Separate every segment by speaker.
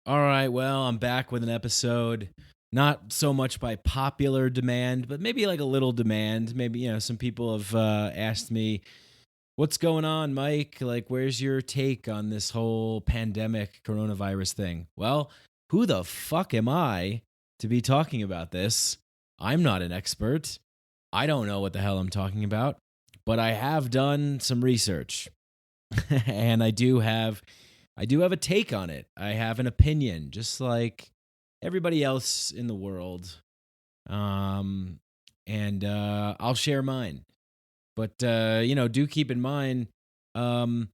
Speaker 1: All right, well, I'm back with an episode. Not so much by popular demand, but maybe like a little demand. Maybe, some people have asked me, what's going on, Mike? Like, where's your take on this whole pandemic coronavirus thing? Well, who the fuck am I to be talking about this? I'm not an expert. I don't know what the hell I'm talking about, but I have done some research. And I do have a take on it. I have an opinion, just like everybody else in the world. Um, and I'll share mine. But do keep in mind, um,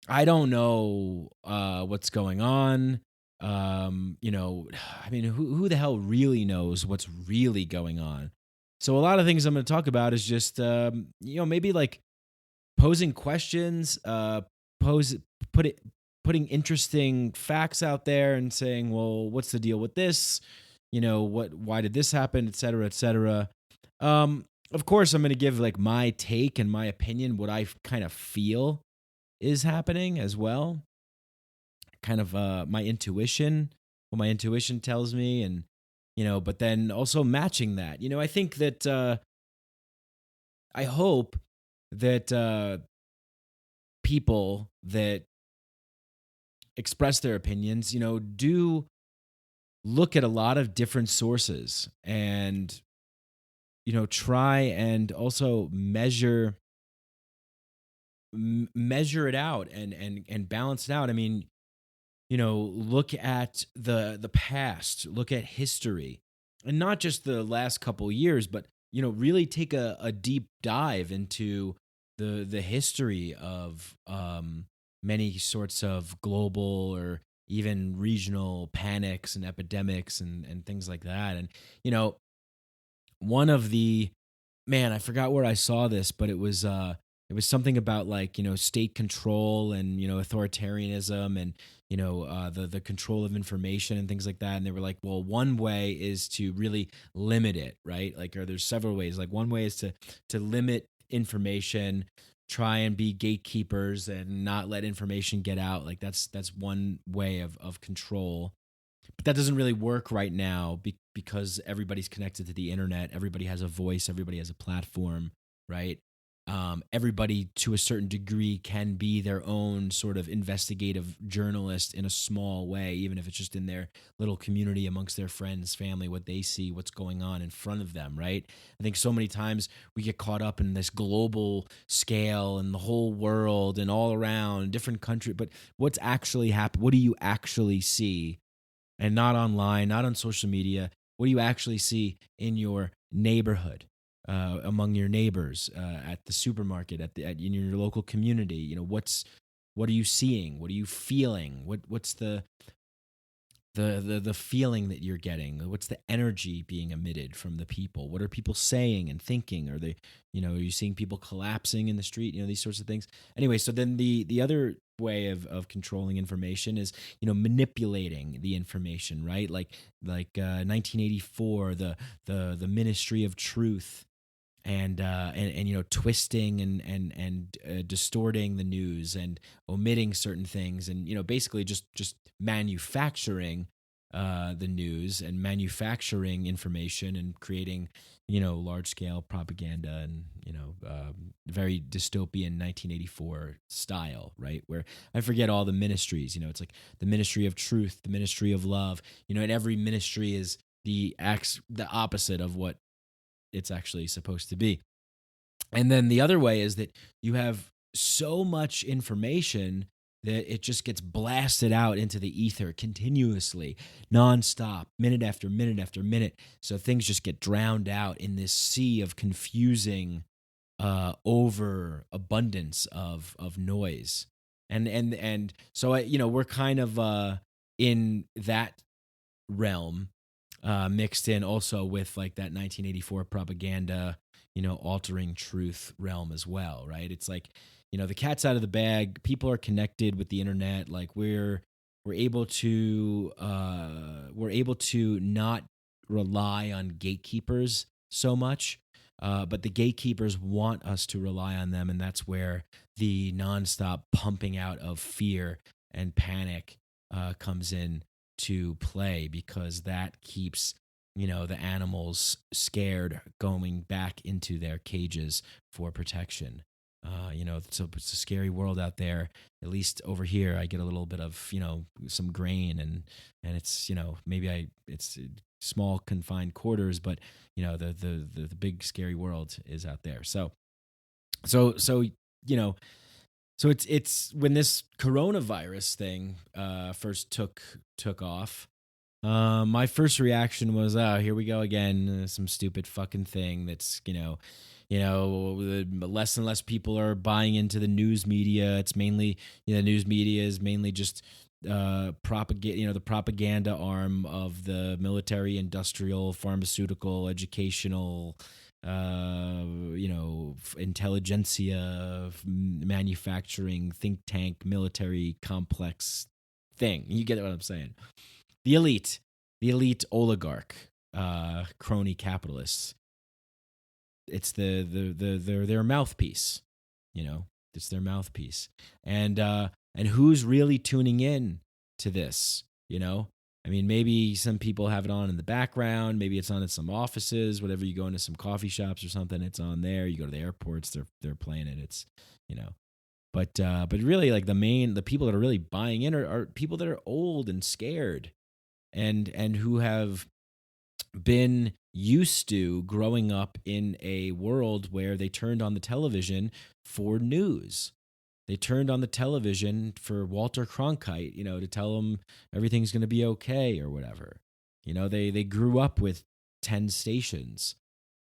Speaker 1: I don't know what's going on. I mean, who the hell really knows what's really going on? So a lot of things I'm going to talk about is just maybe like posing questions, pose put it putting interesting facts out there and saying, well, what's the deal with this? Why did this happen, et cetera, et cetera. Of course, I'm going to give like my take and my opinion, what I kind of feel is happening as well. Kind of my intuition, what my intuition tells me, and but then also matching that. I think that I hope that people that express their opinions, do look at a lot of different sources and, try and also measure it out and balance it out. I mean, look at the past, look at history, and not just the last couple years, but, really take a deep dive into the history of many sorts of global or even regional panics and epidemics and things like that. And, one of the, man, I forgot where I saw this, but it was something about like, state control and, authoritarianism and, the control of information and things like that. And they were like, well, one way is to really limit it, right? Like, or there's several ways. Like one way is to limit information, try and be gatekeepers and not let information get out. Like that's one way of control. But that doesn't really work right now because everybody's connected to the internet. Everybody has a voice. Everybody has a platform, right? Everybody to a certain degree can be their own sort of investigative journalist in a small way, even if it's just in their little community amongst their friends, family, what they see, what's going on in front of them, right? I think so many times we get caught up in this global scale and the whole world and all around different countries, but what's actually happening? What do you actually see? And not online, not on social media. What do you actually see in your neighborhood? Among your neighbors, at the supermarket, in your local community, what are you seeing? What are you feeling? What's the feeling that you're getting? What's the energy being emitted from the people? What are people saying and thinking? Are they, are you seeing people collapsing in the street? These sorts of things. Anyway, so then the other way of controlling information is manipulating the information, right? Like 1984, the Ministry of Truth and twisting and distorting the news and omitting certain things and basically just manufacturing the news and manufacturing information and creating large scale propaganda and very dystopian 1984 style, right? Where I forget all the ministries. It's like the Ministry of Truth, the Ministry of Love. And every ministry is the opposite of what it's actually supposed to be. And then the other way is that you have so much information that it just gets blasted out into the ether continuously, nonstop, minute after minute after minute. So things just get drowned out in this sea of confusing overabundance of noise. And so we're kind of in that realm, mixed in also with like that 1984 propaganda, altering truth realm as well, right? It's like, the cat's out of the bag. People are connected with the internet. Like we're able to not rely on gatekeepers so much, but the gatekeepers want us to rely on them, and that's where the nonstop pumping out of fear and panic comes in to play, because that keeps, the animals scared, going back into their cages for protection. So it's a scary world out there. At least over here, I get a little bit of, some grain, and it's, it's small confined quarters, but the big scary world is out there. So you know so it's when this coronavirus thing first took off. My first reaction was, oh, here we go again, some stupid fucking thing that's, less and less people are buying into the news media. It's mainly, news media is mainly just propaganda, the propaganda arm of the military, industrial, pharmaceutical, educational, intelligentsia, manufacturing, think tank, military complex thing. You get what I'm saying? The elite oligarch, crony capitalists. It's their mouthpiece, It's their mouthpiece, and who's really tuning in to this? I mean, maybe some people have it on in the background. Maybe it's on in some offices. Whatever, you go into some coffee shops or something, it's on there. You go to the airports, they're playing it. It's but really, like the people that are really buying in are people that are old and scared, and who have been used to growing up in a world where they turned on the television for news. They turned on the television for Walter Cronkite, to tell them everything's going to be okay or whatever. They grew up with 10 stations,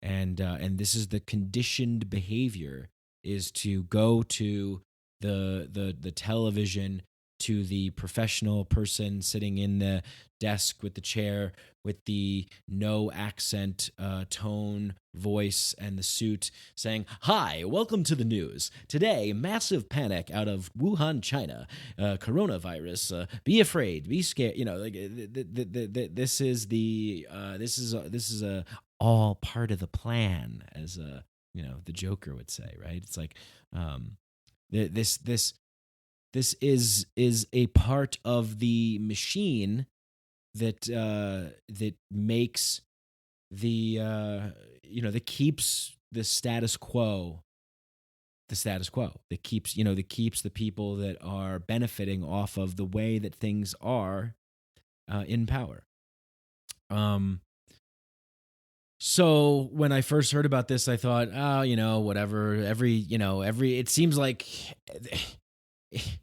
Speaker 1: and this is the conditioned behavior, is to go to the television, to the professional person sitting in the desk with the chair, with the no accent tone, voice, and the suit, saying, "Hi, welcome to the news. Today, massive panic out of Wuhan, China. Coronavirus. Be afraid. Be scared." This is a all part of the plan, as the Joker would say, right? It's like this is a part of the machine that makes that keeps the status quo, that keeps the people that are benefiting off of the way that things are in power. So when I first heard about this, I thought, oh, whatever. It seems like, it's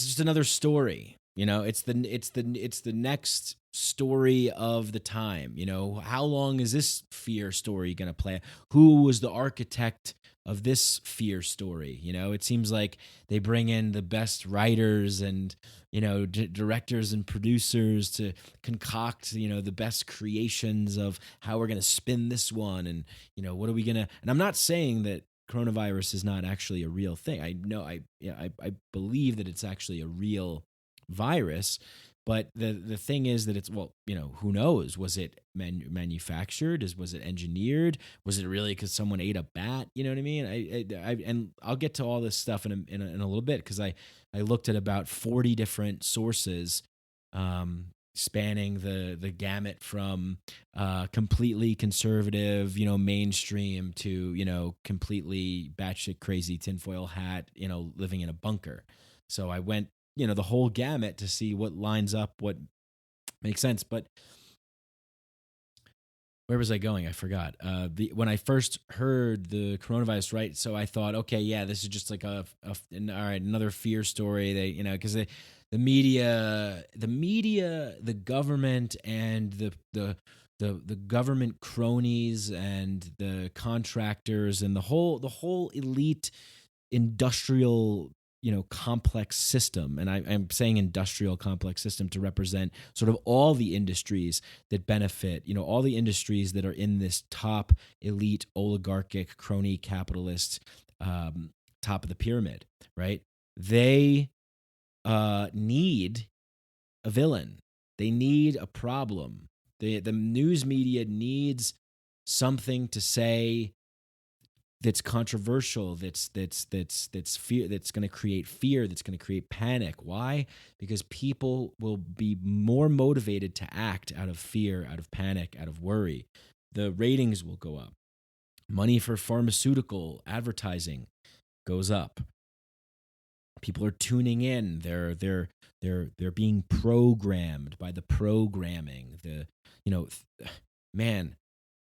Speaker 1: just another story. It's the next story of the time. How long is this fear story going to play? Who was the architect of this fear story? It seems like they bring in the best writers and directors and producers to concoct the best creations of how we're going to spin this one, and what are we going to. And I'm not saying that coronavirus is not actually a real thing. I know I believe that it's actually a real virus, but the thing is that it's, who knows? Was it manufactured? Was it engineered? Was it really because someone ate a bat? You know what I mean? And I'll get to all this stuff in a little bit, because I looked at about 40 different sources, spanning the gamut from completely conservative, mainstream, to completely batshit crazy tinfoil hat, living in a bunker. So I went, the whole gamut to see what lines up, what makes sense. But where was I going? I forgot. When I first heard the coronavirus, right? So I thought, okay, yeah, this is just like all right, another fear story. They, because the media, the government, and the government cronies and the contractors and the whole elite industrial complex system. And I'm saying industrial complex system to represent sort of all the industries that benefit, all the industries that are in this top elite oligarchic crony capitalist top of the pyramid, right? They need a villain. They need a problem. The news media needs something to say that's controversial, that's fear, that's going to create fear, that's going to create panic. Why? Because people will be more motivated to act out of fear, out of panic, out of worry. The ratings will go up. Money for pharmaceutical advertising goes up. People are tuning in. They're being programmed by the programming. Man,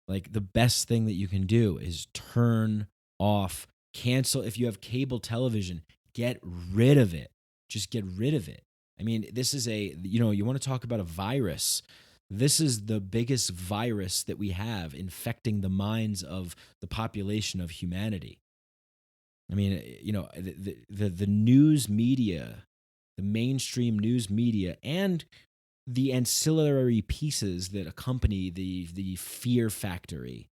Speaker 1: like the best thing that you can do is turn off, cancel. If you have cable television, get rid of it. Just get rid of it. I mean, this is you want to talk about a virus. This is the biggest virus that we have infecting the minds of the population of humanity. I mean, the news media, the mainstream news media, and the ancillary pieces that accompany the fear factory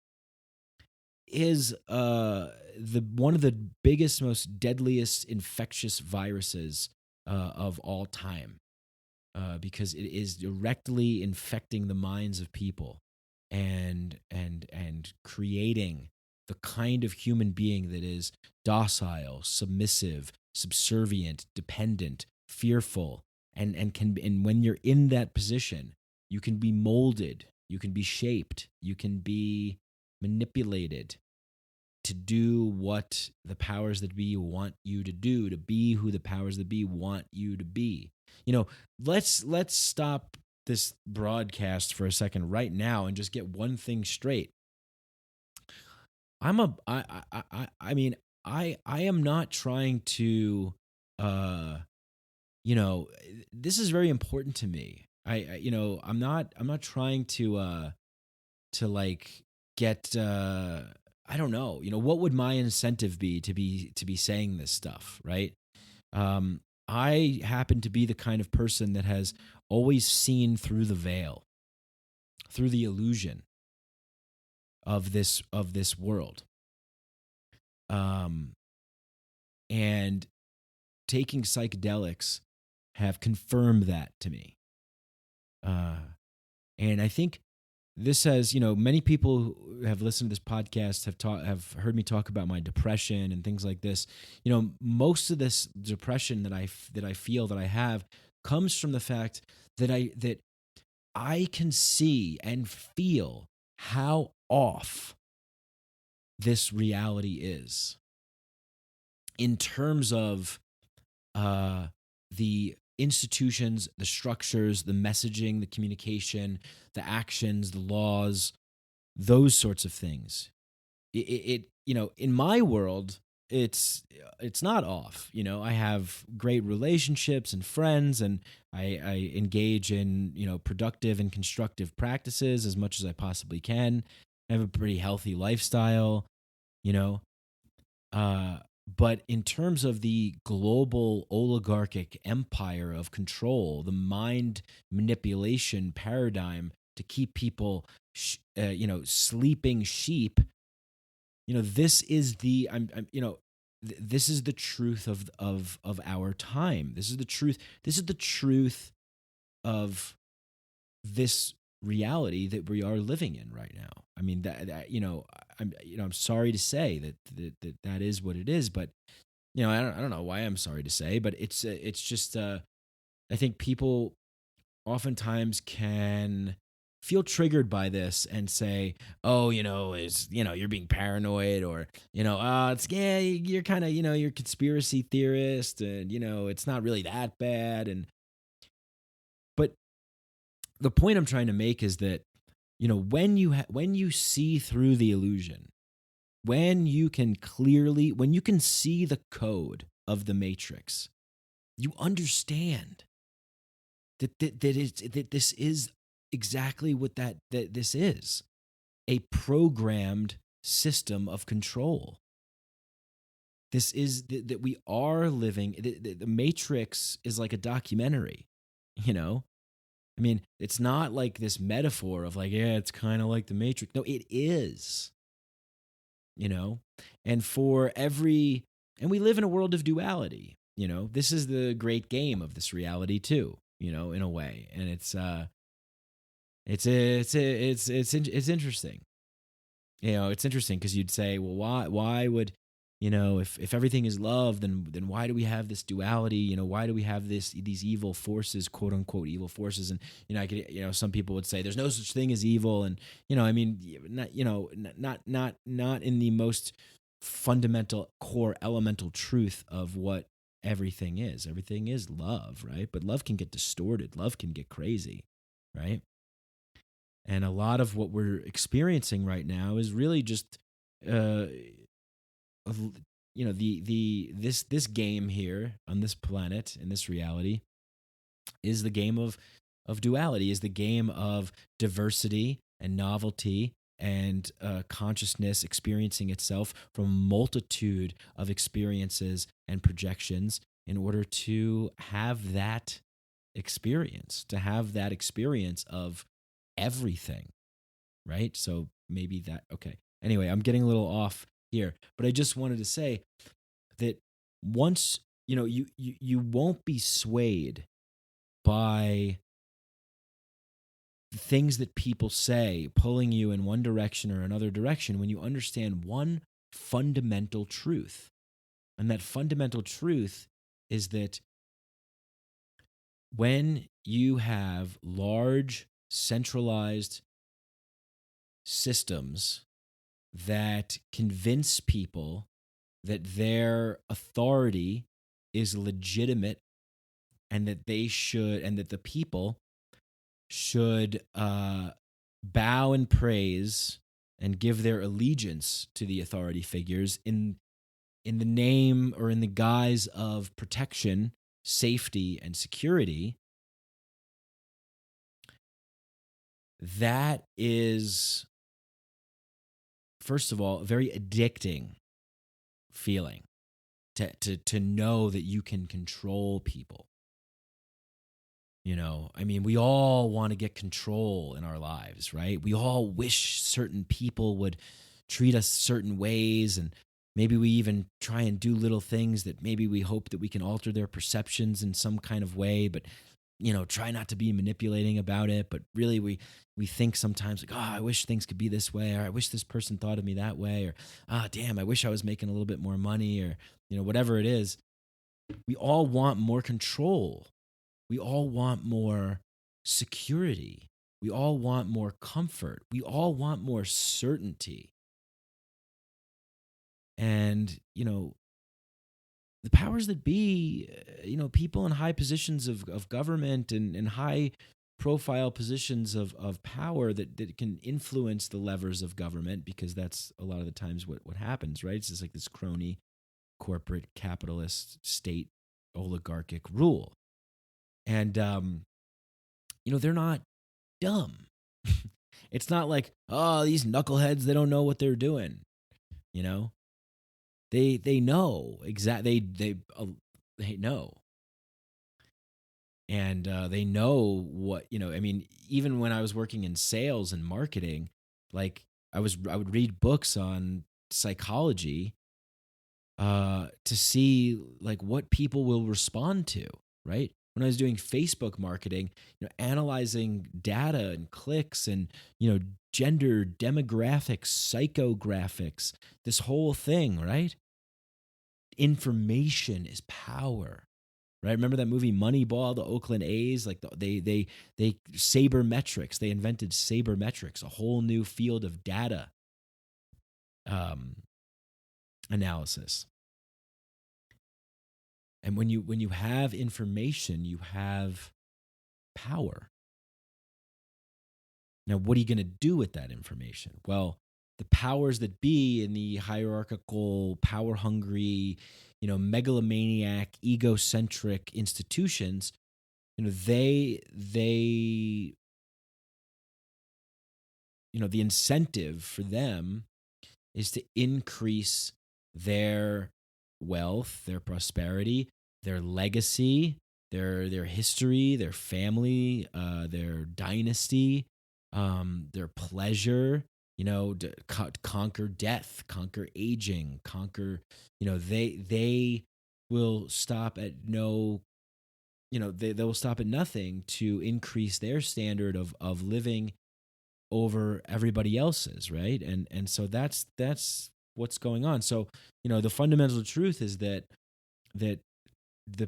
Speaker 1: is one of the biggest, most deadliest infectious viruses of all time, because it is directly infecting the minds of people and creating the kind of human being that is docile, submissive, subservient, dependent, fearful, and when you're in that position, you can be molded, you can be shaped, you can be manipulated to do what the powers that be want you to do, to be who the powers that be want you to be. Let's stop this broadcast for a second right now and just get one thing straight. I am not trying to, this is very important to me. I'm not trying to like get, I don't know, what would my incentive be to be saying this stuff, right? I happen to be the kind of person that has always seen through the veil, through the illusion of this world. And taking psychedelics have confirmed that to me. And I think this has, many people who have listened to this podcast have heard me talk about my depression and things like this. Most of this depression that I feel that I have comes from the fact that I can see and feel how off this reality is in terms of the institutions, the structures, the messaging, the communication, the actions, the laws, those sorts of things. In my world, it's not off. I have great relationships and friends, and I engage in productive and constructive practices as much as I possibly can. I have a pretty healthy lifestyle, but in terms of the global oligarchic empire of control, the mind manipulation paradigm to keep people, sleeping sheep, this is this is the truth of our time. This is the truth. This is the truth of this reality that we are living in right now. I mean, I'm sorry to say that is what it is, but I don't know why I'm sorry to say, but it's just I think people oftentimes can feel triggered by this and say, oh, you're being paranoid, or you're kind of you're a conspiracy theorist, and it's not really that bad. But the point I'm trying to make is that when you see through the illusion, when you can see the code of the matrix, you understand that this is exactly what this is, a programmed system of control. This is that we are living. The Matrix is like a documentary, I mean, it's not like this metaphor of like, yeah, it's kind of like the Matrix. No, it is, and and we live in a world of duality, this is the great game of this reality too, in a way. And it's interesting. It's interesting because you'd say, well, why would, if everything is love, then why do we have this duality? Why do we have these evil forces, quote unquote evil forces? And I could, some people would say there's no such thing as evil, and I mean, not in the most fundamental core elemental truth of what everything is. Everything is love, right? But love can get distorted. Love can get crazy, right? And a lot of what we're experiencing right now is really just, uh, this game here on this planet, in this reality, is the game of duality, is the game of diversity and novelty and consciousness experiencing itself from a multitude of experiences and projections in order to have that experience of everything, right? So maybe that, okay. Anyway, I'm getting a little off here, but I just wanted to say that once, you won't be swayed by things that people say pulling you in one direction or another direction when you understand one fundamental truth. And that fundamental truth is that when you have large centralized systems that convince people that their authority is legitimate and that the people should bow and praise and give their allegiance to the authority figures in the name or in the guise of protection, safety, and security, that is, first of all, a very addicting feeling to know that you can control people. I mean, we all want to get control in our lives, right? We all wish certain people would treat us certain ways, and maybe we even try and do little things that maybe we hope that we can alter their perceptions in some kind of way, but try not to be manipulating about it. But really we think sometimes like, oh, I wish things could be this way, or I wish this person thought of me that way, or damn, I wish I was making a little bit more money, or whatever it is. We all want more control. We all want more security. We all want more comfort. We all want more certainty. And, the powers that be, people in high positions of government and high profile positions of power that can influence the levers of government, because that's a lot of the times what happens, right? It's just like this crony, corporate, capitalist, state, oligarchic rule. And, they're not dumb. It's not like, oh, these knuckleheads, they don't know what they're doing. They know exactly. They know, and they know what I mean, even when I was working in sales and marketing, like I would read books on psychology to see like what people will respond to, right? When I was doing Facebook marketing, analyzing data and clicks and, gender, demographics, psychographics, this whole thing, right? Information is power, right? Remember that movie Moneyball, the Oakland A's, like they sabermetrics, they invented sabermetrics, a whole new field of data analysis. And when you have information, you have power. Now, what are you going to do with that information? Well, the powers that be in the hierarchical, power-hungry, megalomaniac, egocentric institutions, the incentive for them is to increase their wealth, their prosperity, their legacy, their history, their family, their dynasty, their pleasure, to conquer death, conquer aging, conquer, they will stop at no, they will stop at nothing to increase their standard of living over everybody else's, right? And so that's what's going on. So, the fundamental truth is that the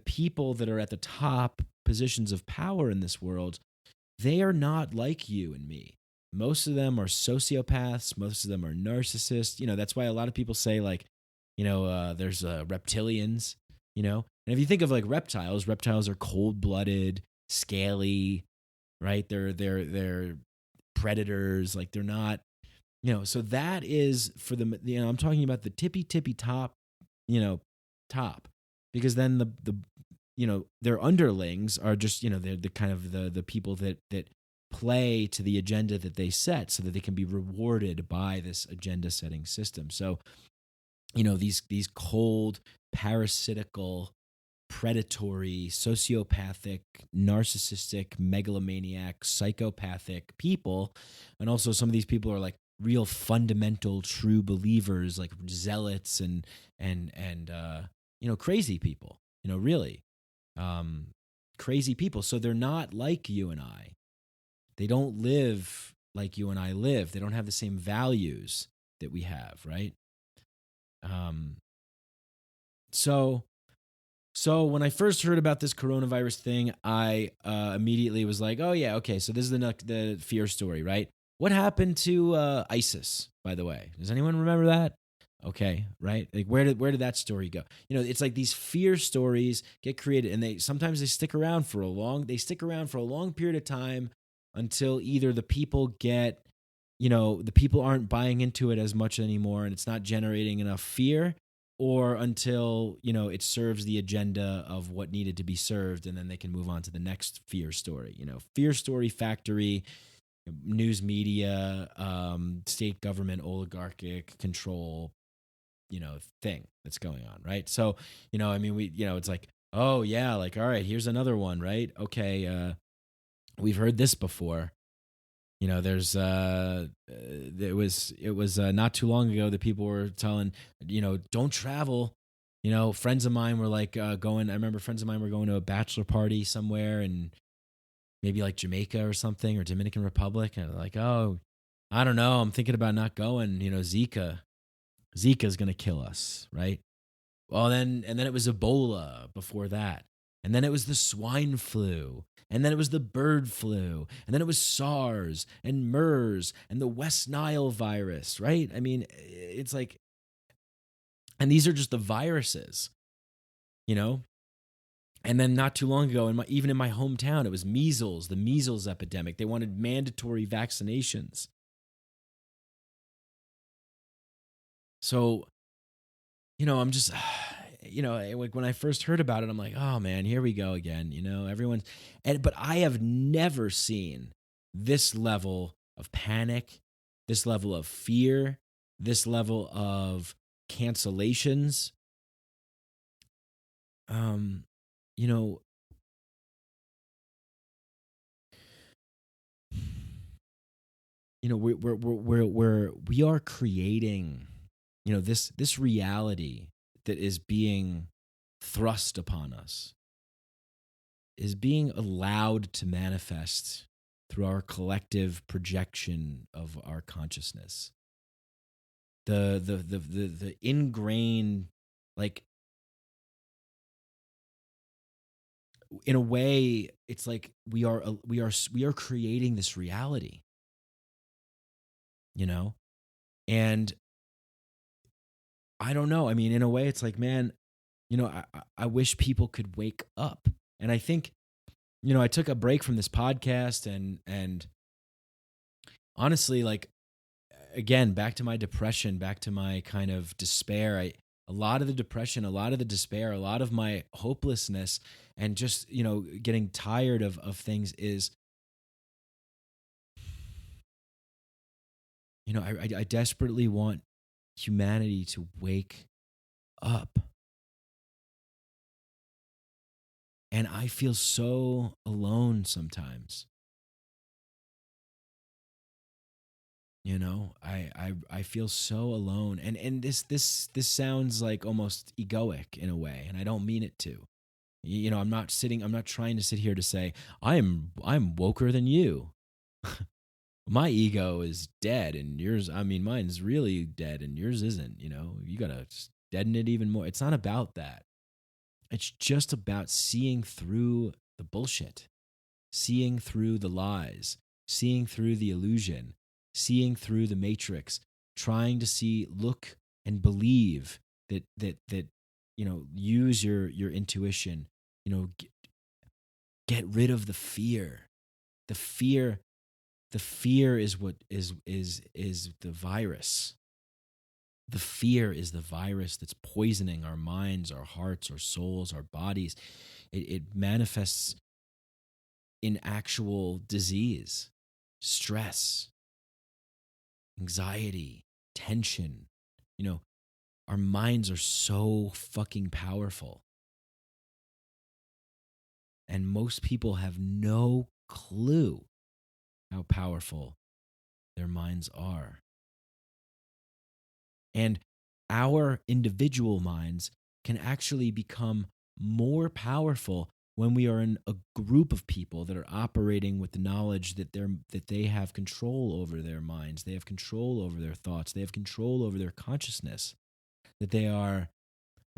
Speaker 1: people that are at the top positions of power in this world, they are not like you and me. Most of them are sociopaths. Most of them are narcissists. That's why a lot of people say, like, there's reptilians, And if you think of like reptiles are cold-blooded, scaly, right? They're predators. Like, they're not, so that is for the, I'm talking about the tippy top, top, because then the their underlings are just, they're the kind of the people that play to the agenda that they set so that they can be rewarded by this agenda setting system. So, these cold, parasitical, predatory, sociopathic, narcissistic, megalomaniac, psychopathic people, and also some of these people are like real fundamental true believers, like zealots and crazy people, really crazy people. So they're not like you and I. They don't live like you and I live. They don't have the same values that we have, right? So when I first heard about this coronavirus thing, I immediately was like, oh yeah, okay, so this is the fear story, right? What happened to ISIS, by the way? Does anyone remember that? Okay, right? Like, where did that story go? It's like these fear stories get created, and they stick around for a long period of time until either the people get, the people aren't buying into it as much anymore, and it's not generating enough fear, or until, it serves the agenda of what needed to be served, and then they can move on to the next fear story. Fear story factory, news media, state government, oligarchic control, thing that's going on, right? So, it's like, oh yeah, like, all right, here's another one, right? Okay, we've heard this before. There's it was not too long ago that people were telling, don't travel. Friends of mine were like going. I remember friends of mine were going to a bachelor party somewhere, and maybe like Jamaica or something, or Dominican Republic, and they're like, oh, I don't know, I'm thinking about not going. Zika's gonna kill us, right? Well, then it was Ebola before that, and then it was the swine flu, and then it was the bird flu, and then it was SARS and MERS and the West Nile virus, right? I mean, it's like, and these are just the viruses, And then not too long ago, even in my hometown, it was measles, the measles epidemic. They wanted mandatory vaccinations. So, I'm just, like when I first heard about it, I'm like, oh man, here we go again. But I have never seen this level of panic, this level of fear, this level of cancellations. You know, we are creating, this reality that is being thrust upon us, is being allowed to manifest through our collective projection of our consciousness. The ingrained, like, in a way, it's like we are creating this reality, and I don't know. I mean, in a way, it's like, man, I wish people could wake up. And I think, I took a break from this podcast, and honestly, like, again, back to my depression, back to my kind of despair. A lot of the depression, a lot of the despair, a lot of my hopelessness, and just, getting tired of things is, I desperately want humanity to wake up. And I feel so alone sometimes. I feel so alone. And this sounds like almost egoic in a way, and I don't mean it to. I'm not trying to sit here to say I'm woker than you. my ego is dead and yours, I mean, mine's really dead and yours isn't, you got to deaden it even more. It's not about that. It's just about seeing through the bullshit, seeing through the lies, seeing through the illusion, seeing through the matrix, trying to look and believe that use your intuition, get rid of the fear. The fear is what is the virus. The fear is the virus that's poisoning our minds, our hearts, our souls, our bodies. It manifests in actual disease, stress, anxiety, tension. Our minds are so fucking powerful. And most people have no clue how powerful their minds are. And our individual minds can actually become more powerful when we are in a group of people that are operating with the knowledge that they have control over their minds, they have control over their thoughts, they have control over their consciousness, that they are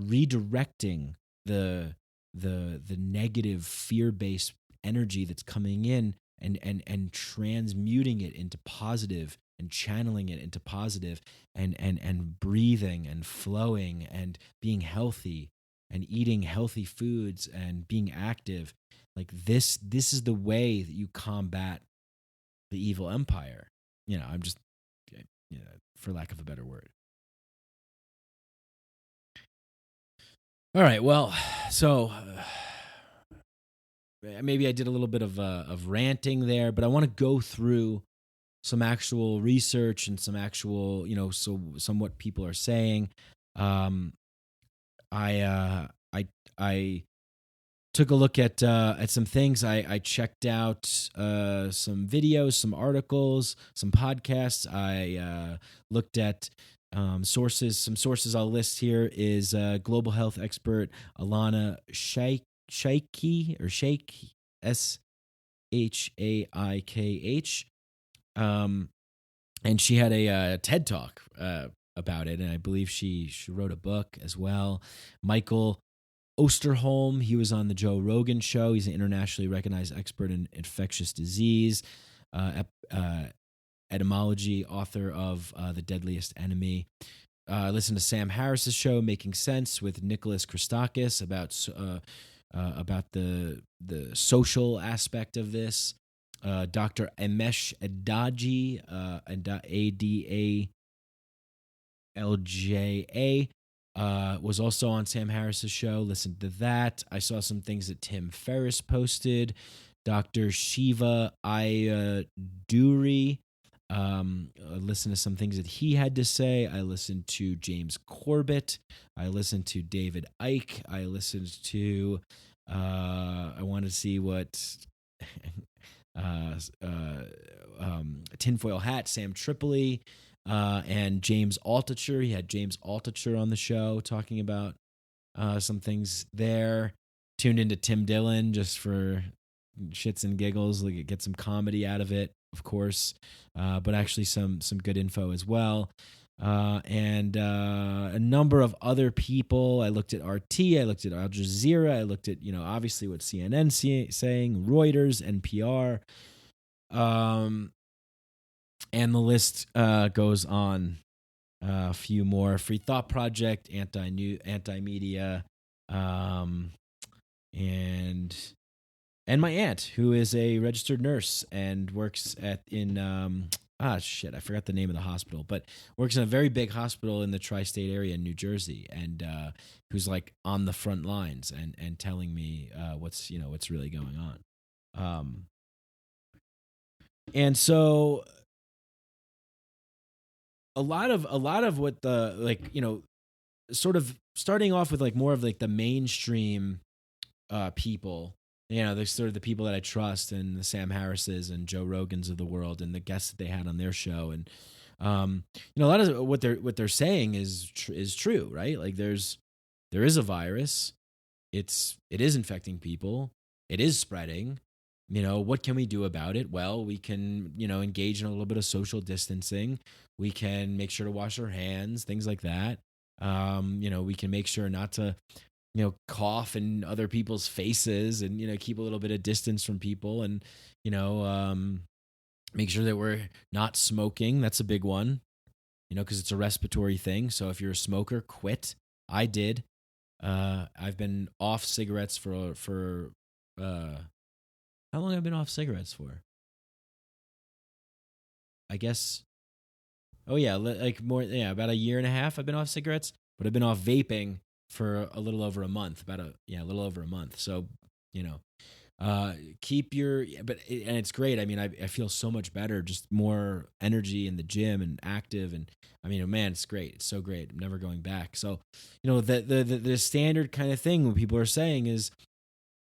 Speaker 1: redirecting the negative fear-based energy that's coming in and transmuting it into positive and channeling it into positive and breathing and flowing and being healthy and eating healthy foods and being active. Like this is the way that you combat the evil empire. I'm just, for lack of a better word. All right, well, so maybe I did a little bit of ranting there, but I want to go through some actual research and some actual, what people are saying. I took a look at some things. I checked out some videos, some articles, some podcasts. I looked at sources. Some sources I'll list here is global health expert Alana Shaikh or Sheikh Shaikh. And she had a TED Talk about it, and I believe she wrote a book as well. Michael Osterholm, he was on the Joe Rogan show. He's an internationally recognized expert in infectious disease, etymology, author of The Deadliest Enemy. Listen to Sam Harris's show, Making Sense, with Nicholas Christakis about the social aspect of this. Dr. Amesh Adalja, Adalja, was also on Sam Harris's show. Listen to that. I saw some things that Tim Ferriss posted. Dr. Shiva Ayaduri. Listen to some things that he had to say. I listened to James Corbett. I listened to David Icke. I listened to I wanted to see what Tinfoil Hat, Sam Tripoli, and James Altucher. He had James Altucher on the show talking about some things there. Tuned into Tim Dillon just for shits and giggles, like get some comedy out of it, of course, but actually some good info as well. And a number of other people. I looked at RT, I looked at Al Jazeera, I looked at, obviously what CNN saying, Reuters, NPR, and the list goes on. A few more: Free Thought Project, Anti-Media, and my aunt, who is a registered nurse and works I forgot the name of the hospital, but works in a very big hospital in the tri-state area in New Jersey, and who's like on the front lines and telling me what's really going on. And so a lot of what the sort of starting off with more of the mainstream people. They're sort of the people that I trust, and the Sam Harris's and Joe Rogans of the world, and the guests that they had on their show, and a lot of what they're saying is true, right? Like there is a virus, it is infecting people, it is spreading, What can we do about it? Well, we can, engage in a little bit of social distancing. We can make sure to wash our hands, things like that. We can make sure not to, cough in other people's faces, and, keep a little bit of distance from people, and, you know, um, make sure that we're not smoking. That's a big one, because it's a respiratory thing. So if you're a smoker, quit. I did. I've been off cigarettes for how long have I been off cigarettes for? I guess. Oh yeah, like more. Yeah, about a year and a half. I've been off cigarettes, but I've been off vaping for a little over a month. A little over a month. So you know, keep your. And it's great. I mean, I feel so much better, just more energy in the gym and active, and I mean, oh man, it's great. It's so great. I'm never going back. So the standard kind of thing when people are saying is,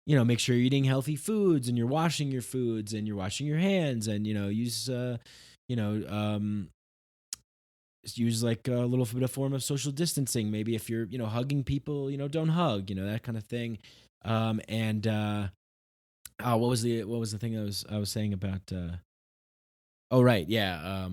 Speaker 1: make sure you're eating healthy foods, and you're washing your foods, and you're washing your hands, and use you know use like a little bit of form of social distancing. Maybe if you're hugging people, don't hug, that kind of thing. And what was the thing I was saying about? Oh right, yeah.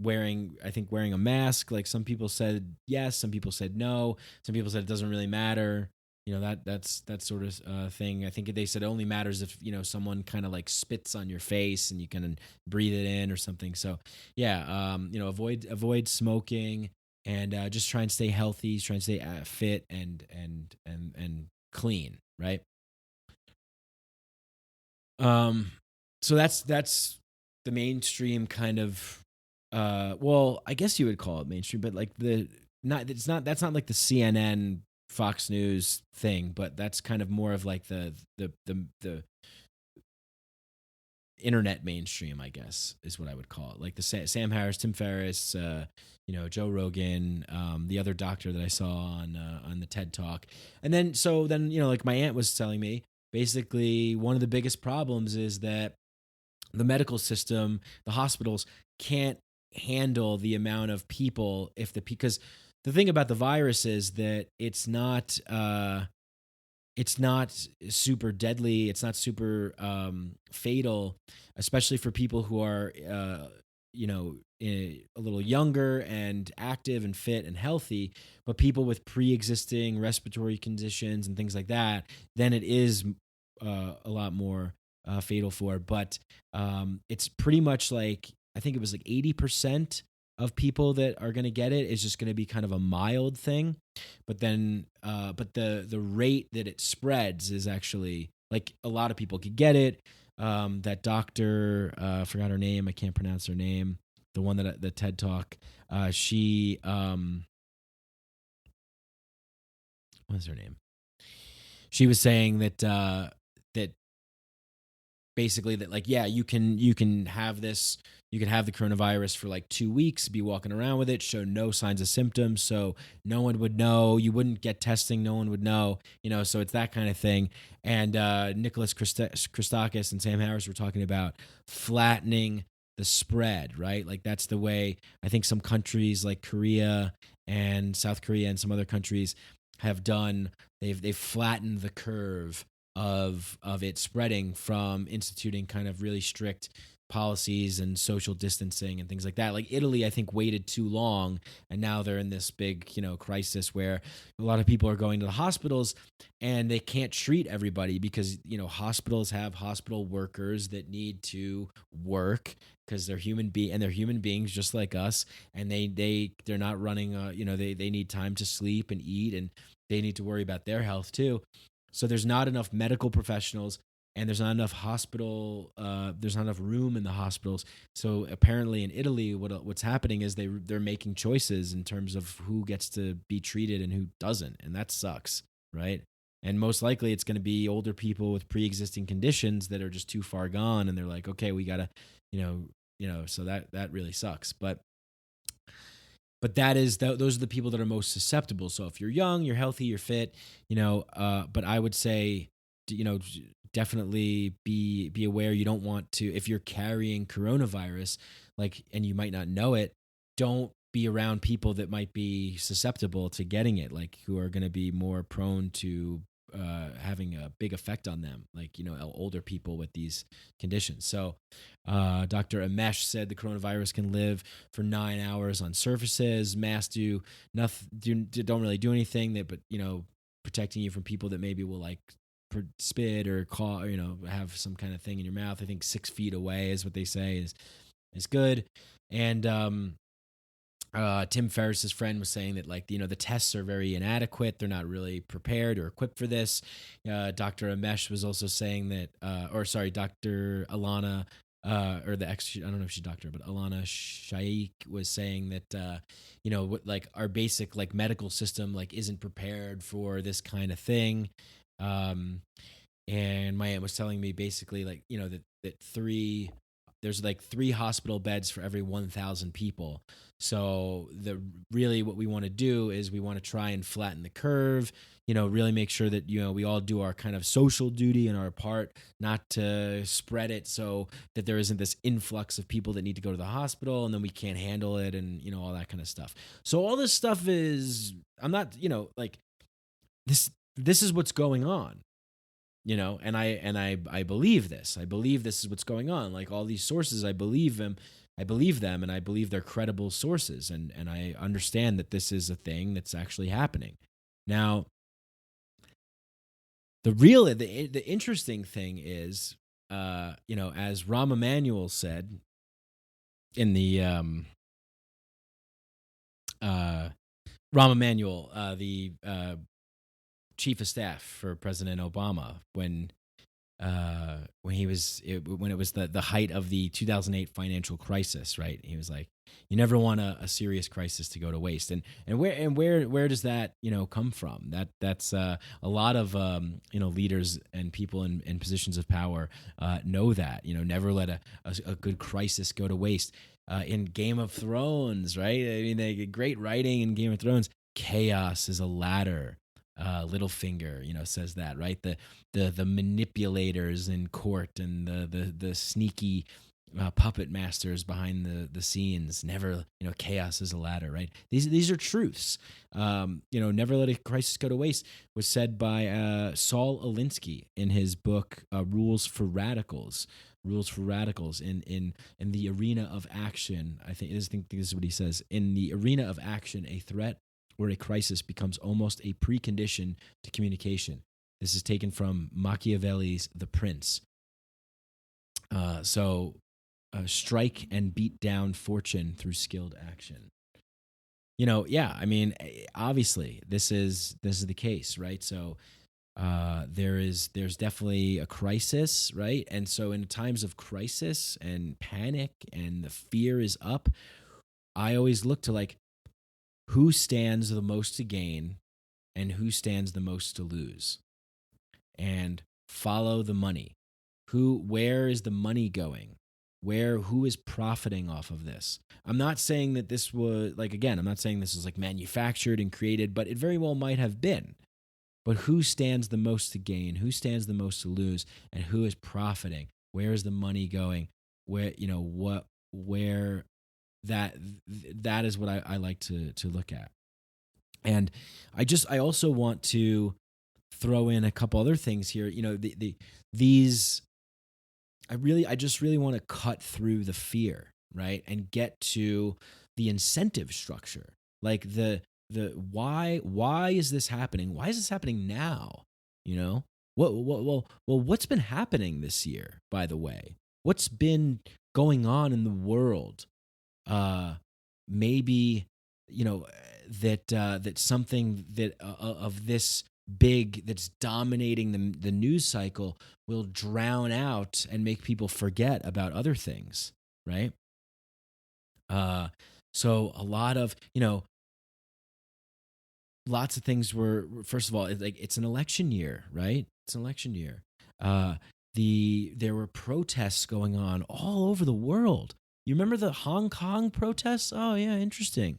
Speaker 1: Wearing a mask. Like some people said yes, some people said no, some people said it doesn't really matter. That's that sort of thing. I think they said it only matters if someone kind of like spits on your face and you can breathe it in or something. So yeah, avoid smoking, and just try and stay healthy, try and stay fit and clean, right? Um, so that's the mainstream kind of. Well, I guess you would call it mainstream, but like that's not like the CNN, Fox News thing, but that's kind of more of like the internet mainstream, I guess, is what I would call it. Like the Sam Harris, Tim Ferriss, Joe Rogan, the other doctor that I saw on the TED Talk, and then like my aunt was telling me, basically one of the biggest problems is that the medical system, the hospitals can't handle the amount of people because the thing about the virus is that it's not super deadly. It's not super fatal, especially for people who are, a little younger and active and fit and healthy. But people with pre-existing respiratory conditions and things like that, then it is a lot more fatal for. But it's pretty much like, I think it was like 80% of people that are going to get it is just going to be kind of a mild thing. But then, but the rate that it spreads is actually, like, a lot of people could get it. That doctor, I forgot her name. I can't pronounce her name. The one that the TED Talk. She, what's her name? She was saying that basically that, like, yeah, you can have this. You can have the coronavirus for like 2 weeks, be walking around with it, show no signs of symptoms, so no one would know. You wouldn't get testing, no one would know. So it's that kind of thing. And Nicholas Christakis and Sam Harris were talking about flattening the spread, right? Like that's the way I think some countries like Korea and South Korea and some other countries have done. They've flattened the curve of it spreading, from instituting kind of really strict policies and social distancing and things like that. Like Italy, I think, waited too long, and now they're in this big, crisis where a lot of people are going to the hospitals and they can't treat everybody because, hospitals have hospital workers that need to work because they're human beings just like us, and they're not running. They need time to sleep and eat, and they need to worry about their health too. So there's not enough medical professionals, and there's not enough there's not enough room in the hospitals. So apparently in Italy, what's happening is they're making choices in terms of who gets to be treated and who doesn't, and that sucks, right? And most likely it's going to be older people with pre-existing conditions that are just too far gone, and they're like, okay, we gotta, so that really sucks. But those are the people that are most susceptible. So if you're young, you're healthy, you're fit, but I would say, definitely be aware. You don't want to, if you're carrying coronavirus, like, and you might not know it, don't be around people that might be susceptible to getting it, like who are going to be more prone to having a big effect on them, like, older people with these conditions. So Dr. Amesh said the coronavirus can live for 9 hours on surfaces. Masks do nothing, don't really do anything, but protecting you from people that maybe will like spit or call, have some kind of thing in your mouth. I think 6 feet away is what they say is good. And Tim Ferriss's friend was saying that, like, the tests are very inadequate. They're not really prepared or equipped for this. Dr. Amesh was also saying that, Dr. Alana, or the ex, I don't know if she's doctor, but Alana Shaikh was saying that, like our basic like medical system like isn't prepared for this kind of thing. And my aunt was telling me basically like, there's like 3 hospital beds for every 1,000 people. So really what we want to do is we want to try and flatten the curve, really make sure that, we all do our kind of social duty and our part, not to spread it so that there isn't this influx of people that need to go to the hospital and then we can't handle it and, all that kind of stuff. So all this stuff is, I'm not, like this is what's going on. And I believe this. I believe this is what's going on. Like all these sources, I believe them, and I believe they're credible sources, and I understand that this is a thing that's actually happening. Now, the interesting thing is, as Rahm Emanuel said in the Rahm Emanuel, the chief of staff for President Obama, when it was the height of the 2008 financial crisis, right? He was like, you never want a serious crisis to go to waste. And where does that come from? That's a lot of leaders and people in positions of power know that, never let a good crisis go to waste. In Game of Thrones, right? I mean, they get great writing in Game of Thrones. Chaos is a ladder. Littlefinger, says that, right? The manipulators in court and the sneaky puppet masters behind the scenes. Never, chaos is a ladder, right? These are truths. Never let a crisis go to waste was said by Saul Alinsky in his book Rules for Radicals. Rules for Radicals in the arena of action. I think this is what he says. In the arena of action, a threat where a crisis becomes almost a precondition to communication. This is taken from Machiavelli's The Prince. Strike and beat down fortune through skilled action. I mean, obviously, this is the case, right? So there's definitely a crisis, right? And so in times of crisis and panic and the fear is up, I always look to like, who stands the most to gain and who stands the most to lose, and follow the money. Where is the money going? Who is profiting off of this? I'm not saying that this was I'm not saying this is like manufactured and created, but it very well might have been. But who stands the most to gain? Who stands the most to lose? And who is profiting? Where is the money going? That is what I like to look at. And I also want to throw in a couple other things here. I just really want to cut through the fear, right? And get to the incentive structure. Like the why is this happening? Why is this happening now? What's been happening this year, by the way? What's been going on in the world? Maybe that something that of this big that's dominating the news cycle will drown out and make people forget about other things, right? So a lot of lots of things were, first of all, it's an election year, right? It's an election year. There were protests going on all over the world. You remember the Hong Kong protests? Oh, yeah, interesting.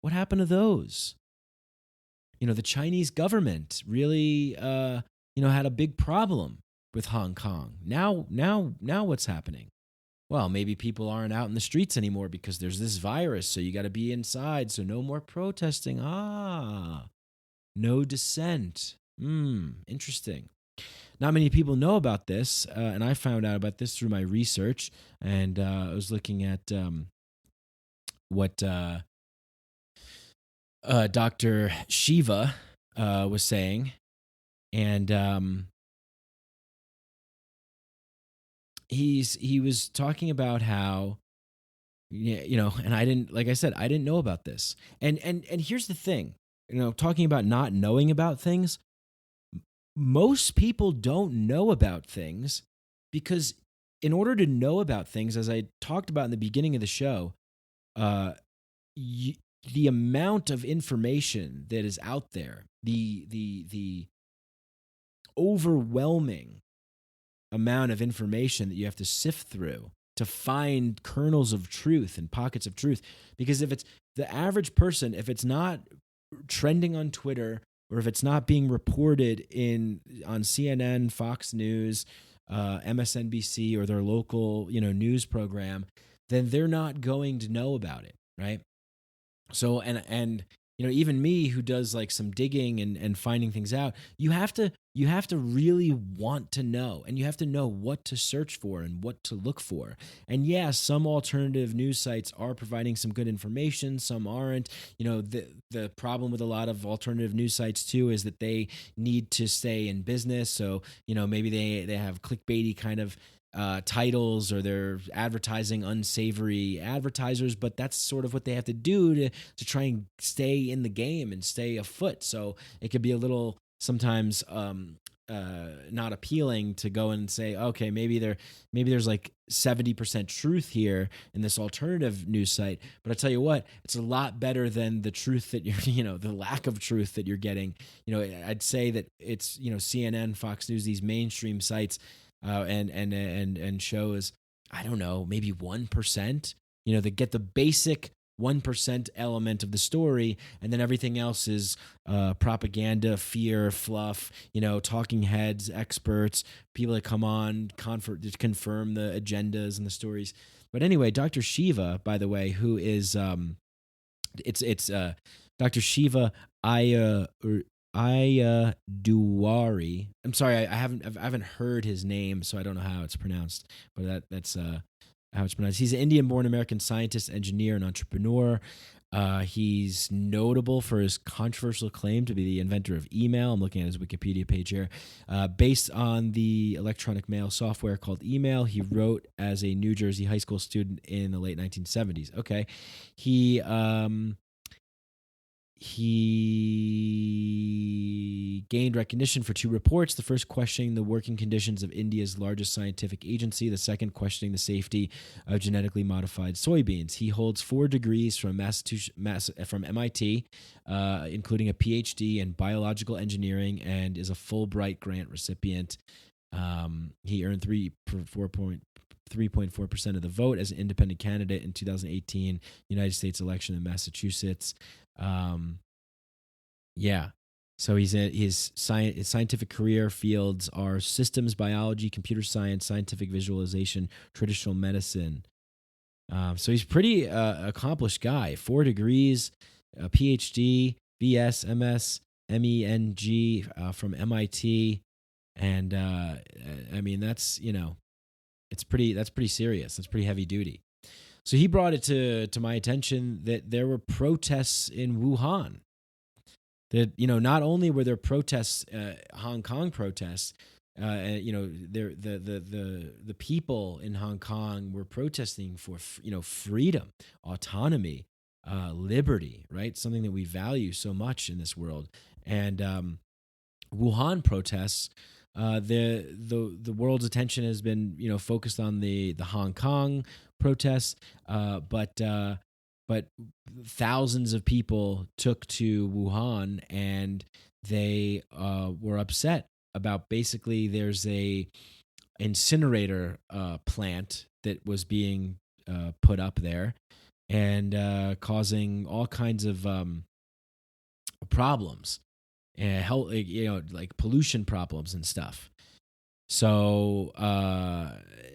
Speaker 1: What happened to those? The Chinese government really, had a big problem with Hong Kong. Now what's happening? Well, maybe people aren't out in the streets anymore because there's this virus, so you got to be inside, so no more protesting. No dissent. Interesting. Not many people know about this, and I found out about this through my research. And I was looking at what Dr. Shiva was saying, and he was talking about how, and I didn't, like I said, I didn't know about this. And here's the thing, talking about not knowing about things. Most people don't know about things because in order to know about things, as I talked about in the beginning of the show, uh, the amount of information that is out there, the overwhelming amount of information that you have to sift through to find kernels of truth and pockets of truth. Because if it's the average person, if it's not trending on Twitter, or if it's not being reported on CNN, Fox News, MSNBC, or their local news program, then they're not going to know about it, right? So and even me, who does like some digging and finding things out, you have to really want to know, and you have to know what to search for and what to look for. And yeah, some alternative news sites are providing some good information, some aren't. The problem with a lot of alternative news sites too is that they need to stay in business, so maybe they have clickbaity kind of titles, or they're advertising unsavory advertisers, but that's sort of what they have to do to try and stay in the game and stay afoot. So it could be a little sometimes not appealing to go and say, okay, maybe there's like 70% truth here in this alternative news site, but I tell you what, it's a lot better than the truth that you're the lack of truth that you're getting. I'd say that it's CNN, Fox News, these mainstream sites, and shows, I don't know, maybe 1%, they get the basic 1% element of the story, and then everything else is propaganda, fear, fluff, talking heads, experts, people that come on to confirm the agendas and the stories. But anyway, Dr. Shiva, by the way, who is it's Dr. Shiva Duwari. I'm sorry, I haven't heard his name, so I don't know how it's pronounced. But that's how it's pronounced. He's an Indian-born American scientist, engineer, and entrepreneur. He's notable for his controversial claim to be the inventor of email. I'm looking at his Wikipedia page here. Based on the electronic mail software called email, he wrote as a New Jersey high school student in the late 1970s. Okay, He gained recognition for two reports, the first questioning the working conditions of India's largest scientific agency, the second questioning the safety of genetically modified soybeans. He holds 4 degrees from MIT, including a PhD in biological engineering, and is a Fulbright grant recipient. He earned 3.4% of the vote as an independent candidate in 2018 United States election in Massachusetts. So his scientific career fields are systems biology, computer science, scientific visualization, traditional medicine. So he's a pretty accomplished guy. 4 degrees, a PhD, BS, MS, MEng from MIT, and I mean that's that's pretty serious. That's pretty heavy duty. So he brought it to my attention that there were protests in Wuhan. That not only were there protests, Hong Kong protests, the people in Hong Kong were protesting for freedom, autonomy, liberty, right? Something that we value so much in this world. And Wuhan protests, the world's attention has been focused on the Hong Kong protests, but thousands of people took to Wuhan, and they were upset about, basically there's a incinerator plant that was being put up there, and causing all kinds of problems, and like pollution problems and stuff. So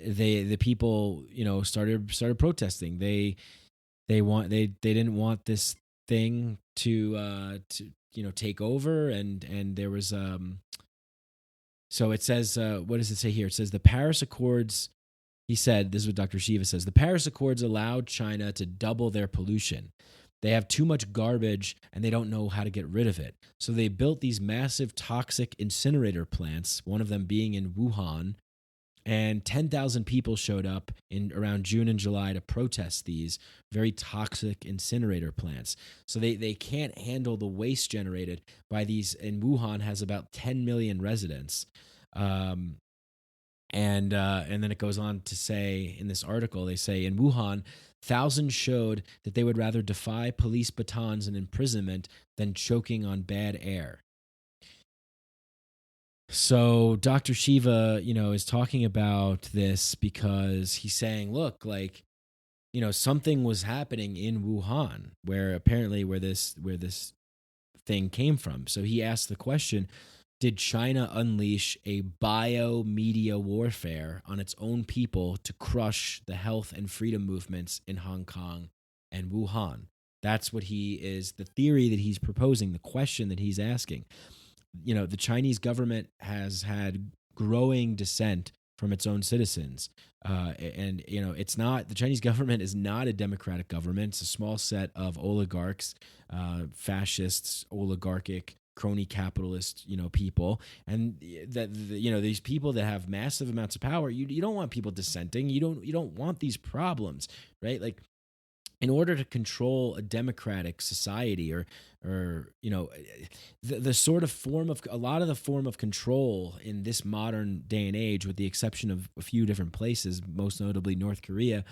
Speaker 1: the people started protesting. They didn't want this thing to take over, and there was so it says, what does it say here? It says the Paris Accords. He said, this is what Dr. Shiva says, the Paris Accords allowed China to double their pollution. They have too much garbage and they don't know how to get rid of it. So they built these massive toxic incinerator plants, one of them being in Wuhan, and 10,000 people showed up in around June and July to protest these very toxic incinerator plants. So they can't handle the waste generated by these. And Wuhan has about 10 million residents. And then it goes on to say in this article, they say in Wuhan, thousands showed that they would rather defy police batons and imprisonment than choking on bad air. So Dr. Shiva, is talking about this because he's saying, look, like, something was happening in Wuhan where this thing came from. So he asked the question, did China unleash a bio-media warfare on its own people to crush the health and freedom movements in Hong Kong and Wuhan? That's what the theory that he's proposing, the question that he's asking. The Chinese government has had growing dissent from its own citizens. And it's not, the Chinese government is not a democratic government. It's a small set of oligarchs, fascists, oligarchic, crony capitalist, people, and that these people that have massive amounts of power, you don't want people dissenting. You don't want these problems, right? Like, in order to control a democratic society, or the sort of form of a lot of the form of control in this modern day and age, with the exception of a few different places, most notably North Korea.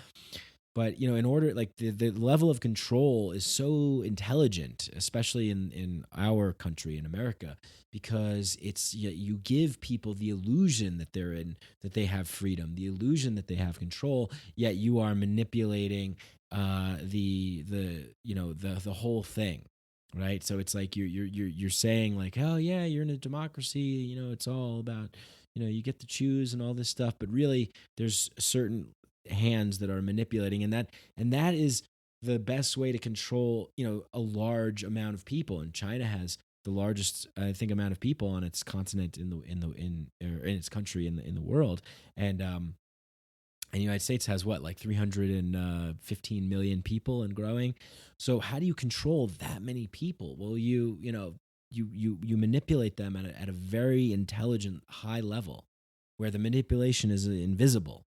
Speaker 1: But, in order, like, the level of control is so intelligent, especially in our country, in America, because it's, you give people the illusion that that they have freedom, the illusion that they have control, yet you are manipulating the whole thing, right? So it's like you're saying, like, oh yeah, you're in a democracy, it's all about, you get to choose and all this stuff, but really there's certain hands that are manipulating, and that is the best way to control a large amount of people. And China has the largest, I think, amount of people on its continent in its country in the world, and the United States has what, like 315 million people and growing. So how do you control that many people? Well, you manipulate them at a very intelligent high level, where the manipulation is invisible.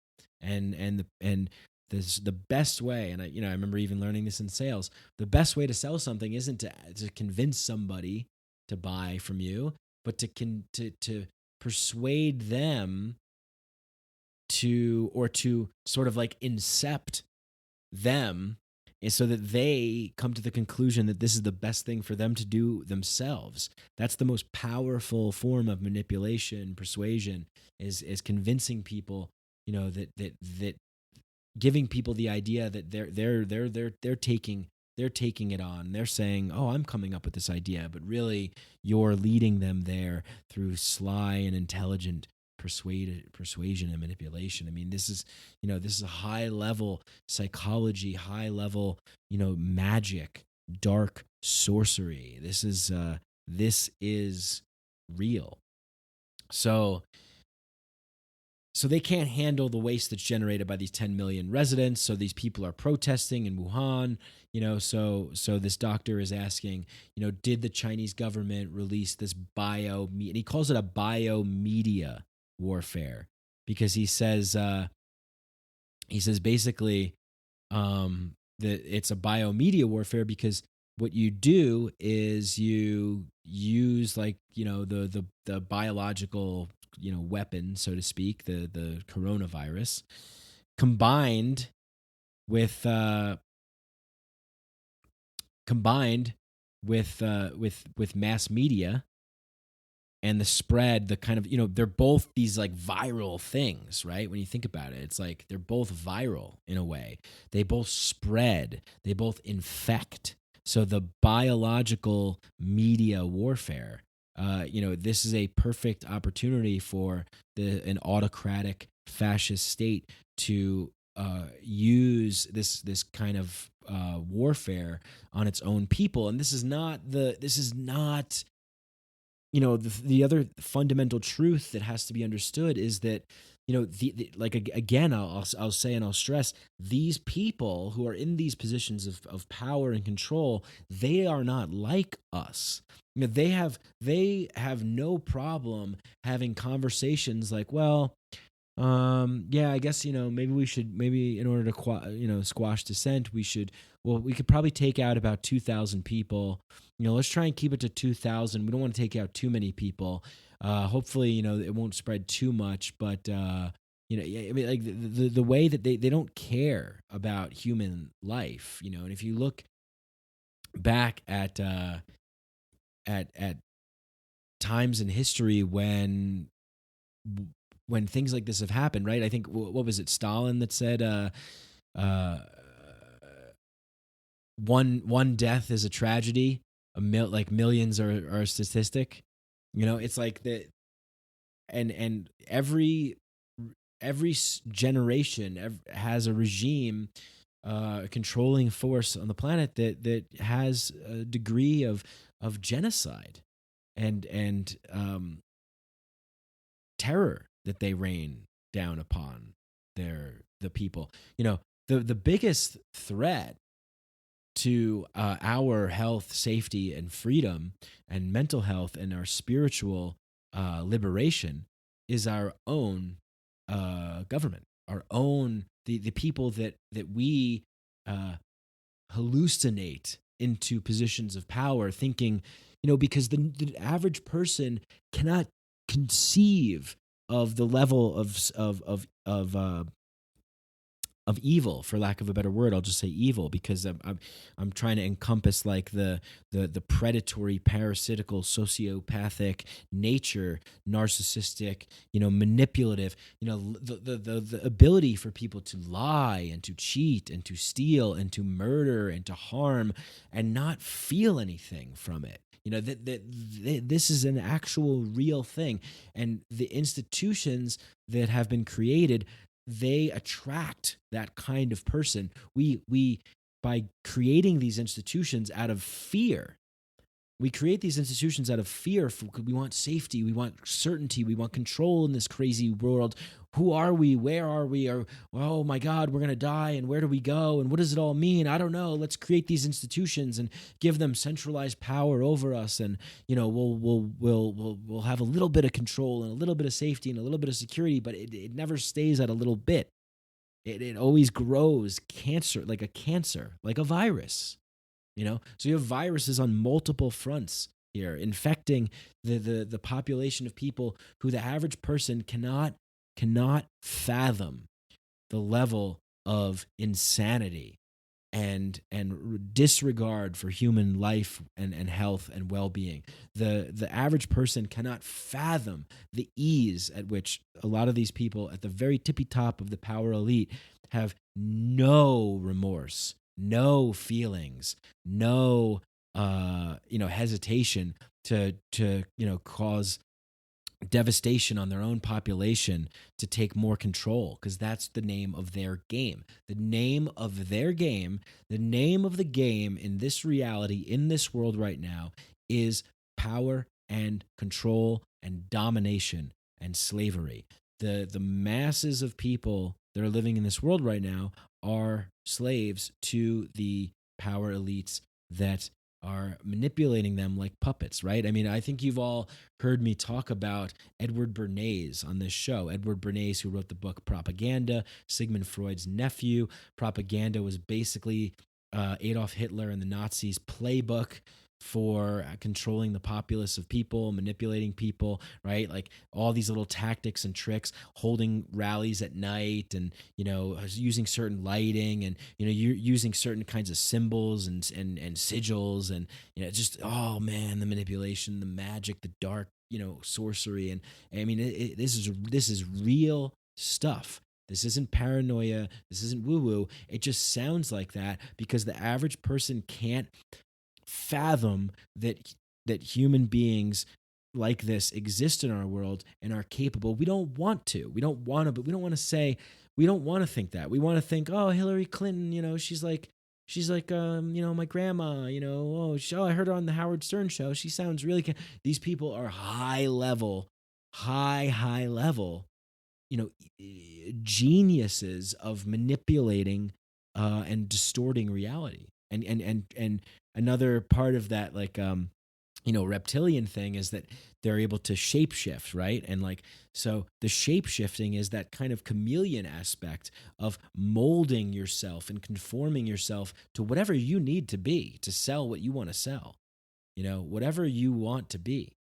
Speaker 1: And this, the best way, and I remember even learning this in sales, the best way to sell something isn't to convince somebody to buy from you, but to persuade them to sort of like incept them, so that they come to the conclusion that this is the best thing for them to do themselves. That's the most powerful form of manipulation, persuasion, is convincing people, that giving people the idea that they're taking it on. They're saying, "Oh, I'm coming up with this idea," but really you're leading them there through sly and intelligent persuasion and manipulation. I mean, this is a high level psychology, high level, magic, dark sorcery. This is real. So they can't handle the waste that's generated by these 10 million residents. So these people are protesting in Wuhan, so this doctor is asking, did the Chinese government release this and he calls it a bio-media warfare, because he says basically that it's a bio-media warfare because what you do is you use, like, the biological weapon, so to speak, the coronavirus, combined with mass media and the spread, the kind of, they're both these like viral things, right? When you think about it, it's like they're both viral in a way. They both spread, they both infect. So the biological media warfare, this is a perfect opportunity for an autocratic fascist state to use this kind of warfare on its own people. And this is not the other fundamental truth that has to be understood is that again, I'll say and I'll stress, these people who are in these positions of power and control, they are not like us. They have no problem having conversations like, well, yeah, I guess, maybe in order to squash dissent, we could probably take out about 2,000 people. Let's try and keep it to 2,000. We don't want to take out too many people. Hopefully, it won't spread too much, but yeah, I mean, like the way that they don't care about human life, and if you look back at times in history when things like this have happened, right? I think, what was it, Stalin that said, one death is a tragedy, millions are a statistic. It's like that, and every generation has a regime, a controlling force on the planet that has a degree of genocide and terror that they rain down upon the people. The biggest threat to our health, safety, and freedom, and mental health, and our spiritual liberation is our own government, our own the people that we hallucinate into positions of power, thinking, because the average person cannot conceive of the level of evil, for lack of a better word. I'll just say evil, because I'm trying to encompass like the predatory, parasitical, sociopathic nature, narcissistic, manipulative, the ability for people to lie and to cheat and to steal and to murder and to harm and not feel anything from it. This is an actual real thing, and the institutions that have been created, they attract that kind of person. We by creating these institutions out of fear. We create these institutions out of fear. We want safety. We want certainty. We want control in this crazy world. Who are we? Where are we? Oh my God, we're going to die. And where do we go? And what does it all mean? I don't know. Let's create these institutions and give them centralized power over us. And, we'll have a little bit of control and a little bit of safety and a little bit of security, but it never stays at a little bit. It always grows like a virus. So you have viruses on multiple fronts here, infecting the population of people who the average person cannot fathom the level of insanity and disregard for human life and health and well-being. The average person cannot fathom the ease at which a lot of these people at the very tippy top of the power elite have no remorse, no feelings, no hesitation to cause devastation on their own population to take more control, because that's the name of their game. The name of their game, the name of the game in this reality, in this world right now, is power and control and domination and slavery. The masses of people that are living in this world right now are slaves to the power elites that are manipulating them like puppets, right? I mean, I think you've all heard me talk about Edward Bernays on this show. Edward Bernays, who wrote the book Propaganda, Sigmund Freud's nephew. Propaganda was basically Adolf Hitler and the Nazis' playbook for controlling the populace of people, manipulating people, right? Like all these little tactics and tricks, holding rallies at night and, using certain lighting and, you're using certain kinds of symbols and sigils and, just, oh man, the manipulation, the magic, the dark, sorcery. And I mean, this is real stuff. This isn't paranoia. This isn't woo-woo. It just sounds like that because the average person can't fathom that human beings like this exist in our world and are capable. We don't want to. We don't want to, but we don't want to say, we don't want to think that. We want to think, oh, Hillary Clinton, she's like, my grandma, oh, I heard her on the Howard Stern show. She sounds really, these people are high level, high level, geniuses of manipulating and distorting reality. And another part of that, like, reptilian thing is that they're able to shapeshift, right? And like, so the shapeshifting is that kind of chameleon aspect of molding yourself and conforming yourself to whatever you need to be to sell what you want to sell, whatever you want to be.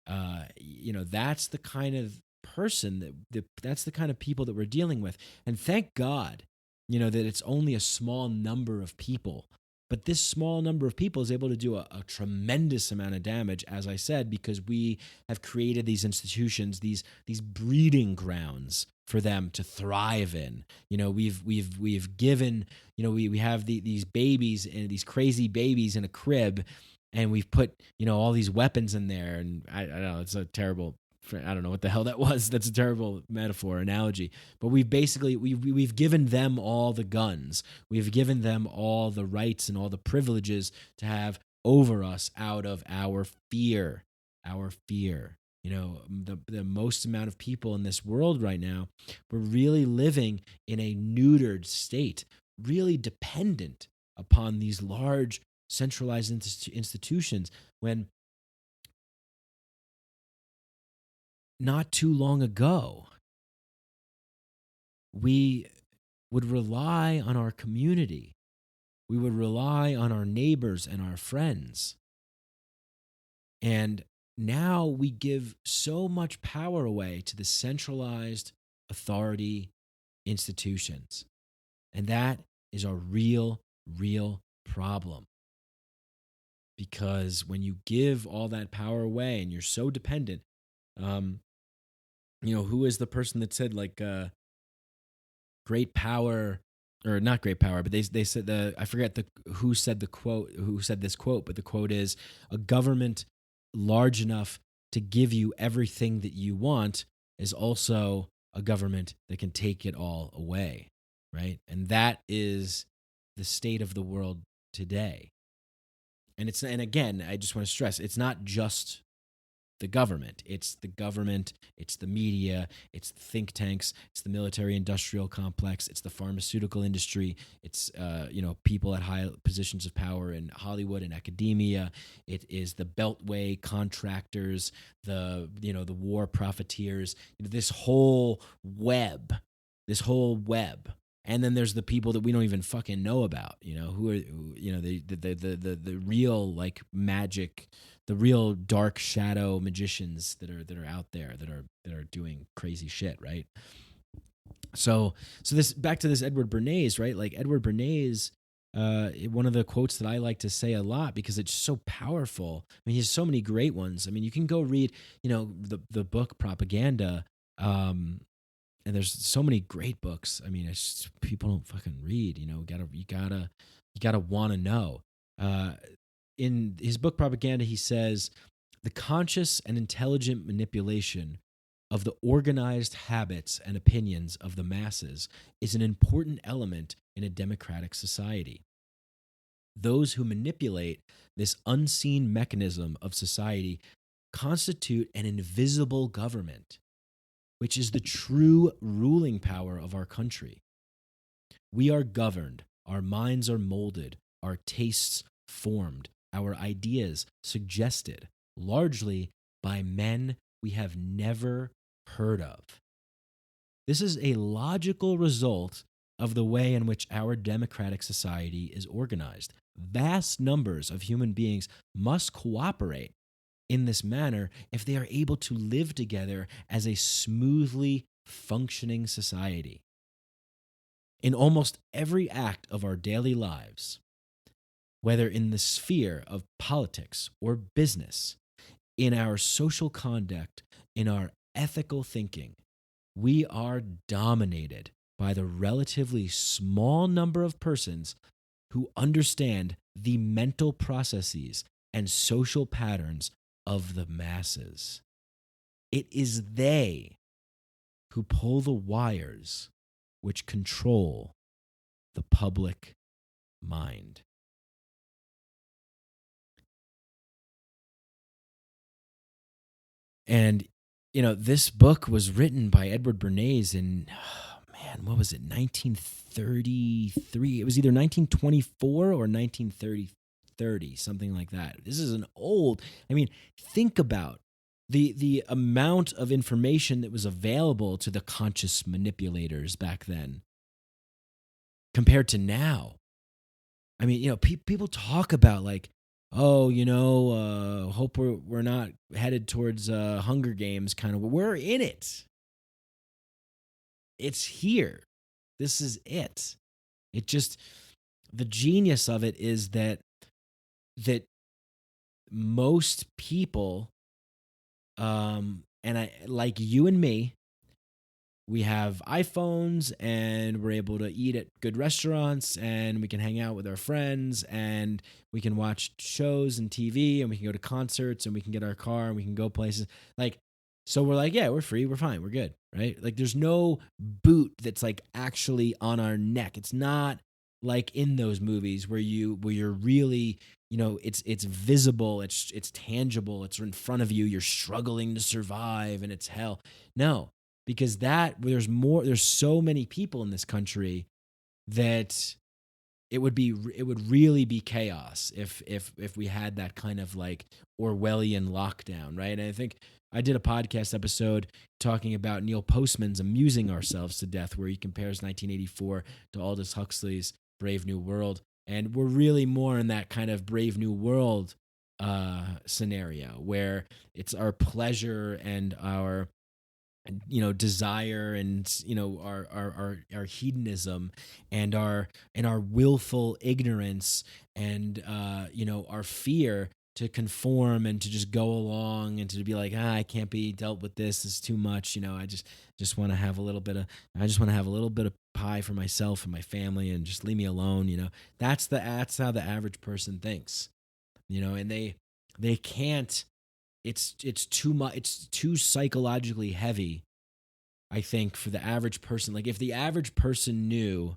Speaker 1: That's the kind of person that's the kind of people that we're dealing with. And thank God, that it's only a small number of people. But this small number of people is able to do a tremendous amount of damage, as I said, because we have created these institutions, these breeding grounds for them to thrive in. We've given, we have these babies and these crazy babies in a crib, and we've put, all these weapons in there. And I don't know, it's a terrible, I don't know what the hell that was. That's a terrible metaphor, analogy. But we've given them all the guns. We've given them all the rights and all the privileges to have over us out of our fear. Our fear. The most amount of people in this world right now, we're really living in a neutered state, really dependent upon these large centralized institutions, when not too long ago, we would rely on our community. We would rely on our neighbors and our friends. And now we give so much power away to the centralized authority institutions. And that is a real problem. Because when you give all that power away and you're so dependent, who is the person that said, like, great power, or not great power, but they said, I forget who said this quote, but the quote is, a government large enough to give you everything that you want is also a government that can take it all away, right? And that is the state of the world today. And again, I just want to stress, it's not just the government. It's the government, it's the media, it's the think tanks, it's the military-industrial complex, it's the pharmaceutical industry, it's people at high positions of power in Hollywood and academia. It is the Beltway contractors, the war profiteers. This whole web. And then there's the people that we don't even fucking know about, who are, the real, like, magic, the real dark shadow magicians that are out there that are doing crazy shit, right? So this, back to this Edward Bernays, right? Like, Edward Bernays, one of the quotes that I like to say a lot because it's so powerful. I mean, he has so many great ones. I mean, you can go read, the book Propaganda, and there's so many great books. I mean, it's just, people don't fucking read. You gotta want to know. In his book Propaganda, he says, the conscious and intelligent manipulation of the organized habits and opinions of the masses is an important element in a democratic society. Those who manipulate this unseen mechanism of society constitute an invisible government, which is the true ruling power of our country. We are governed, our minds are molded, our tastes formed, our ideas suggested, largely by men we have never heard of. This is a logical result of the way in which our democratic society is organized. Vast numbers of human beings must cooperate in this manner if they are able to live together as a smoothly functioning society. In almost every act of our daily lives, whether in the sphere of politics or business, in our social conduct, in our ethical thinking, we are dominated by the relatively small number of persons who understand the mental processes and social patterns of the masses. It is they who pull the wires which control the public mind. And, this book was written by Edward Bernays in, what was it, 1933? It was either 1924 or 1930, something like that. This is think about the amount of information that was available to the conscious manipulators back then compared to now. People talk about hope we're not headed towards Hunger Games kind of. We're in it. It's here. This is it. It just, the genius of it is that most people, and I, like you and me, we have iPhones and we're able to eat at good restaurants and we can hang out with our friends and we can watch shows and TV and we can go to concerts and we can get our car and we can go places. So we're yeah, we're free, we're fine, we're good, right? There's no boot that's actually on our neck. It's not like in those movies where you're really, it's visible, it's tangible, it's in front of you, you're struggling to survive and it's hell. No. Because there's so many people in this country that it would really be chaos if we had that kind of Orwellian lockdown, right? And I think I did a podcast episode talking about Neil Postman's Amusing Ourselves to Death, where he compares 1984 to Aldous Huxley's Brave New World, and we're really more in that kind of Brave New World scenario where it's our pleasure and our desire and our hedonism and our willful ignorance and our fear to conform and to just go along and to be I can't be dealt with, this is too much, I just want to have a little bit of pie for myself and my family and just leave me alone. That's how the average person thinks, and they can't. It's too much. It's too psychologically heavy, I think, for the average person. If the average person knew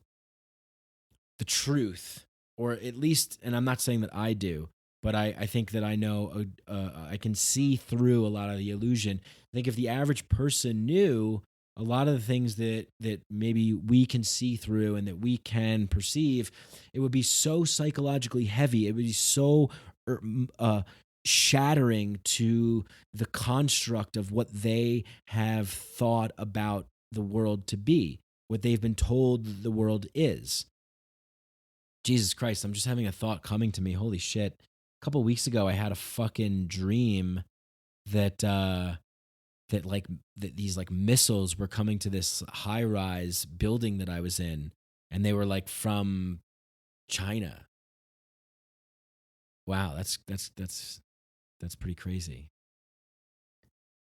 Speaker 1: the truth, or at least, and I'm not saying that I do, but I think that I know, I can see through a lot of the illusion. I think if the average person knew a lot of the things that maybe we can see through and that we can perceive, it would be so psychologically heavy. It would be so shattering to the construct of what they have thought about the world to be, what they've been told the world is. Jesus Christ, I'm just having a thought coming to me. Holy shit. A couple of weeks ago, I had a fucking dream that these missiles were coming to this high-rise building that I was in, and they were from China. Wow, that's pretty crazy.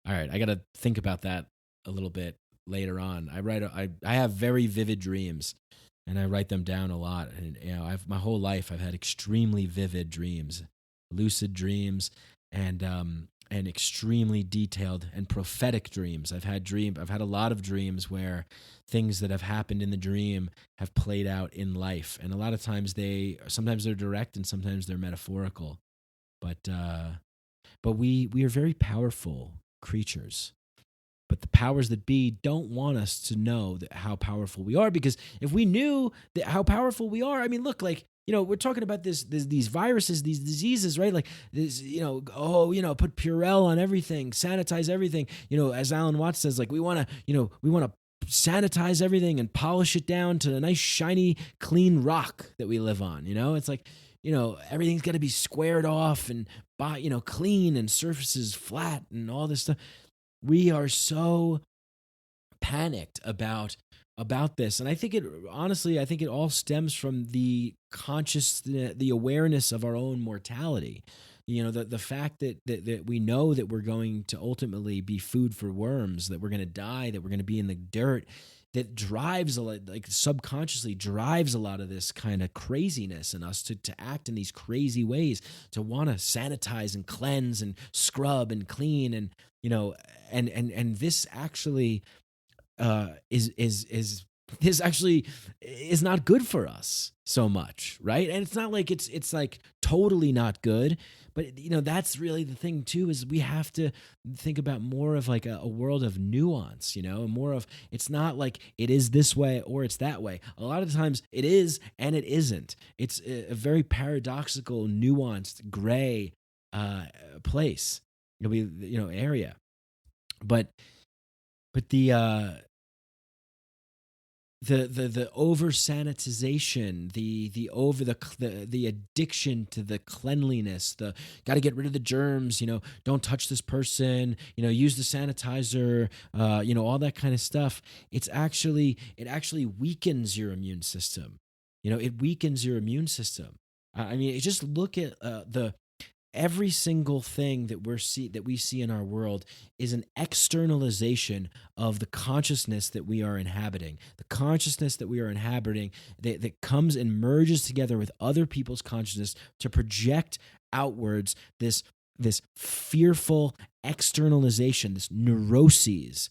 Speaker 1: All right, I got to think about that a little bit later on. I have very vivid dreams, and I write them down a lot. And my whole life I've had extremely vivid dreams, lucid dreams, and extremely detailed and prophetic dreams. I've had a lot of dreams where things that have happened in the dream have played out in life, and a lot of times sometimes they're direct and sometimes they're metaphorical. But we are very powerful creatures. But the powers that be don't want us to know how powerful we are, because if we knew how powerful we are, look, we're talking about these viruses, these diseases, right? This, put Purell on everything, sanitize everything. As Alan Watts says, we want to sanitize everything and polish it down to a nice, shiny, clean rock that we live on. It's everything's got to be squared off and clean and surfaces flat and all this stuff. We are so panicked about this, and I think it all stems from the awareness of our own mortality. The fact that we know that we're going to ultimately be food for worms, that we're going to die, that we're going to be in the dirt. that drives a lot, like subconsciously drives a lot of this kind of craziness in us to act in these crazy ways, to want to sanitize and cleanse and scrub and clean, and and this actually is this actually is not good for us so much, right? And it's not like it's like totally not good, but that's really the thing too, is we have to think about more of like a world of nuance, and more of, it's not like it is this way or it's that way. A lot of times it is and it isn't. It's a very paradoxical, nuanced, gray place, area. But the over sanitization, the addiction to the cleanliness, the got to get rid of the germs, don't touch this person, use the sanitizer, all that kind of stuff. It actually weakens your immune system. It weakens your immune system. I mean, just look at every single thing that we see in our world is an externalization of the consciousness that we are inhabiting. The consciousness that we are inhabiting that comes and merges together with other people's consciousness to project outwards this fearful externalization, this neuroses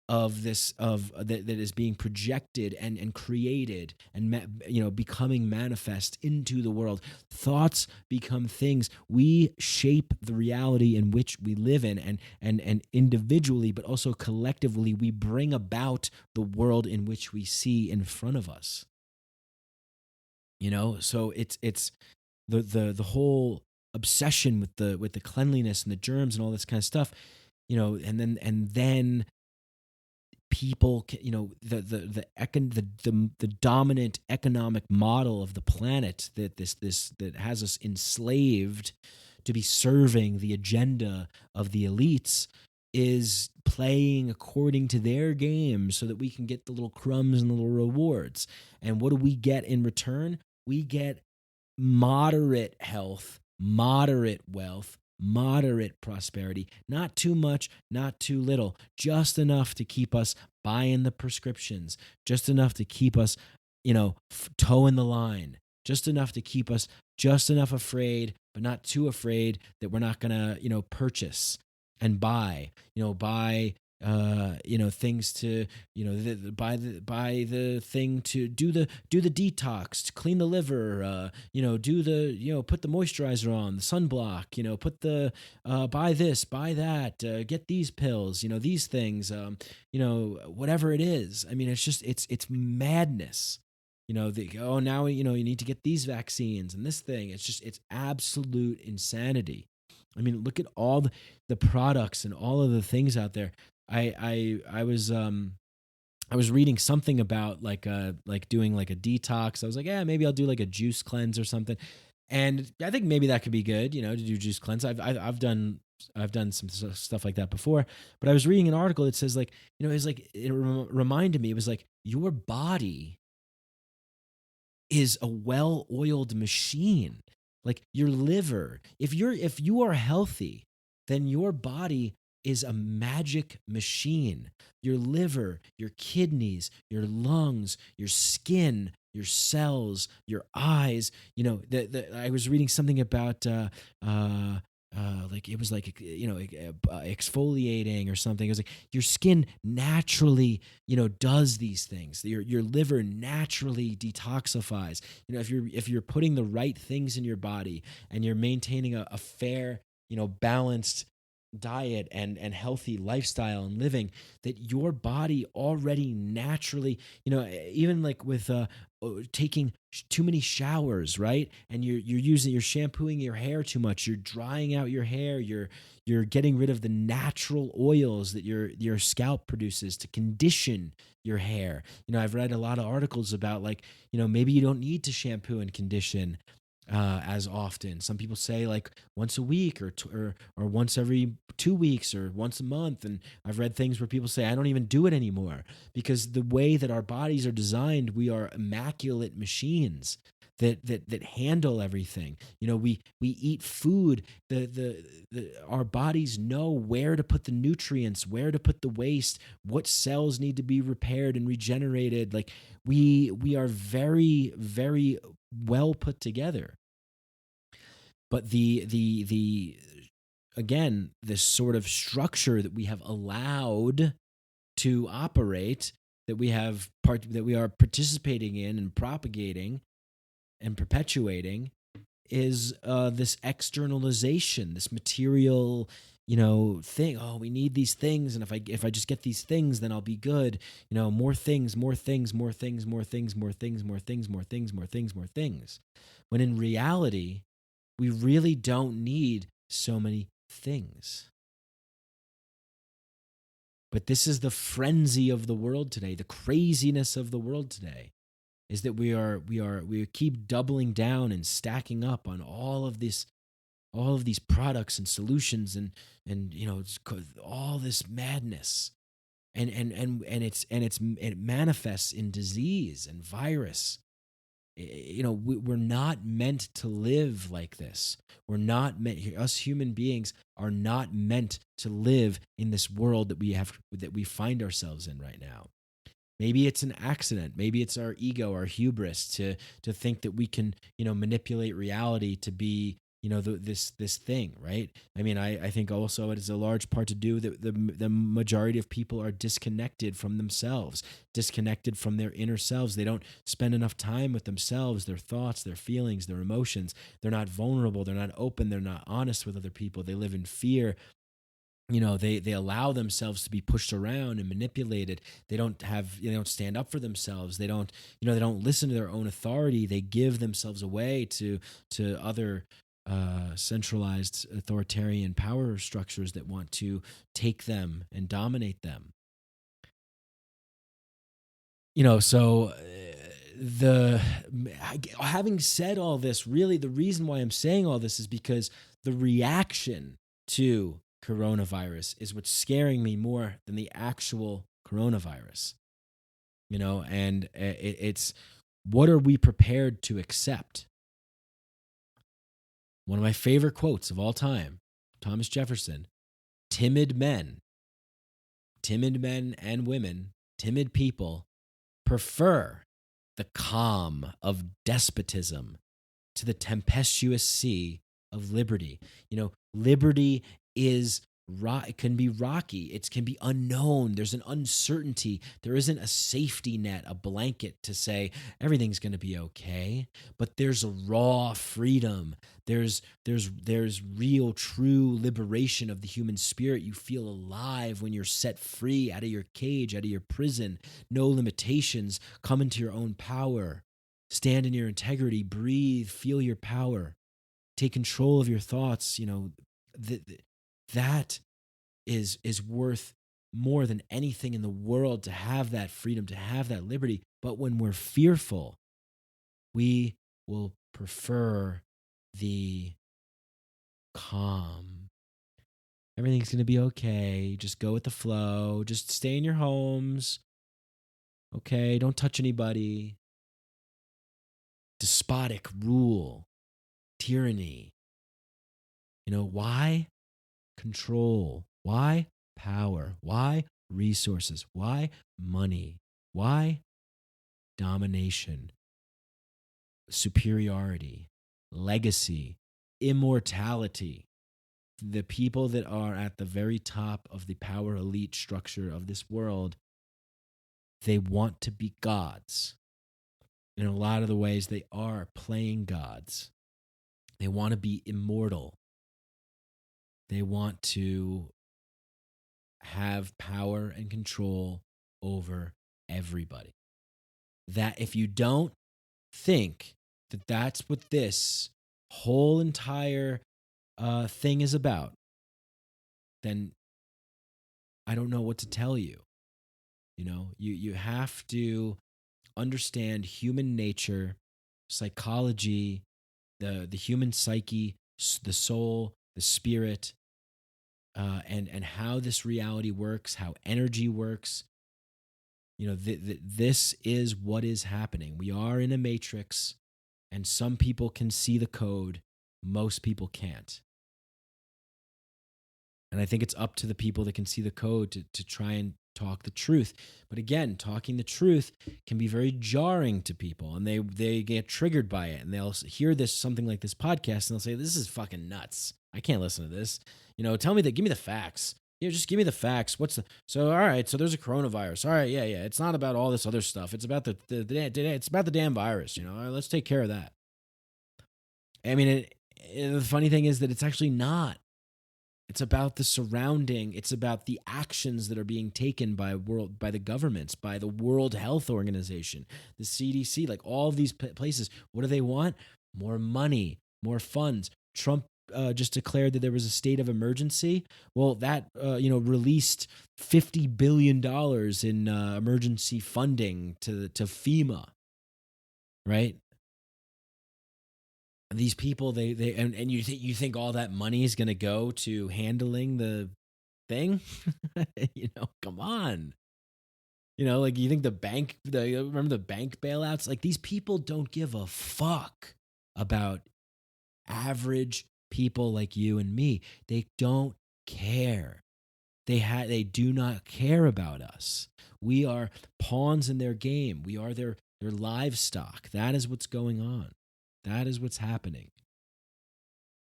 Speaker 1: of this that is being projected and created and becoming manifest into the world. Thoughts become things. We shape the reality in which we live in, and individually, but also collectively, we bring about the world in which we see in front of us. So it's the whole obsession with the cleanliness and the germs and all this kind of stuff, and then people, the dominant economic model of the planet that has us enslaved to be serving the agenda of the elites is playing according to their game so that we can get the little crumbs and the little rewards. And what do we get in return? We get moderate health, moderate wealth, moderate prosperity, not too much, not too little, just enough to keep us buying the prescriptions, just enough to keep us, toeing the line, just enough to keep us just enough afraid, but not too afraid that we're not going to, purchase and buy things to, buy the thing to do the detox, to clean the liver, put the moisturizer on, the sunblock, put the, buy this, buy that, get these pills, these things, whatever it is. I mean, it's just, it's madness. Now, you need to get these vaccines and this thing. It's absolute insanity. I mean, look at all the products and all of the things out there. I was reading something about like doing like a detox. I was like, yeah, maybe I'll do like a juice cleanse or something. And I think maybe that could be good, to do juice cleanse. I've done some stuff like that before. But I was reading an article that says like, it reminded me, it was like, your body is a well-oiled machine. Like your liver, if you are healthy, then your body is a magic machine. Your liver, your kidneys, your lungs, your skin, your cells, your eyes. I was reading something about like it was like exfoliating or something. It was like your skin naturally does these things. Your liver naturally detoxifies. If you're putting the right things in your body and you're maintaining a fair balanced diet and healthy lifestyle and living, that your body already naturally, even like with taking too many showers, right? And you're shampooing your hair too much, you're drying out your hair, you're getting rid of the natural oils that your scalp produces to condition your hair. I've read a lot of articles about like, maybe you don't need to shampoo and condition as often. Some people say like once a week or once every 2 weeks or once a month. And I've read things where people say, I don't even do it anymore, because the way that our bodies are designed, we are immaculate machines that handle everything. We eat food. Our bodies know where to put the nutrients, where to put the waste, what cells need to be repaired and regenerated. Like we are very, very well put together. But the again, this sort of structure that we have allowed to operate, that we are participating in and propagating and perpetuating, is this externalization, this material, thing. Oh, we need these things, and if I just get these things, then I'll be good. More things, more things, more things, more things, more things, more things, more things, more things, more things. When in reality, we really don't need so many things. But this is the frenzy of the world today, the craziness of the world today, is that we keep doubling down and stacking up on all of these products and solutions and it's all this madness, and it manifests in disease and virus. We're not meant to live like this. Us human beings are not meant to live in this world that we find ourselves in right now. Maybe it's an accident. Maybe it's our ego, our hubris to think that we can, manipulate reality to be, this thing, right? I mean, I think also it is a large part to do that the majority of people are disconnected from themselves, disconnected from their inner selves. They don't spend enough time with themselves, their thoughts, their feelings, their emotions. They're not vulnerable. They're not open. They're not honest with other people. They live in fear. They allow themselves to be pushed around and manipulated. They don't stand up for themselves. They don't listen to their own authority. They give themselves away to other centralized authoritarian power structures that want to take them and dominate them. So having said all this, really the reason why I'm saying all this is because the reaction to coronavirus is what's scaring me more than the actual coronavirus. And it's what are we prepared to accept? One of my favorite quotes of all time, Thomas Jefferson: timid men and women, timid people prefer the calm of despotism to the tempestuous sea of liberty. Liberty is it can be rocky. It can be unknown. There's an uncertainty. There isn't a safety net, a blanket to say everything's going to be okay. But there's a raw freedom. There's real, true liberation of the human spirit. You feel alive when you're set free out of your cage, out of your prison. No limitations. Come into your own power. Stand in your integrity. Breathe. Feel your power. Take control of your thoughts. That is worth more than anything in the world, to have that freedom, to have that liberty. But when we're fearful, we will prefer the calm. Everything's going to be okay. Just go with the flow. Just stay in your homes. Okay, don't touch anybody. Despotic rule, tyranny. Why? Control. Why? Power. Why? Resources. Why? Money. Why? Domination. Superiority. Legacy. Immortality. The people that are at the very top of the power elite structure of this world, they want to be gods. In a lot of the ways, they are playing gods. They want to be immortal. They want to have power and control over everybody. That if you don't think that that's what this whole entire thing is about, then I don't know what to tell you. You have to understand human nature, psychology, the human psyche, the soul, the spirit, and how this reality works, how energy works. This is what is happening. We are in a matrix. And some people can see the code, most people can't. And I think it's up to the people that can see the code to try and talk the truth. But again, talking the truth can be very jarring to people, and they get triggered by it, and they'll hear something like this podcast, and they'll say, "This is fucking nuts. I can't listen to this. Tell me give me the facts. Just give me the facts. All right, so there's a coronavirus. All right, yeah. It's not about all this other stuff. It's about it's about the damn virus, let's take care of that." I mean, the funny thing is that it's actually not. It's about the surrounding. It's about the actions that are being taken by the governments, by the World Health Organization, the CDC, like all of these places. What do they want? More money, more funds. Trump just declared that there was a state of emergency. Well, that released $50 billion in emergency funding to FEMA, right? These people, and you think all that money is going to go to handling the thing? Come on. Like you think remember the bank bailouts? Like these people don't give a fuck about average people like you and me. They don't care. They do not care about us. We are pawns in their game. We are their livestock. That is what's going on. That is what's happening.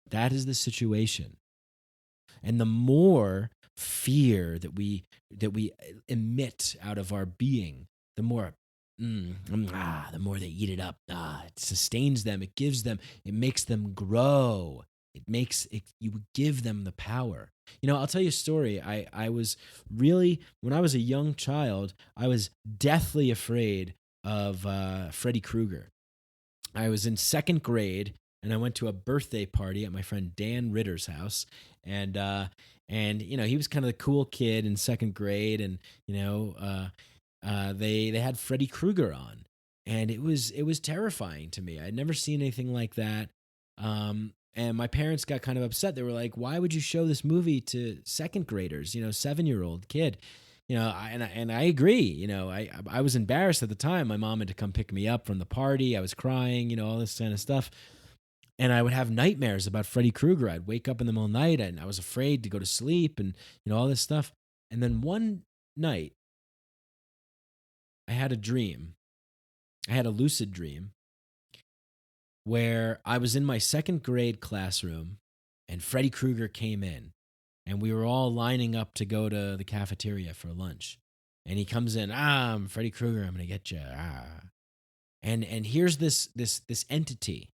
Speaker 1: That is the situation. And the more fear that we emit out of our being, the more the more they eat it up. It sustains them. It gives them. It makes them grow. You give them the power. I'll tell you a story. I was really, when I was a young child, I was deathly afraid of Freddy Krueger. I was in second grade, and I went to a birthday party at my friend Dan Ritter's house, and he was kind of the cool kid in second grade, and they had Freddy Krueger on, and it was terrifying to me. I'd never seen anything like that, and my parents got kind of upset. They were like, "Why would you show this movie to second graders? 7-year-old kid." I agree. I was embarrassed at the time. My mom had to come pick me up from the party. I was crying, all this kind of stuff. And I would have nightmares about Freddy Krueger. I'd wake up in the middle of the night and I was afraid to go to sleep and, all this stuff. And then one night, I had a dream. I had a lucid dream where I was in my second grade classroom and Freddy Krueger came in. And we were all lining up to go to the cafeteria for lunch. And he comes in, I'm Freddy Krueger, I'm going to get you. And here's this entity,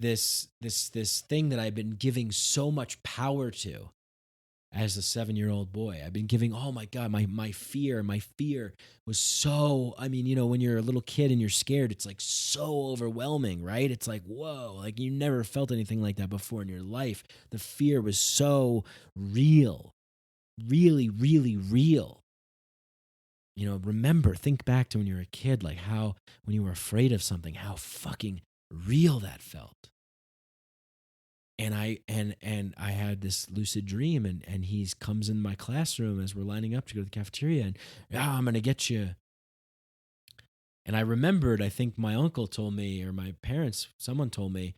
Speaker 1: this thing that I've been giving so much power to as a 7-year-old boy. I've been giving, oh my God, my fear was so, when you're a little kid and you're scared, it's like so overwhelming, right? It's like, whoa, like you never felt anything like that before in your life. The fear was so real, really, really real. Think back to when you were a kid, like how, when you were afraid of something, how fucking real that felt. And I had this lucid dream, and he comes in my classroom as we're lining up to go to the cafeteria, and I'm going to get you. And I remembered, I think my uncle told me, or my parents, someone told me,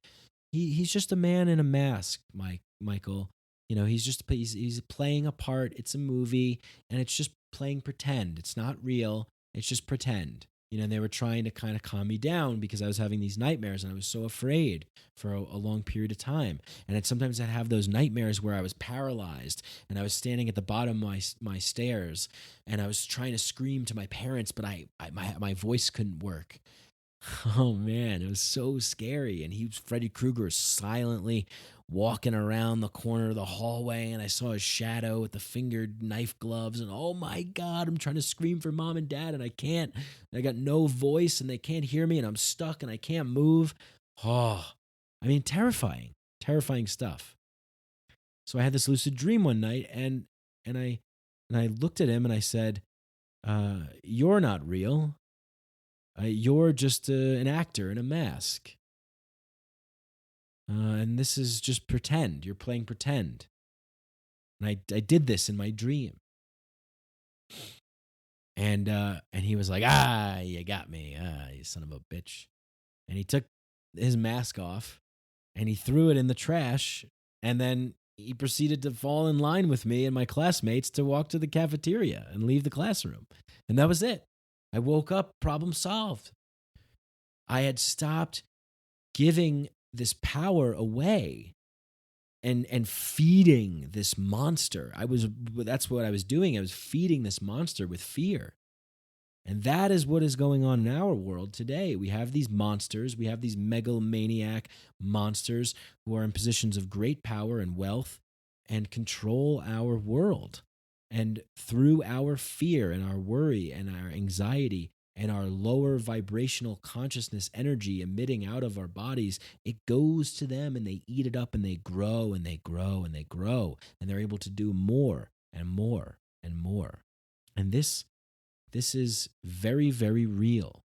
Speaker 1: he's just a man in a mask, Michael. He's playing a part. It's a movie, and it's just playing pretend. It's not real. It's just pretend. And they were trying to kind of calm me down because I was having these nightmares and I was so afraid for a long period of time. And sometimes I'd have those nightmares where I was paralyzed and I was standing at the bottom of my stairs and I was trying to scream to my parents, but my voice couldn't work. Oh man, it was so scary. And Freddy Krueger silently walking around the corner of the hallway, and I saw his shadow with the fingered knife gloves, and oh my God, I'm trying to scream for mom and dad, and I can't. I got no voice, and they can't hear me, and I'm stuck, and I can't move. Terrifying stuff. So I had this lucid dream one night, and I looked at him, and I said, "You're not real. You're just an actor in a mask. And this is just pretend. You're playing pretend." And I did this in my dream. And he was like, "You got me. You son of a bitch." and he took his mask off and he threw it in the trash, and then he proceeded to fall in line with me and my classmates to walk to the cafeteria and leave the classroom. And that was it. I woke up, problem solved. I had stopped giving this power away and feeding this monster. That's what I was doing. I was feeding this monster with fear. And that is what is going on in our world today. We have these monsters. We have these megalomaniac monsters who are in positions of great power and wealth and control our world. And through our fear and our worry and our anxiety and our lower vibrational consciousness energy emitting out of our bodies, it goes to them and they eat it up and they grow and they grow and they grow. And they're able to do more and more and more. And this is very, very real,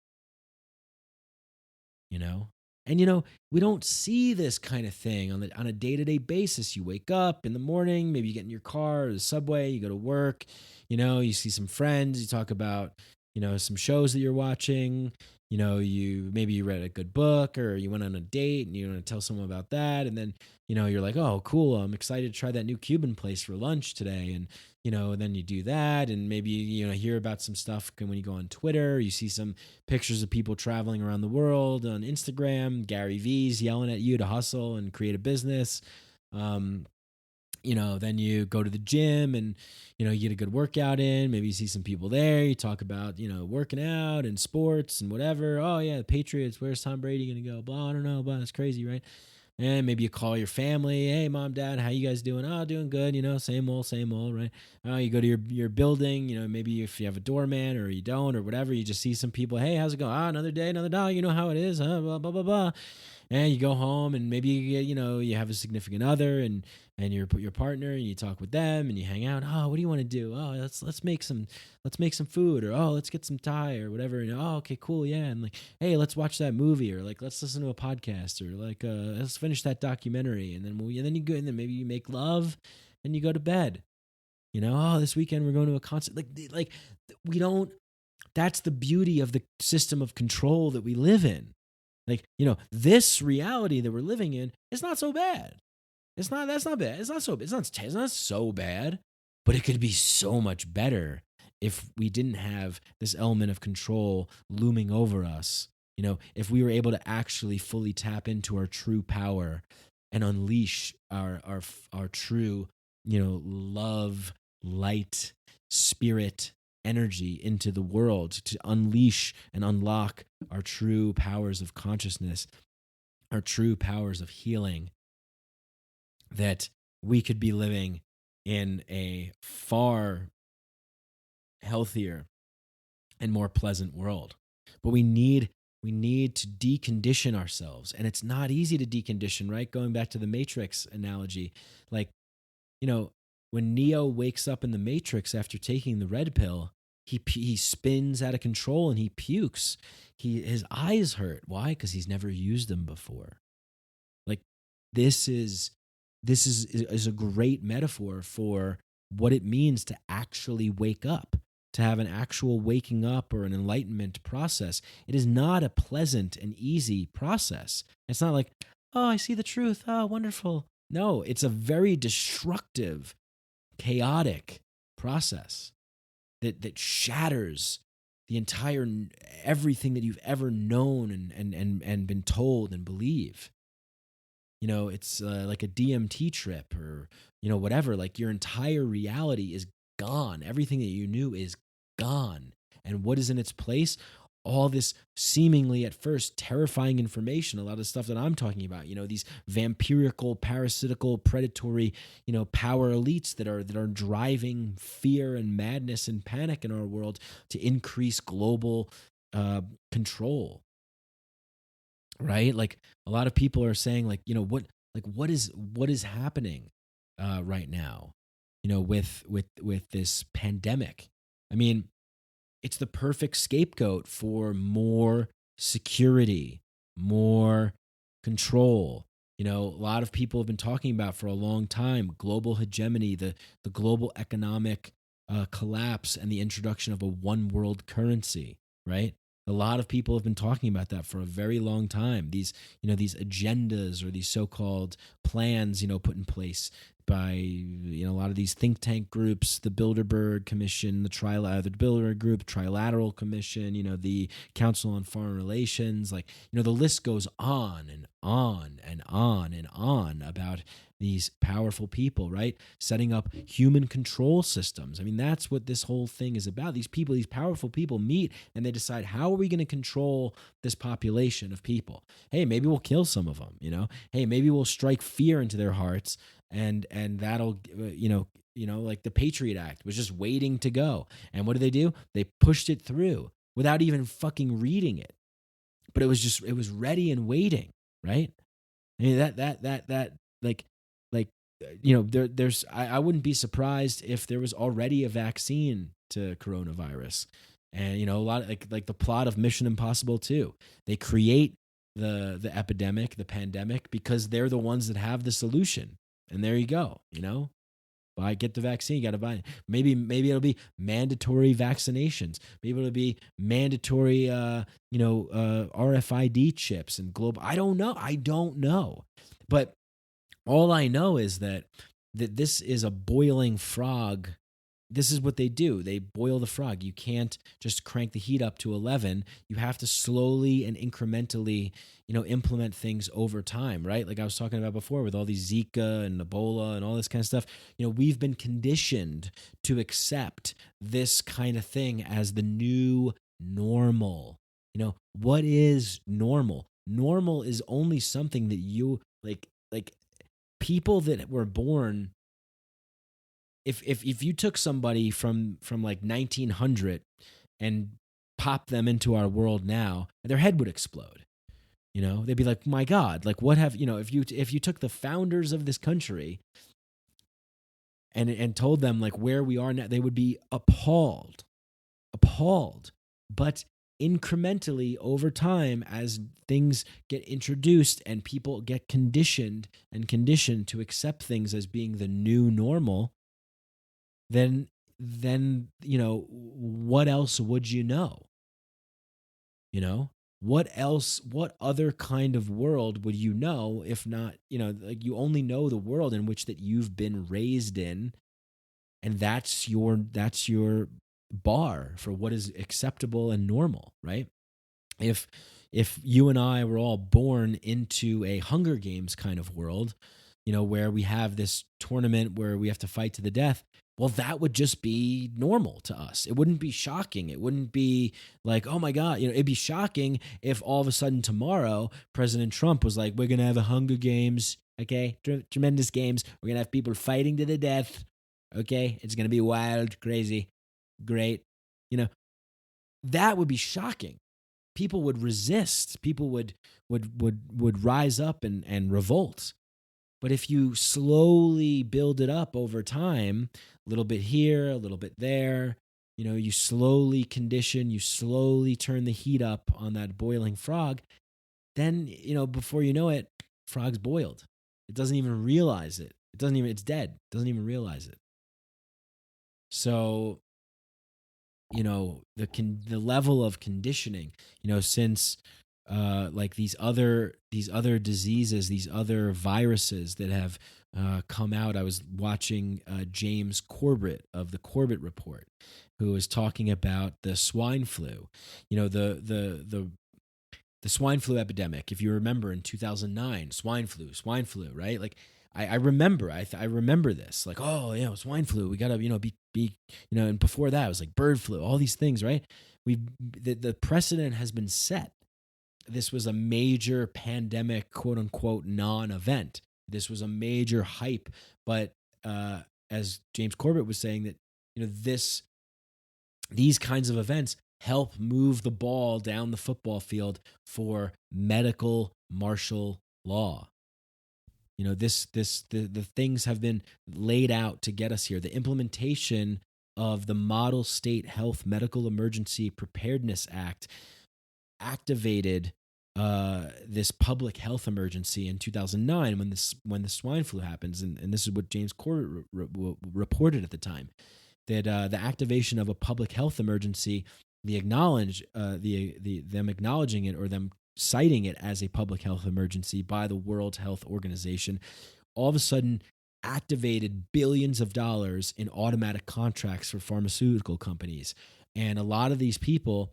Speaker 1: you know? And, we don't see this kind of thing on a day-to-day basis. You wake up in the morning, maybe you get in your car or the subway, you go to work, you see some friends, you talk about, some shows that you're watching, maybe you read a good book or you went on a date and you want to tell someone about that. And then, you're like, oh, cool. I'm excited to try that new Cuban place for lunch today. And, then you do that. And maybe, hear about some stuff when you go on Twitter, you see some pictures of people traveling around the world on Instagram, Gary V's yelling at you to hustle and create a business. Then you go to the gym and, you get a good workout in. Maybe you see some people there. You talk about, working out and sports and whatever. Oh, yeah, the Patriots. Where's Tom Brady going to go? Blah, I don't know. Blah, that's crazy, right? And maybe you call your family. Hey, mom, dad, how you guys doing? Oh, doing good. Same old, right? Oh, you go to your building. Maybe if you have a doorman or you don't or whatever, you just see some people. Hey, how's it going? Another day, another dollar. You know how it is, huh? Blah, blah, blah, blah. And you go home and maybe you have a significant other and your partner and you talk with them and you hang out. Oh, what do you want to do? Oh, let's make some food, or oh, let's get some Thai or whatever. And oh, okay, cool, yeah. And like, hey, let's watch that movie, or like let's listen to a podcast, or like let's finish that documentary. And then you go and then maybe you make love and you go to bed. Oh, this weekend we're going to a concert. Like we don't. That's the beauty of the system of control that we live in. Like, this reality that we're living in is not so bad. That's not bad. It's not so bad, but it could be so much better if we didn't have this element of control looming over us. If we were able to actually fully tap into our true power and unleash our true, love, light, spirit, energy into the world, to unleash and unlock our true powers of consciousness, our true powers of healing, that we could be living in a far healthier and more pleasant world. But we need to decondition ourselves, and it's not easy to decondition, right? Going back to the Matrix analogy, like, when Neo wakes up in the Matrix after taking the red pill, he spins out of control and he pukes. His eyes hurt. Why? Because he's never used them before. Like, this is a great metaphor for what it means to actually wake up, to have an actual waking up or an enlightenment process. It is not a pleasant and easy process. It's not like, oh, I see the truth. Oh, wonderful. No, it's a very destructive, chaotic process that shatters the entire everything that you've ever known and been told and believe. It's like a DMT trip or whatever. Like, your entire reality is gone. Everything that you knew is gone. And what is in its place? All this seemingly at first terrifying information, a lot of stuff that I'm talking about, these vampirical, parasitical, predatory, power elites that are driving fear and madness and panic in our world to increase global control. Right? Like, a lot of people are saying, like, what is happening right now, with this pandemic. I mean, it's the perfect scapegoat for more security, more control. A lot of people have been talking about for a long time global hegemony, the global economic collapse, and the introduction of a one world currency, right? A lot of people have been talking about that for a very long time. These agendas or these so-called plans, put in place by a lot of these think tank groups, the Bilderberg Commission, the Bilderberg Group, Trilateral Commission, the Council on Foreign Relations, the list goes on and on and on and on about these powerful people, right? Setting up human control systems. I mean, that's what this whole thing is about. These people, these powerful people meet and they decide, how are we going to control this population of people? Hey, maybe we'll kill some of them, Hey, maybe we'll strike fear into their hearts and that'll, like the Patriot Act was just waiting to go. And what do? They pushed it through without even fucking reading it. But it was ready and waiting, right? I mean, there's I wouldn't be surprised if there was already a vaccine to coronavirus. And a lot of, like the plot of Mission Impossible 2. They create the epidemic, the pandemic, because they're the ones that have the solution. And there you go, get the vaccine, you got to buy it. Maybe it'll be mandatory vaccinations. Maybe it'll be mandatory RFID chips and global. I don't know. But all I know is that this is a boiling frog. This is what they do. They boil the frog. You can't just crank the heat up to 11. You have to slowly and incrementally, implement things over time, right? Like I was talking about before with all these Zika and Ebola and all this kind of stuff. We've been conditioned to accept this kind of thing as the new normal. What is normal? Normal is only something that you like people that were born. If you took somebody from like 1900 and popped them into our world now, their head would explode. They'd be like, my God, like what have, if you took the founders of this country and told them like where we are now, they would be appalled. But incrementally over time, as things get introduced and people get conditioned to accept things as being the new normal, then what else would you know? What other kind of world would you know if not, you only know the world in which that you've been raised in, and that's your bar for what is acceptable and normal, right? If you and I were all born into a Hunger Games kind of world, where we have this tournament where we have to fight to the death, well, that would just be normal to us. It wouldn't be shocking. It wouldn't be like, oh my God, it'd be shocking if all of a sudden tomorrow President Trump was like, we're going to have a Hunger Games, okay? Tremendous games. We're going to have people fighting to the death, okay? It's going to be wild, crazy, great. That would be shocking. People would resist. People would rise up and revolt. But if you slowly build it up over time, a little bit here, a little bit there, you slowly condition, you slowly turn the heat up on that boiling frog, then, before you know it, frog's boiled. It doesn't even realize it. It's dead. It doesn't even realize it. So, the level of conditioning, since like these other diseases, these other viruses that have come out. I was watching James Corbett of the Corbett Report, who was talking about the swine flu. The swine flu epidemic. If you remember in 2009, swine flu, right? Like I remember, I remember this. Like, oh, swine flu. We gotta, be, and before that it was like bird flu. All these things, right? The precedent has been set. This was a major pandemic, quote unquote, non-event. This was a major hype. But as James Corbett was saying, that these kinds of events help move the ball down the football field for medical martial law. The things have been laid out to get us here. The implementation of the Model State Health Medical Emergency Preparedness Act activated this public health emergency in 2009 when the swine flu happens, and this is what James Corbett reported at the time, that the activation of a public health emergency the acknowledge the them acknowledging it, or them citing it as a public health emergency by the World Health Organization, all of a sudden activated billions of dollars in automatic contracts for pharmaceutical companies. And a lot of these people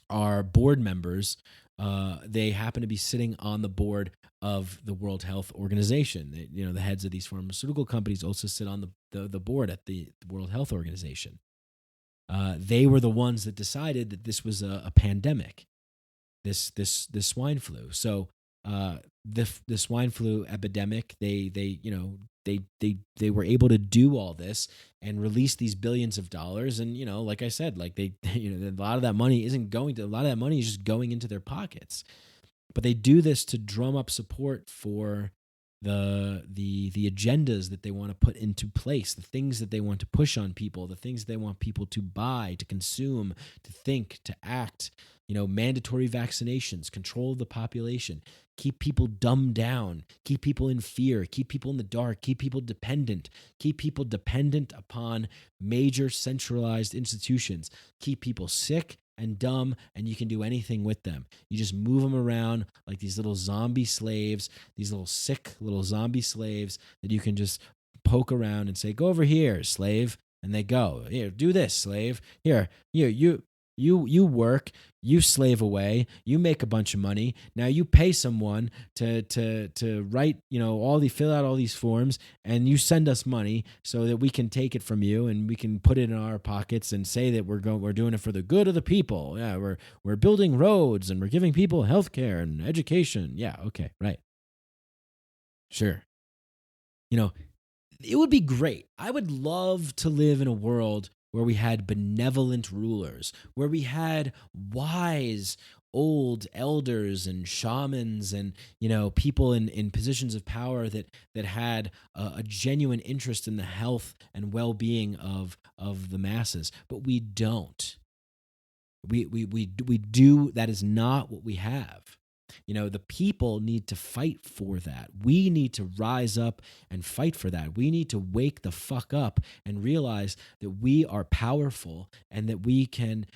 Speaker 1: are board members. They happen to be sitting on the board of the World Health Organization. The heads of these pharmaceutical companies also sit on the board at the World Health Organization. They were the ones that decided that this was a pandemic, this swine flu. So the swine flu epidemic, they were able to do all this and release these billions of dollars. And like I said, like a lot of that money isn't going to, a lot of that money is just going into their pockets. But they do this to drum up support for the agendas that they want to put into place, the things that they want to push on people, the things they want people to buy, to consume, to think, to act. Mandatory vaccinations, control of the population, keep people dumbed down, keep people in fear, keep people in the dark, keep people dependent upon major centralized institutions, keep people sick and dumb, and you can do anything with them. You just move them around like these little zombie slaves, these little sick little zombie slaves that you can just poke around and say, go over here, slave. And they go, here, do this, slave. Here, you work, you slave away, you make a bunch of money. Now you pay someone to write, fill out all these forms, and you send us money so that we can take it from you and we can put it in our pockets and say that we're doing it for the good of the people. Yeah, we're building roads and we're giving people health care and education. Yeah, okay, right. Sure. It would be great. I would love to live in a world where we had benevolent rulers, where we had wise old elders and shamans and people in positions of power that had a genuine interest in the health and well-being of the masses. But we don't. We do. That is not what we have. The people need to fight for that. We need to rise up and fight for that. We need to wake the fuck up and realize that we are powerful and that we can,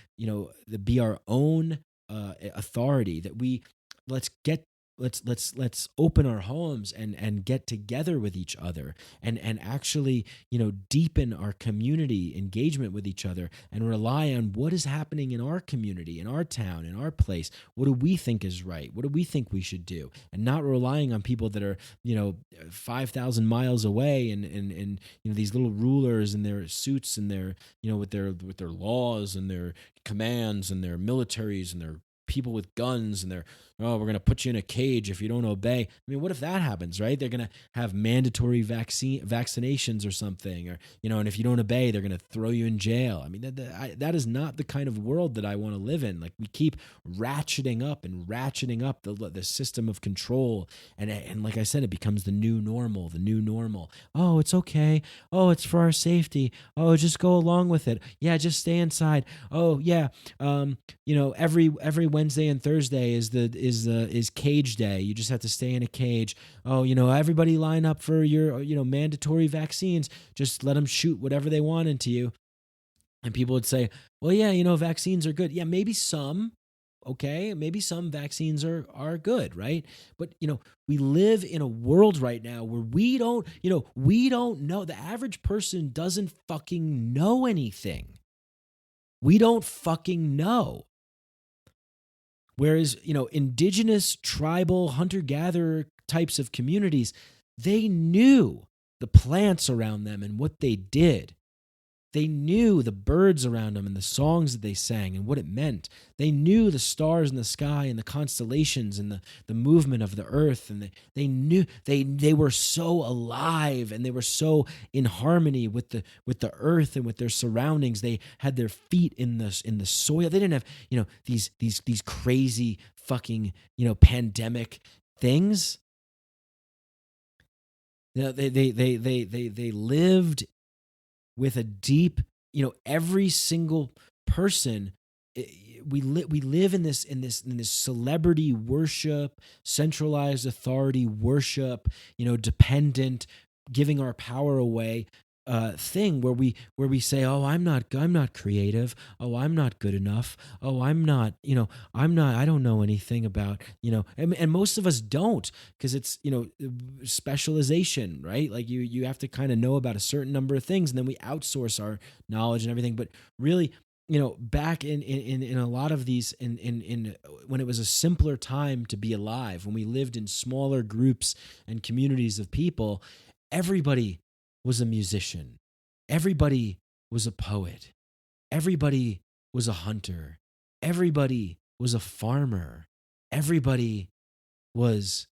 Speaker 1: be our own authority. That let's open our homes and get together with each other and actually, deepen our community engagement with each other and rely on what is happening in our community, in our town, in our place. What do we think is right? What do we think we should do? And not relying on people that are, 5,000 miles away and these little rulers in their suits and their, with their laws and their commands and their militaries and their people with guns and we're going to put you in a cage if you don't obey. I mean, what if that happens, right? They're going to have mandatory vaccinations or something, or, and if you don't obey, they're going to throw you in jail. I mean, that is not the kind of world that I want to live in. Like, we keep ratcheting up the system of control. And like I said, it becomes the new normal. Oh, it's okay. Oh, it's for our safety. Oh, just go along with it. Yeah, just stay inside. Oh, yeah. Every Wednesday and Thursday is cage day. You just have to stay in a cage. Oh, everybody line up for your, mandatory vaccines. Just let them shoot whatever they want into you. And people would say, well, yeah, vaccines are good. Yeah, maybe some. Okay, maybe some vaccines are good, right? But, we live in a world right now where we don't know. The average person doesn't fucking know anything. We don't fucking know. Whereas, indigenous, tribal, hunter-gatherer types of communities, they knew the plants around them and what they did. They knew the birds around them and the songs that they sang and what it meant. They knew the stars in the sky and the constellations and the movement of the earth. And they knew they were so alive and they were so in harmony with the earth and with their surroundings. They had their feet in the soil. They didn't have, these crazy fucking, pandemic things. They lived with a deep, every single person. We live in this celebrity worship, centralized authority worship, dependent, giving our power away. thing where we say, oh, I'm not creative. Oh, I'm not good enough. Oh, I'm not, I don't know anything about, and most of us don't, because it's, specialization, right? Like you have to kind of know about a certain number of things, and then we outsource our knowledge and everything. But really, back in a lot of these, in when it was a simpler time to be alive, when we lived in smaller groups and communities of people, everybody was a musician. Everybody was a poet. Everybody was a hunter. Everybody was a farmer. Everybody was,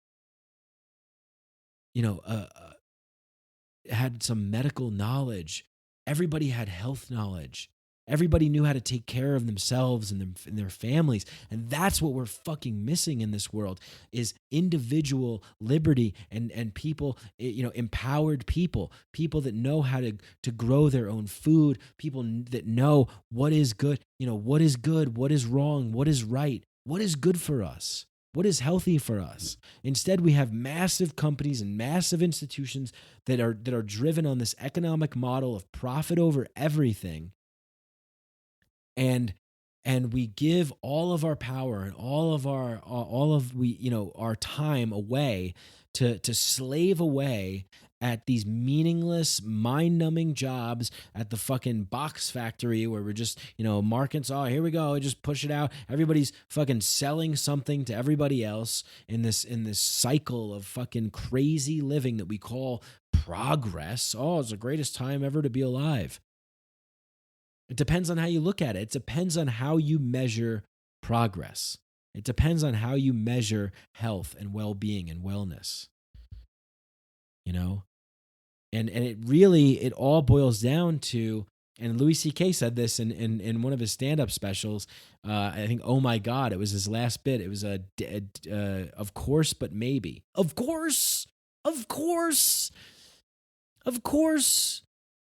Speaker 1: had some medical knowledge. Everybody had health knowledge. Everybody knew how to take care of themselves and their families. And that's what we're fucking missing in this world, is individual liberty and people, empowered people that know how to grow their own food, people that know what is good, what is good, what is wrong, what is right, what is good for us, what is healthy for us. Instead, we have massive companies and massive institutions that are driven on this economic model of profit over everything. And we give all of our power and all of our time away to slave away at these meaningless, mind-numbing jobs at the fucking box factory, where we're just, markets, oh, here we go, just push it out. Everybody's fucking selling something to everybody else in this cycle of fucking crazy living that we call progress. Oh, it's the greatest time ever to be alive. It depends on how you look at it. It depends on how you measure progress. It depends on how you measure health and well-being and wellness. And it all boils down to, and Louis C.K. said this in one of his stand-up specials. I think, oh my God, it was his last bit. It was of course, but maybe. Of course.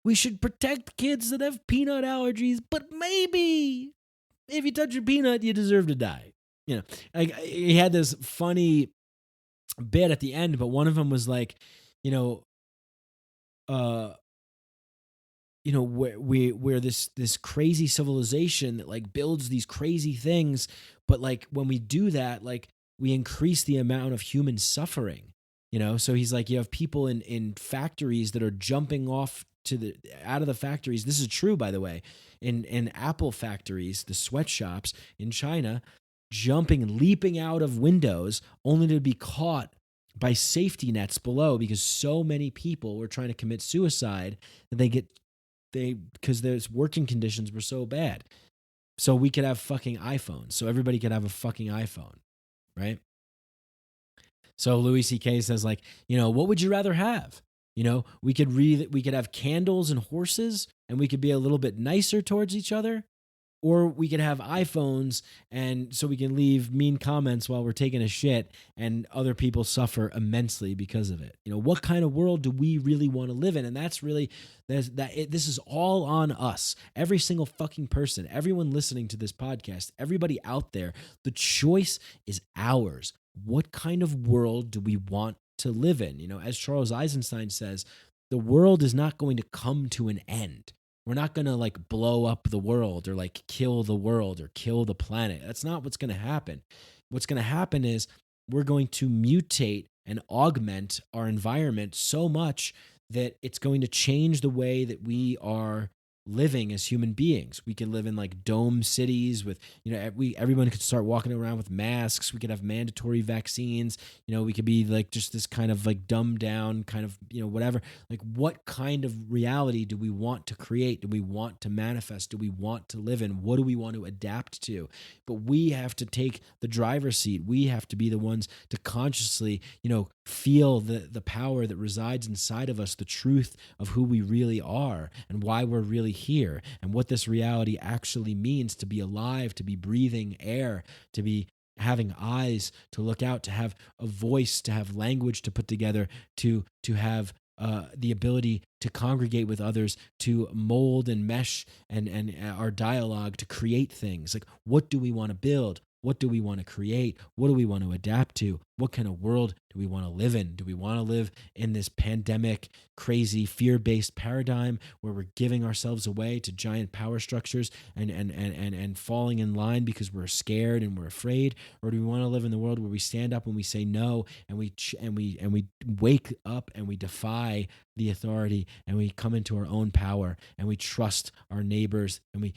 Speaker 1: We should protect kids that have peanut allergies, but maybe if you touch a peanut, you deserve to die. He had this funny bit at the end, but one of them was like, we're this crazy civilization that like builds these crazy things, but like when we do that, like we increase the amount of human suffering. So he's like, you have people in factories that are jumping off out of the factories. This is true, by the way, in Apple factories, the sweatshops in China, leaping out of windows only to be caught by safety nets below, because so many people were trying to commit suicide that because their working conditions were so bad. So we could have fucking iPhones. So everybody could have a fucking iPhone, right? So Louis C.K. says, like, what would you rather have? We could have candles and horses, and we could be a little bit nicer towards each other, or we could have iPhones, and so we can leave mean comments while we're taking a shit, and other people suffer immensely because of it. What kind of world do we really want to live in? And that's really this is all on us. Every single fucking person, everyone listening to this podcast, everybody out there, the choice is ours. What kind of world do we want to live in? As Charles Eisenstein says, the world is not going to come to an end. We're not going to like blow up the world or like kill the world or kill the planet. That's not what's going to happen. What's going to happen is we're going to mutate and augment our environment so much that it's going to change the way that we are living as human beings. We could live in like dome cities with, everyone could start walking around with masks. We could have mandatory vaccines. We could be like just this kind of like dumbed down kind of, whatever. Like what kind of reality do we want to create? Do we want to manifest? Do we want to live in? What do we want to adapt to? But we have to take the driver's seat. We have to be the ones to consciously, feel the power that resides inside of us, the truth of who we really are and why we're really here, and what this reality actually means to be alive, to be breathing air, to be having eyes to look out, to have a voice, to have language to put together, to have the ability to congregate with others, to mold and mesh and our dialogue to create things. Like, what do we want to build? What do we want to create? What do we want to adapt to? What kind of world do we want to live in? Do we want to live in this pandemic, crazy, fear-based paradigm where we're giving ourselves away to giant power structures and falling in line because we're scared and we're afraid? Or do we want to live in the world where we stand up and we say no, and we wake up and we defy the authority, and we come into our own power, and we trust our neighbors, and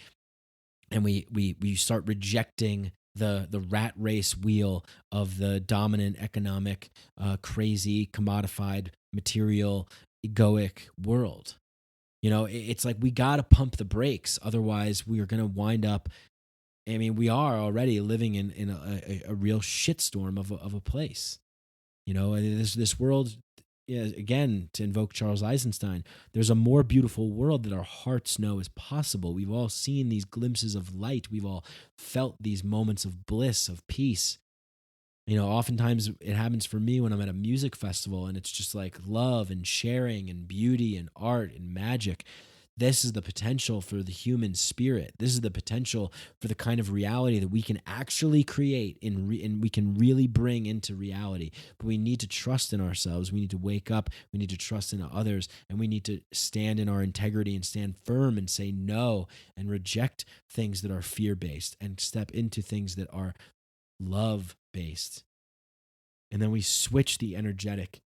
Speaker 1: we start rejecting the rat race wheel of the dominant economic, crazy, commodified, material, egoic world? It's like we got to pump the brakes. Otherwise, we are going to wind up. I mean, we are already living in a real shitstorm of a place. This world, yeah, again, to invoke Charles Eisenstein, there's a more beautiful world that our hearts know is possible. We've all seen these glimpses of light. We've all felt these moments of bliss, of peace. Oftentimes it happens for me when I'm at a music festival, and it's just like love and sharing and beauty and art and magic. This is the potential for the human spirit. This is the potential for the kind of reality that we can actually create and we can really bring into reality. But we need to trust in ourselves. We need to wake up. We need to trust in others. And we need to stand in our integrity and stand firm and say no and reject things that are fear-based and step into things that are love-based. And then we switch the energetic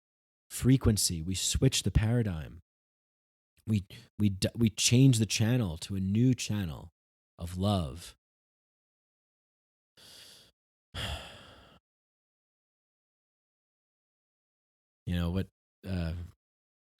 Speaker 1: frequency. We switch the paradigm. We change the channel to a new channel of love.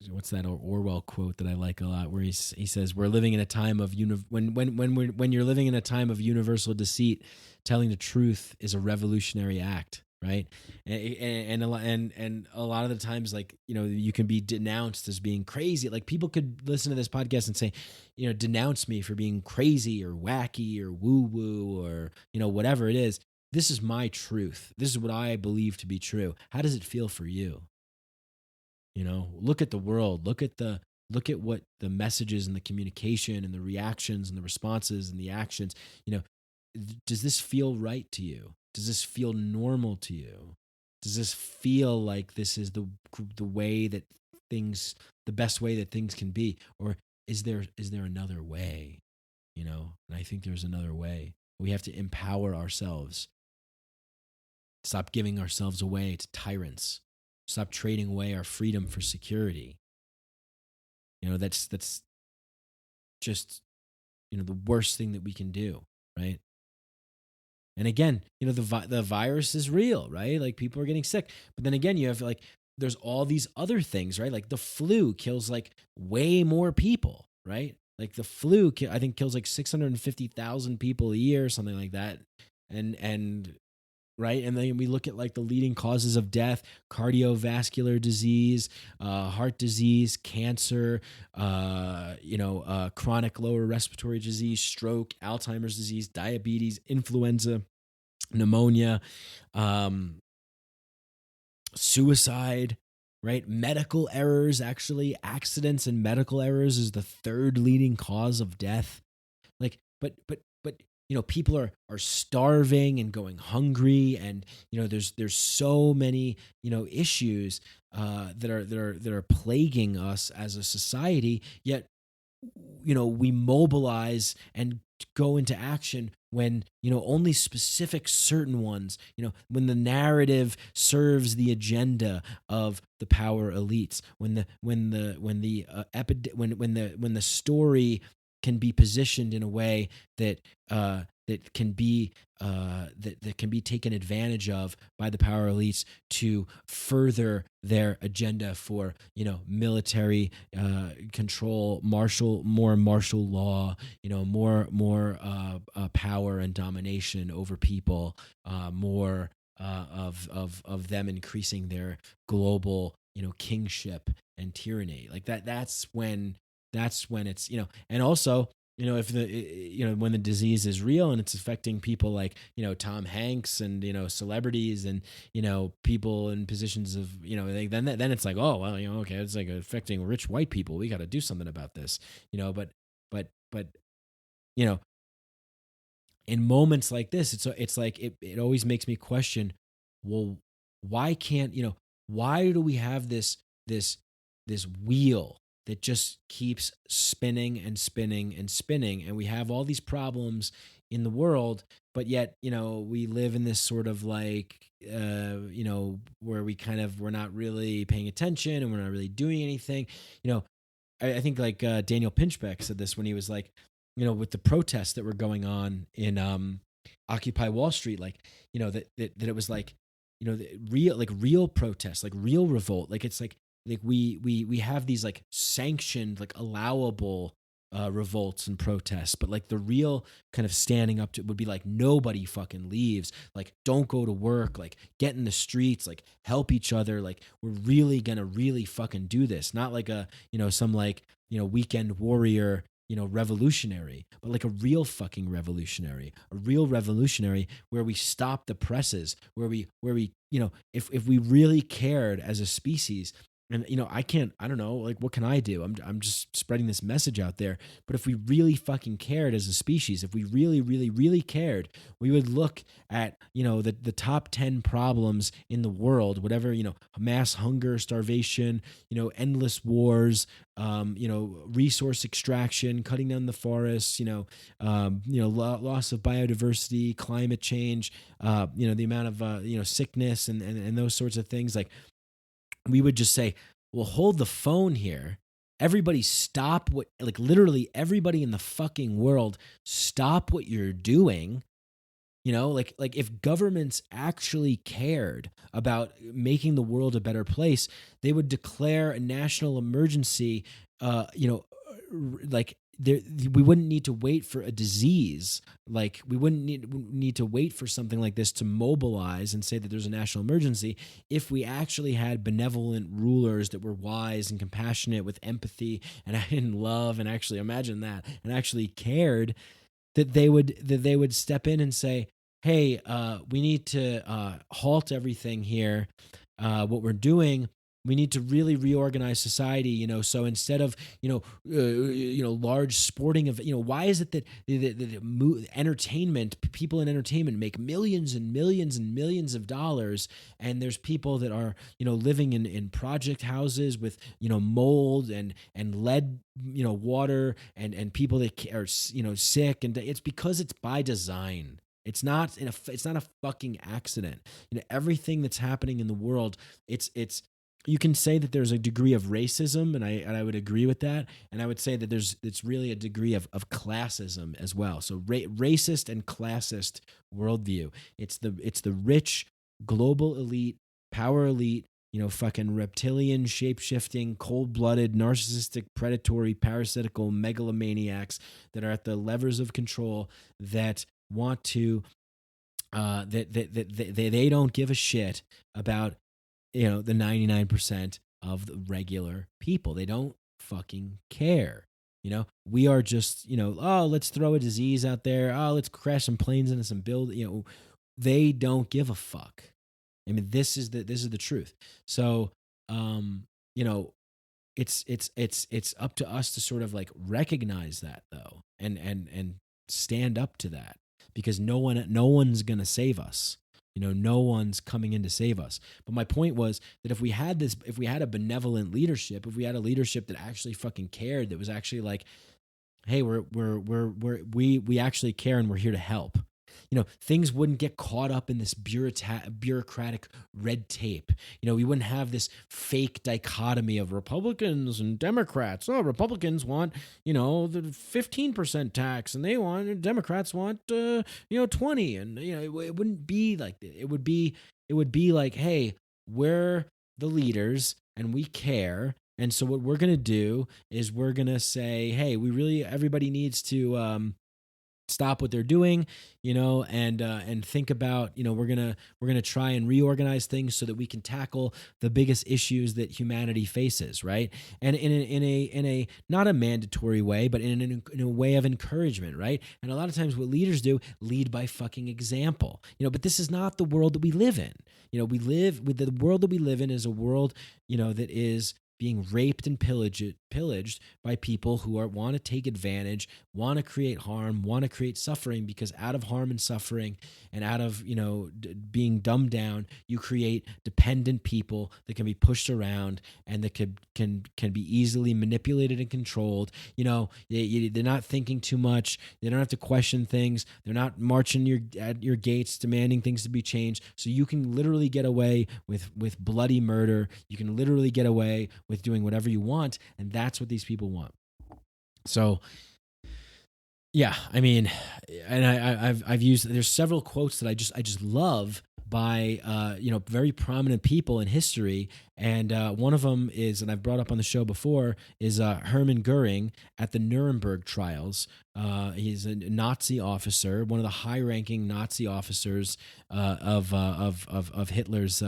Speaker 1: What's that Orwell quote that I like a lot, where he says, "We're living in a time of when you're living in a time of universal deceit, telling the truth is a revolutionary act." Right. And a lot of the times, like, you can be denounced as being crazy. Like, people could listen to this podcast and say, denounce me for being crazy or wacky or woo woo or, whatever it is. This is my truth. This is what I believe to be true. How does it feel for you? Look at the world. Look at what the messages and the communication and the reactions and the responses and the actions, does this feel right to you? Does this feel normal to you? Does this feel like this is the way that things, the best way that things can be? Or is there another way? And I think there's another way. We have to empower ourselves. Stop giving ourselves away to tyrants. Stop trading away our freedom for security. That's just, the worst thing that we can do, right? And again, the virus is real, right? Like, people are getting sick. But then again, you have, like, there's all these other things, right? Like, the flu kills, like, way more people, right? Like, the flu, I think, kills like 650,000 people a year, something like that. And right. And then we look at, like, the leading causes of death: cardiovascular disease, heart disease, cancer, chronic lower respiratory disease, stroke, Alzheimer's disease, diabetes, influenza, pneumonia, suicide, right? Medical errors, actually, accidents and medical errors is the third leading cause of death. Like, but people are starving and going hungry, and there's so many issues that are plaguing us as a society. Yet we mobilize and go into action when only specific certain ones, when the narrative serves the agenda of the power elites, when the story can be positioned in a way that can be taken advantage of by the power elites to further their agenda for military control, more martial law, more power and domination over people, more of them increasing their global kingship and tyranny. Like that. That's when it's and also. If when the disease is real and it's affecting people like, Tom Hanks and, celebrities and, people in positions of, then it's like, oh, well, okay, it's like affecting rich white people. We got to do something about this, but in moments like this, it's like it always makes me question, well, why can't, why do we have this this wheel that just keeps spinning and spinning and spinning, and we have all these problems in the world, but yet, we live in this sort of like, where we're not really paying attention and we're not really doing anything. I think like Daniel Pinchbeck said this when he was like, with the protests that were going on in Occupy Wall Street, like, that it was like, real protests, like real revolt. Like it's like we have these like sanctioned, like allowable revolts and protests, but like the real kind of standing up to would be like nobody fucking leaves, like don't go to work, like get in the streets, like help each other, like we're really gonna really fucking do this, not like a some like weekend warrior revolutionary, but like a real fucking revolutionary, where we stop the presses, where we if we really cared as a species. And I don't know, like what can I do? I'm just spreading this message out there. But if we really fucking cared as a species, if we really, really, really cared, we would look at the top 10 problems in the world, whatever, mass hunger, starvation, endless wars, resource extraction, cutting down the forests, loss of biodiversity, climate change, the amount of sickness and those sorts of things. Like, we would just say, well, hold the phone here. Everybody stop literally everybody in the fucking world, stop what you're doing. Like if governments actually cared about making the world a better place, they would declare a national emergency, we wouldn't need to wait for a disease. Like we wouldn't need to wait for something like this to mobilize and say that there's a national emergency. If we actually had benevolent rulers that were wise and compassionate with empathy and love, and actually imagine that, and actually cared, that they would step in and say, hey, we need to halt everything here. What we're doing, we need to really reorganize society, so instead of, large sporting why is it that people in entertainment make millions and millions and millions of dollars, and there's people that are, living in project houses with, mold and lead, water, and people that are, sick, and it's because it's by design. It's not a fucking accident. Everything that's happening in the world, it's you can say that there's a degree of racism, and I would agree with that. And I would say that it's really a degree of classism as well. So racist and classist worldview. It's the rich global elite, power elite, fucking reptilian, shape-shifting, cold-blooded, narcissistic, predatory, parasitical megalomaniacs that are at the levers of control that want to they don't give a shit about the 99% of the regular people. They don't fucking care. We are just, let's throw a disease out there. Oh, let's crash some planes into some building. They don't give a fuck. I mean, this is the truth. So, it's up to us to sort of like recognize that though, and stand up to that, because no one's going to save us. No one's coming in to save us. But my point was that if we had a benevolent leadership, if we had a leadership that actually fucking cared, that was actually like, hey, we actually care and we're here to help. Things wouldn't get caught up in this bureaucratic red tape. We wouldn't have this fake dichotomy of Republicans and Democrats. Oh, Republicans want, the 15% tax, and Democrats want, 20, and it wouldn't be like that. It would be like, hey, we're the leaders and we care. And so what we're going to do is we're going to say, hey, everybody needs to, stop what they're doing, and think about, we're gonna try and reorganize things so that we can tackle the biggest issues that humanity faces, right? And in a not a mandatory way, but in a way of encouragement, right? And a lot of times, what leaders do, lead by fucking example, But this is not the world that we live in. We live with the world that we live in is a world, that is being raped and pillaged by people who want to take advantage, want to create harm, want to create suffering, because out of harm and suffering and out of, being dumbed down, you create dependent people that can be pushed around and that can be easily manipulated and controlled. They're not thinking too much. They don't have to question things. They're not marching at your gates demanding things to be changed. So you can literally get away with bloody murder. You can literally get away with doing whatever you want, and that's what these people want. So, yeah, I mean, and I've used, there's several quotes that I just love by very prominent people in history, and one of them is, and I've brought up on the show before, is Hermann Goering at the Nuremberg trials. He's a Nazi officer, one of the high-ranking Nazi officers of Hitler's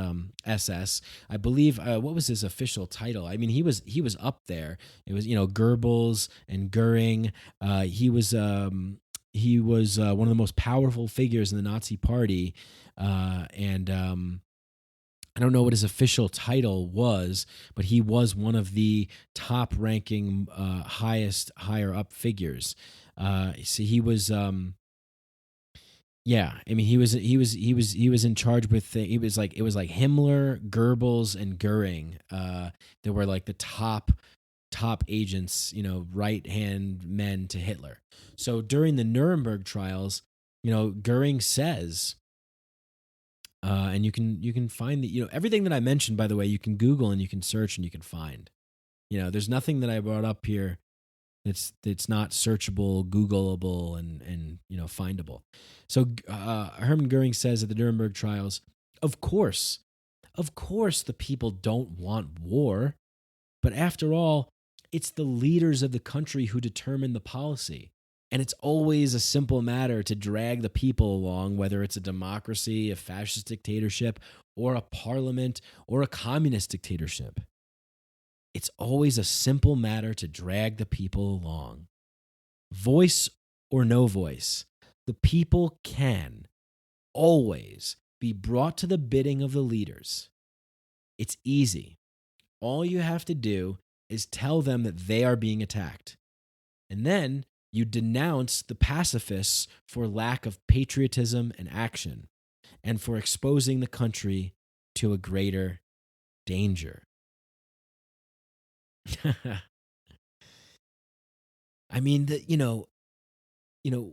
Speaker 1: SS. I believe what was his official title? I mean, he was up there. It was Goebbels and Goering. He was one of the most powerful figures in the Nazi Party. I don't know what his official title was, but he was one of the top-ranking, higher-up figures. So he was, yeah. I mean, he was in charge with. It was like Himmler, Goebbels, and Goering. They were like the top agents, right-hand men to Hitler. So during the Nuremberg trials, Goering says. And you can find everything that I mentioned, by the way, you can Google and you can search and you can find. There's nothing that I brought up here that's not searchable, Googleable, and findable. So Hermann Goering says at the Nuremberg trials, of course the people don't want war, but after all, it's the leaders of the country who determine the policy. And it's always a simple matter to drag the people along, whether it's a democracy, a fascist dictatorship, or a parliament, or a communist dictatorship. It's always a simple matter to drag the people along. Voice or no voice, the people can always be brought to the bidding of the leaders. It's easy. All you have to do is tell them that they are being attacked. And then you denounce the pacifists for lack of patriotism and action, and for exposing the country to a greater danger. I mean,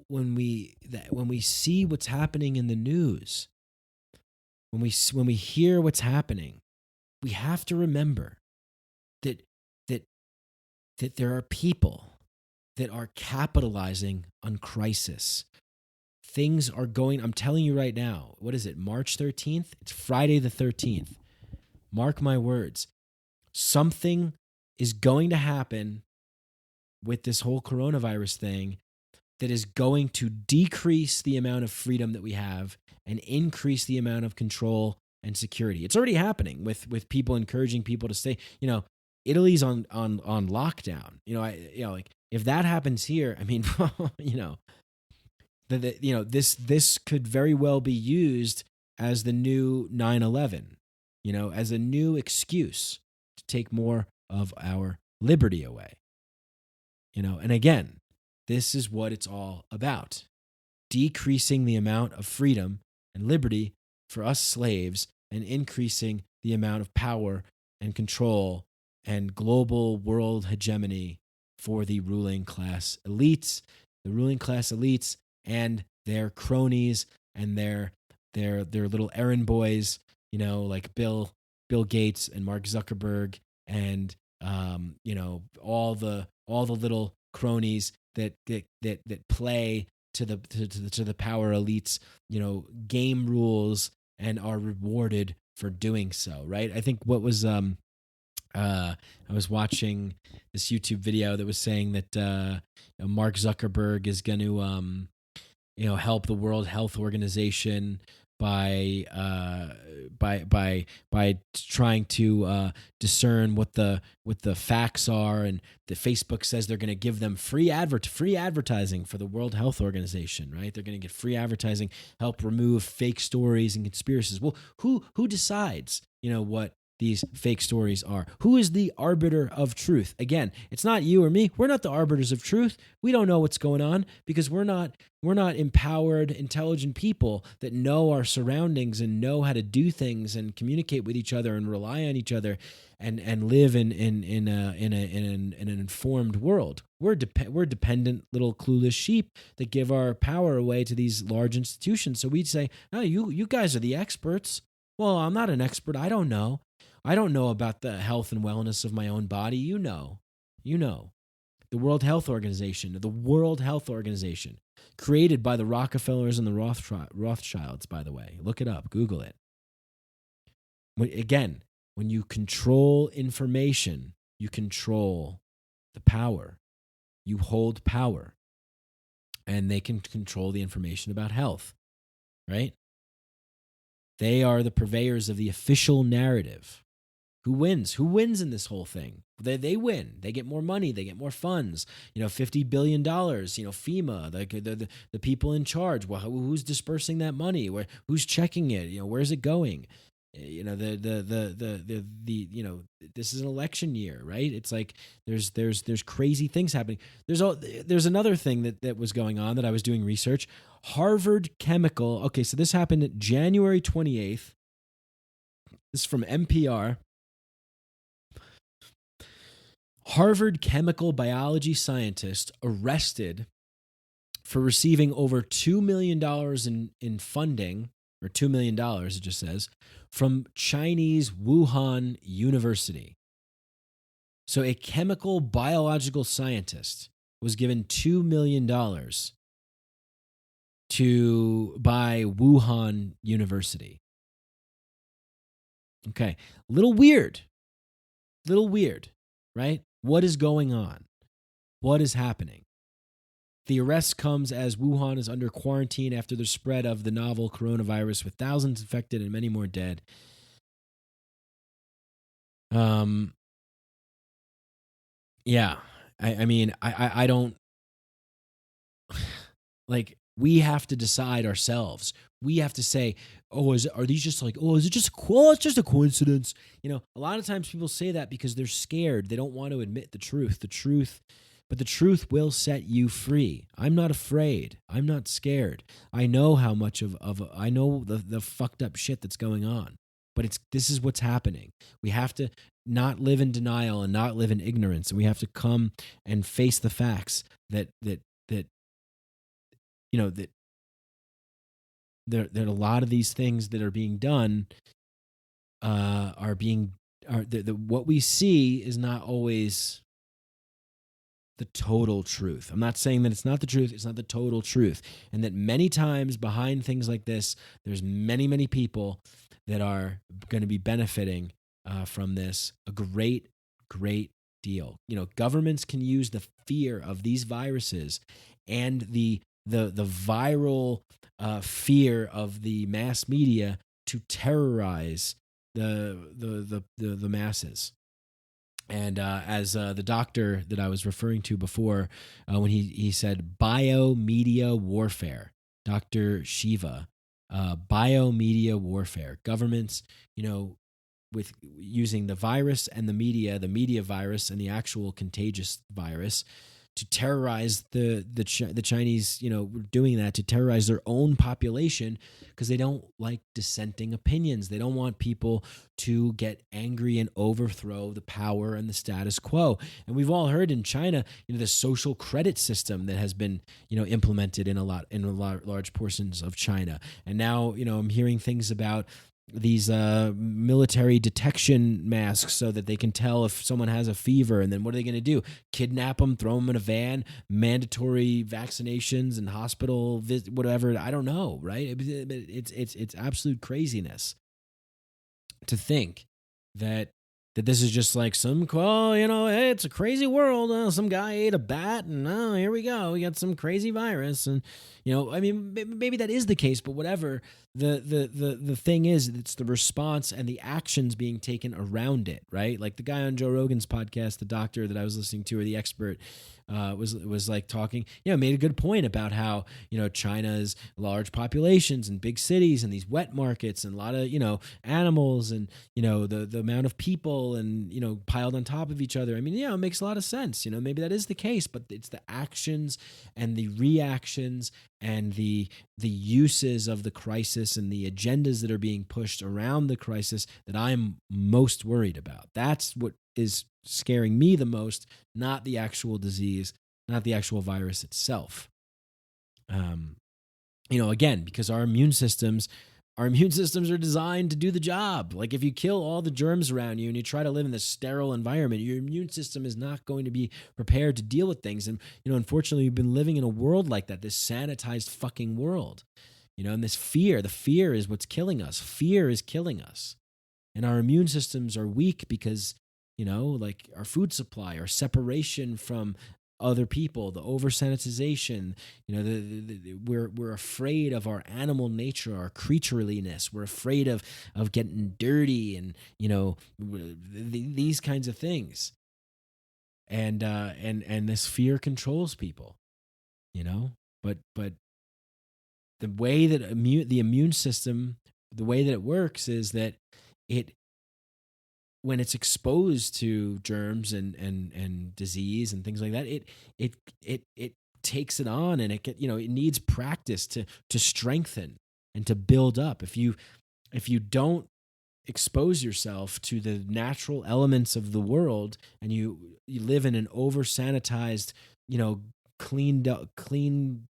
Speaker 1: when we see what's happening in the news, when we hear what's happening, we have to remember that there are people that are capitalizing on crisis. Things are going, I'm telling you right now, what is it, March 13th? It's Friday the 13th. Mark my words. Something is going to happen with this whole coronavirus thing that is going to decrease the amount of freedom that we have and increase the amount of control and security. It's already happening with people encouraging people to stay, Italy's on lockdown. Like if that happens here, I mean, this could very well be used as the new 9/11, as a new excuse to take more of our liberty away. And again, this is what it's all about. Decreasing the amount of freedom and liberty for us slaves and increasing the amount of power and control and global world hegemony for the ruling class elites and their cronies and their little errand boys, like Bill Gates and Mark Zuckerberg and all the little cronies that play to the power elites, game rules and are rewarded for doing so, right? I think what was I was watching this YouTube video that was saying that Mark Zuckerberg is going to help the World Health Organization by trying to discern what the facts are, and the Facebook says they're going to give them free advertising for the World Health Organization, right? They're going to get free advertising, help remove fake stories and conspiracies. Well, who decides, what these fake stories are. Who is the arbiter of truth? Again, it's not you or me. We're not the arbiters of truth. We don't know what's going on because we're not empowered, intelligent people that know our surroundings and know how to do things and communicate with each other and rely on each other and live in an informed world. We're dependent little clueless sheep that give our power away to these large institutions. So we'd say, "Oh, you guys are the experts." Well, I'm not an expert. I don't know. I don't know about the health and wellness of my own body. You know. The World Health Organization, created by the Rockefellers and the Rothschilds, by the way. Look it up. Google it. Again, when you control information, you control the power. You hold power. And they can control the information about health, right? They are the purveyors of the official narrative. Who wins? Who wins in this whole thing? They win. They get more money. They get more funds. $50 billion. FEMA, the people in charge. Well, who's dispersing that money? Who's checking it? Where's it going? This is an election year, right? It's like there's crazy things happening. There's another thing that was going on that I was doing research. Harvard Chemical. Okay, so this happened January 28th. This is from NPR. Harvard chemical biology scientist arrested for receiving over $2 million in funding, or $2 million, it just says, from Chinese Wuhan University. So a chemical biological scientist was given $2 million by Wuhan University. Okay, little weird, right? What is going on? What is happening? The arrest comes as Wuhan is under quarantine after the spread of the novel coronavirus, with thousands infected and many more dead. Yeah, I don't like. We have to decide ourselves. We have to say, is it just it's just a coincidence? A lot of times people say that because they're scared. They don't want to admit the truth. But the truth will set you free. I'm not afraid. I'm not scared. I know how much I know the fucked up shit that's going on. But this is what's happening. We have to not live in denial and not live in ignorance. And we have to come and face the facts that there are a lot of these things that are being done what we see is not always the total truth. I'm not saying that it's not the truth. It's not the total truth. And that many times behind things like this, there's many, many people that are going to be benefiting from this a great, great deal. Governments can use the fear of these viruses and the viral fear of the mass media to terrorize the masses. And as the doctor that I was referring to before, when he said biomedia warfare, Dr. Shiva, biomedia warfare, governments, with using the virus and the media virus and the actual contagious virus to terrorize the Chinese, doing that to terrorize their own population because they don't like dissenting opinions. They don't want people to get angry and overthrow the power and the status quo. And we've all heard in China, the social credit system that has been, implemented in large portions of China. And now, I'm hearing things about these military detection masks so that they can tell if someone has a fever, and then what are they going to do? Kidnap them, throw them in a van, mandatory vaccinations and hospital whatever. I don't know, right? It's absolute craziness to think that this is just like hey, it's a crazy world. Some guy ate a bat, and here we go. We got some crazy virus, and maybe that is the case, but whatever. The thing is, it's the response and the actions being taken around it, right? Like the guy on Joe Rogan's podcast, the doctor that I was listening to, or the expert, was like talking, made a good point about how China's large populations and big cities and these wet markets and a lot of animals and the amount of people and piled on top of each other. I mean, it makes a lot of sense. Maybe that is the case, but it's the actions and the reactions and the uses of the crisis and the agendas that are being pushed around the crisis that I'm most worried about. That's what is scaring me the most, not the actual disease, not the actual virus itself. Again, because our immune systems are designed to do the job. Like if you kill all the germs around you and you try to live in this sterile environment, your immune system is not going to be prepared to deal with things. And, unfortunately, we've been living in a world like that, this sanitized fucking world, and the fear is what's killing us. Fear is killing us. And our immune systems are weak because, like our food supply, our separation from other people, the over sanitization, we're afraid of our animal nature, our creatureliness. We're afraid of getting dirty and these kinds of things. And this fear controls people, But the way that the immune system, the way that it works is that when it's exposed to germs and disease and things like that, it takes it on, and it needs practice to strengthen and to build up. If you don't expose yourself to the natural elements of the world and you live in an over sanitized, clean,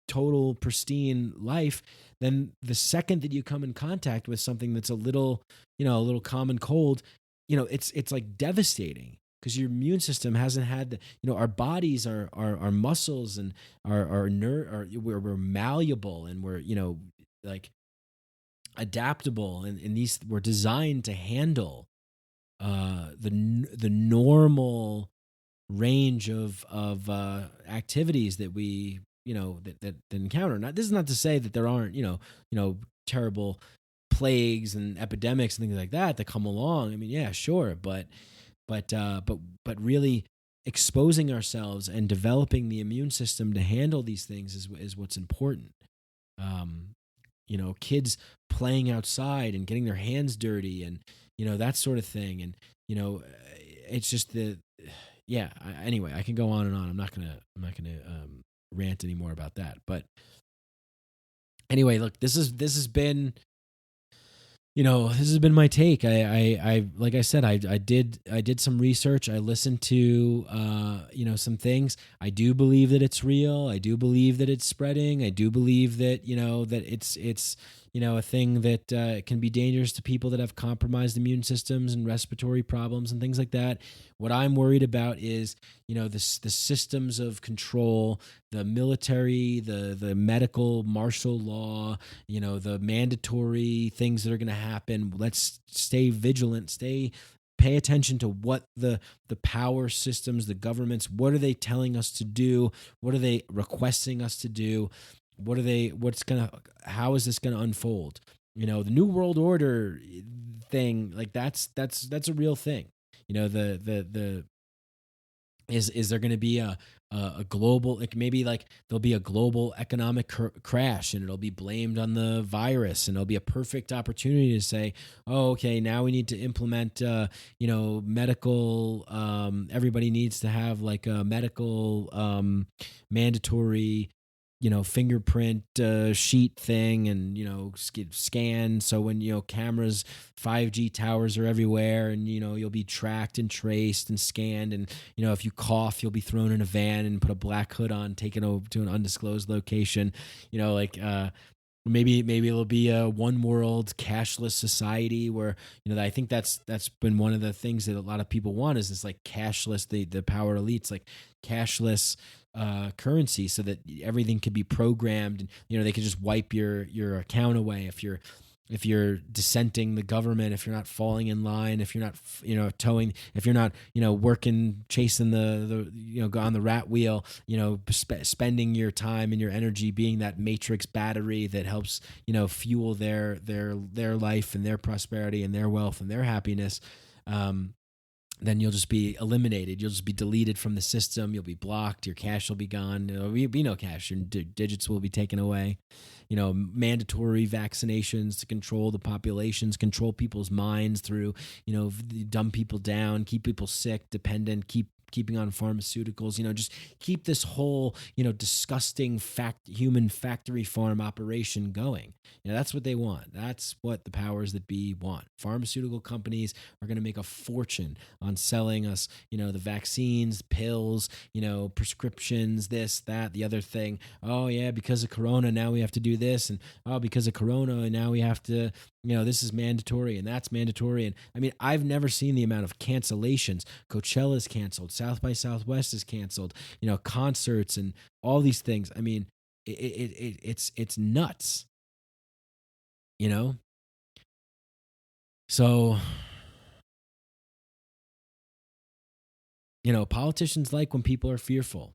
Speaker 1: total pristine life, then the second that you come in contact with something that's a little common cold, it's like devastating, because your immune system hasn't had our bodies, our muscles and our nerve, we're malleable and we're like adaptable, and these we're designed to handle the normal range of activities that we that encounter. Now, this is not to say that there aren't terrible plagues and epidemics and things like that come along. I mean, yeah, sure, but really exposing ourselves and developing the immune system to handle these things is what's important. Kids playing outside and getting their hands dirty and that sort of thing, and it's just anyway, I can go on and on. I'm not gonna rant anymore about that. But anyway, look, this has been my take. I like I said, I did some research. I listened to some things. I do believe that it's real. I do believe that it's spreading. I do believe that that it's a thing that can be dangerous to people that have compromised immune systems and respiratory problems and things like that. What I'm worried about is the systems of control, the military, the medical martial law, the mandatory things that are going to happen. Let's stay vigilant, pay attention to what the power systems, the governments, what are they telling us to do? What are they requesting us to do? How is this going to unfold? The New World Order thing, like that's a real thing. Is there going to be a global, like maybe like there'll be a global economic crash and it'll be blamed on the virus, and it'll be a perfect opportunity to say, oh, okay, now we need to implement, medical, everybody needs to have like a medical, mandatory, fingerprint sheet thing, and scan, so when cameras, 5G towers are everywhere, and you'll be tracked and traced and scanned, and if you cough, you'll be thrown in a van and put a black hood on, taken over to an undisclosed location. Maybe it'll be a one world cashless society where I think that's been one of the things that a lot of people want, is this like cashless, the power elites, like cashless currency, so that everything could be programmed, and they could just wipe your account away if you're dissenting the government, if you're not falling in line, if you're not towing, if you're not working, chasing the go on the rat wheel, spending your time and your energy being that matrix battery that helps fuel their life and their prosperity and their wealth and their happiness. then you'll just be eliminated. You'll just be deleted from the system. You'll be blocked. Your cash will be gone. There'll be no cash. Your digits will be taken away. Mandatory vaccinations to control the populations, control people's minds through, dumb people down, keep people sick, dependent, keeping on pharmaceuticals, just keep this whole, disgusting human factory farm operation going. That's what they want. That's what the powers that be want. Pharmaceutical companies are going to make a fortune on selling us, the vaccines, pills, prescriptions, this, that, the other thing. Oh yeah, because of Corona, now we have to do this. And because of Corona, now we have to, this is mandatory and that's mandatory. And I mean, I've never seen the amount of cancellations. Coachella's canceled. South by Southwest is canceled. Concerts and all these things. I mean, it's nuts. So, politicians like when people are fearful.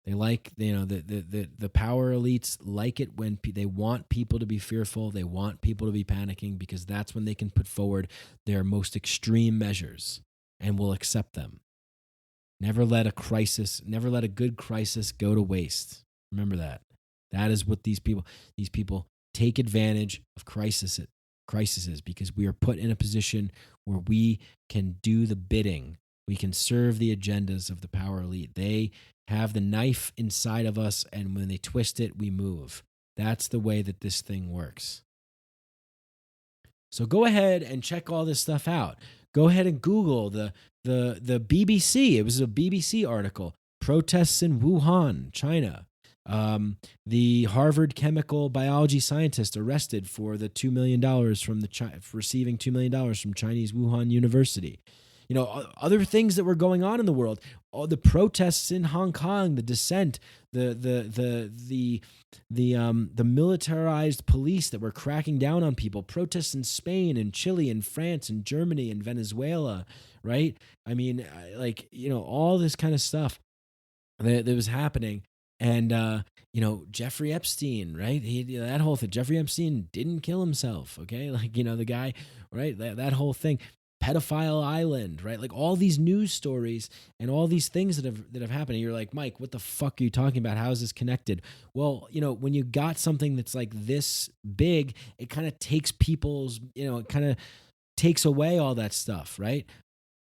Speaker 1: They like, the power elites like it when they want people to be fearful. They want people to be panicking because that's when they can put forward their most extreme measures and will accept them. Never let a good crisis go to waste. Remember that. That is what these people take advantage of crises because we are put in a position where we can do the bidding. We can serve the agendas of the power elite. They have the knife inside of us, and when they twist it, we move. That's the way that this thing works. So go ahead and check all this stuff out. Go ahead and Google the BBC. It was a BBC article. Protests in Wuhan, China. The Harvard chemical biology scientist arrested for the $2 million for receiving $2 million from Chinese Wuhan University. Other things that were going on in the world, all the protests in Hong Kong, the dissent, the militarized police that were cracking down on people, protests in Spain and Chile and France and Germany and Venezuela, right? I mean, all this kind of stuff that was happening. And, Jeffrey Epstein, right? That whole thing, Jeffrey Epstein didn't kill himself. Okay. The guy, right. That whole thing. Pedophile Island, right? Like all these news stories and all these things that have happened. And you're like, Mike, what the fuck are you talking about? How is this connected? Well, when you got something that's like this big, it kind of takes it kind of takes away all that stuff, right?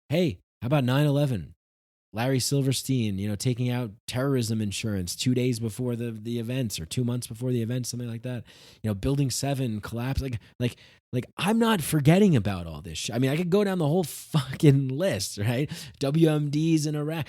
Speaker 1: Hey, how about 9/11? Larry Silverstein, taking out terrorism insurance 2 days before the events or 2 months before the events, something like that. Building 7 collapse. Like I'm not forgetting about all this shit. I mean, I could go down the whole fucking list, right? WMDs in Iraq,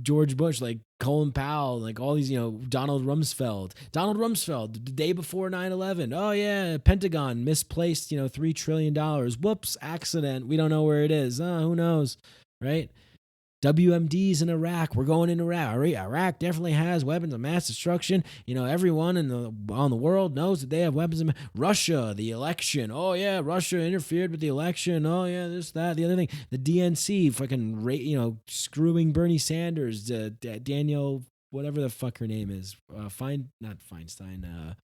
Speaker 1: George Bush, like Colin Powell, like all these, Donald Rumsfeld, the day before 9/11. Oh yeah, Pentagon misplaced, $3 trillion. Whoops, accident. We don't know where it is. Who knows, right? WMDs in Iraq. We're going into Iraq. Iraq definitely has weapons of mass destruction. Everyone on the world knows that they have weapons of Russia, the election. Oh, yeah, Russia interfered with the election. Oh, yeah, this, that, the other thing. The DNC fucking, screwing Bernie Sanders, Daniel, whatever the fuck her name is. Not Feinstein.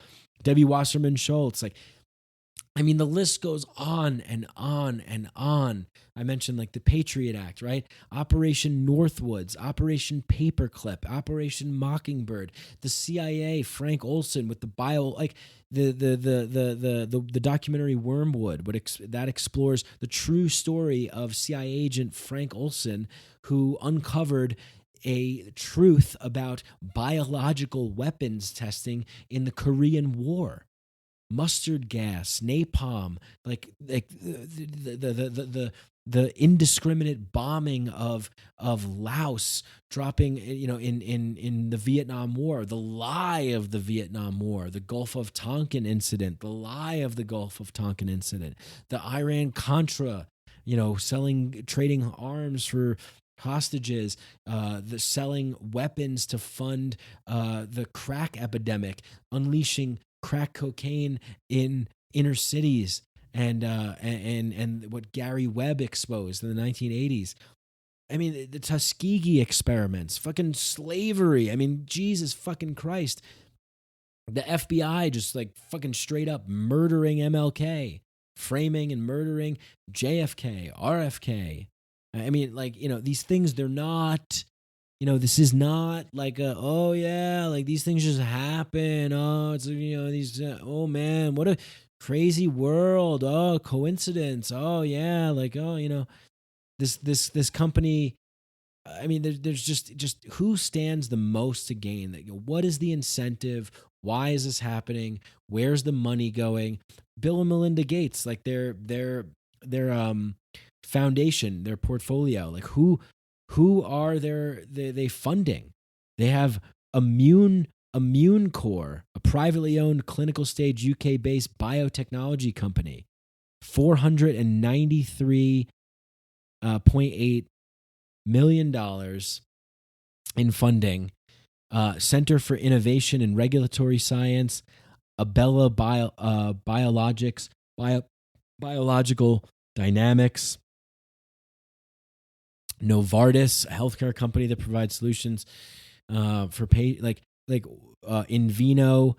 Speaker 1: Debbie Wasserman Schultz. Like, I mean, the list goes on and on and on. I mentioned like the Patriot Act, right? Operation Northwoods, Operation Paperclip, Operation Mockingbird, the CIA, Frank Olson with the the documentary Wormwood, that explores the true story of CIA agent Frank Olson, who uncovered a truth about biological weapons testing in the Korean War. Mustard gas, napalm, like the indiscriminate bombing of Laos, dropping in the Vietnam War, the lie of the Vietnam War, the Gulf of Tonkin incident, the lie of the Gulf of Tonkin incident, the Iran Contra, trading arms for hostages, the selling weapons to fund the crack epidemic, unleashing crack cocaine in inner cities, and what Gary Webb exposed in the 1980s. I mean, the Tuskegee experiments, fucking slavery. I mean, Jesus fucking Christ. The FBI just like fucking straight up murdering MLK. framing and murdering JFK, RFK. I mean, like, these things, they're not, this is not like oh yeah, like these things just happen. Oh, it's, these, oh man, what a crazy world. Oh, coincidence. Oh yeah, like, oh, this company. I mean, there's just who stands the most to gain. That, what is the incentive? Why is this happening? Where's the money going? Bill and Melinda Gates, like their foundation, their portfolio, like who are they funding? They have Immune Core, a privately owned clinical stage UK based biotechnology company, $493.8 million in funding. Center for Innovation and Regulatory Science, Abella Biologics, Biological Dynamics, Novartis, a healthcare company that provides solutions for Invino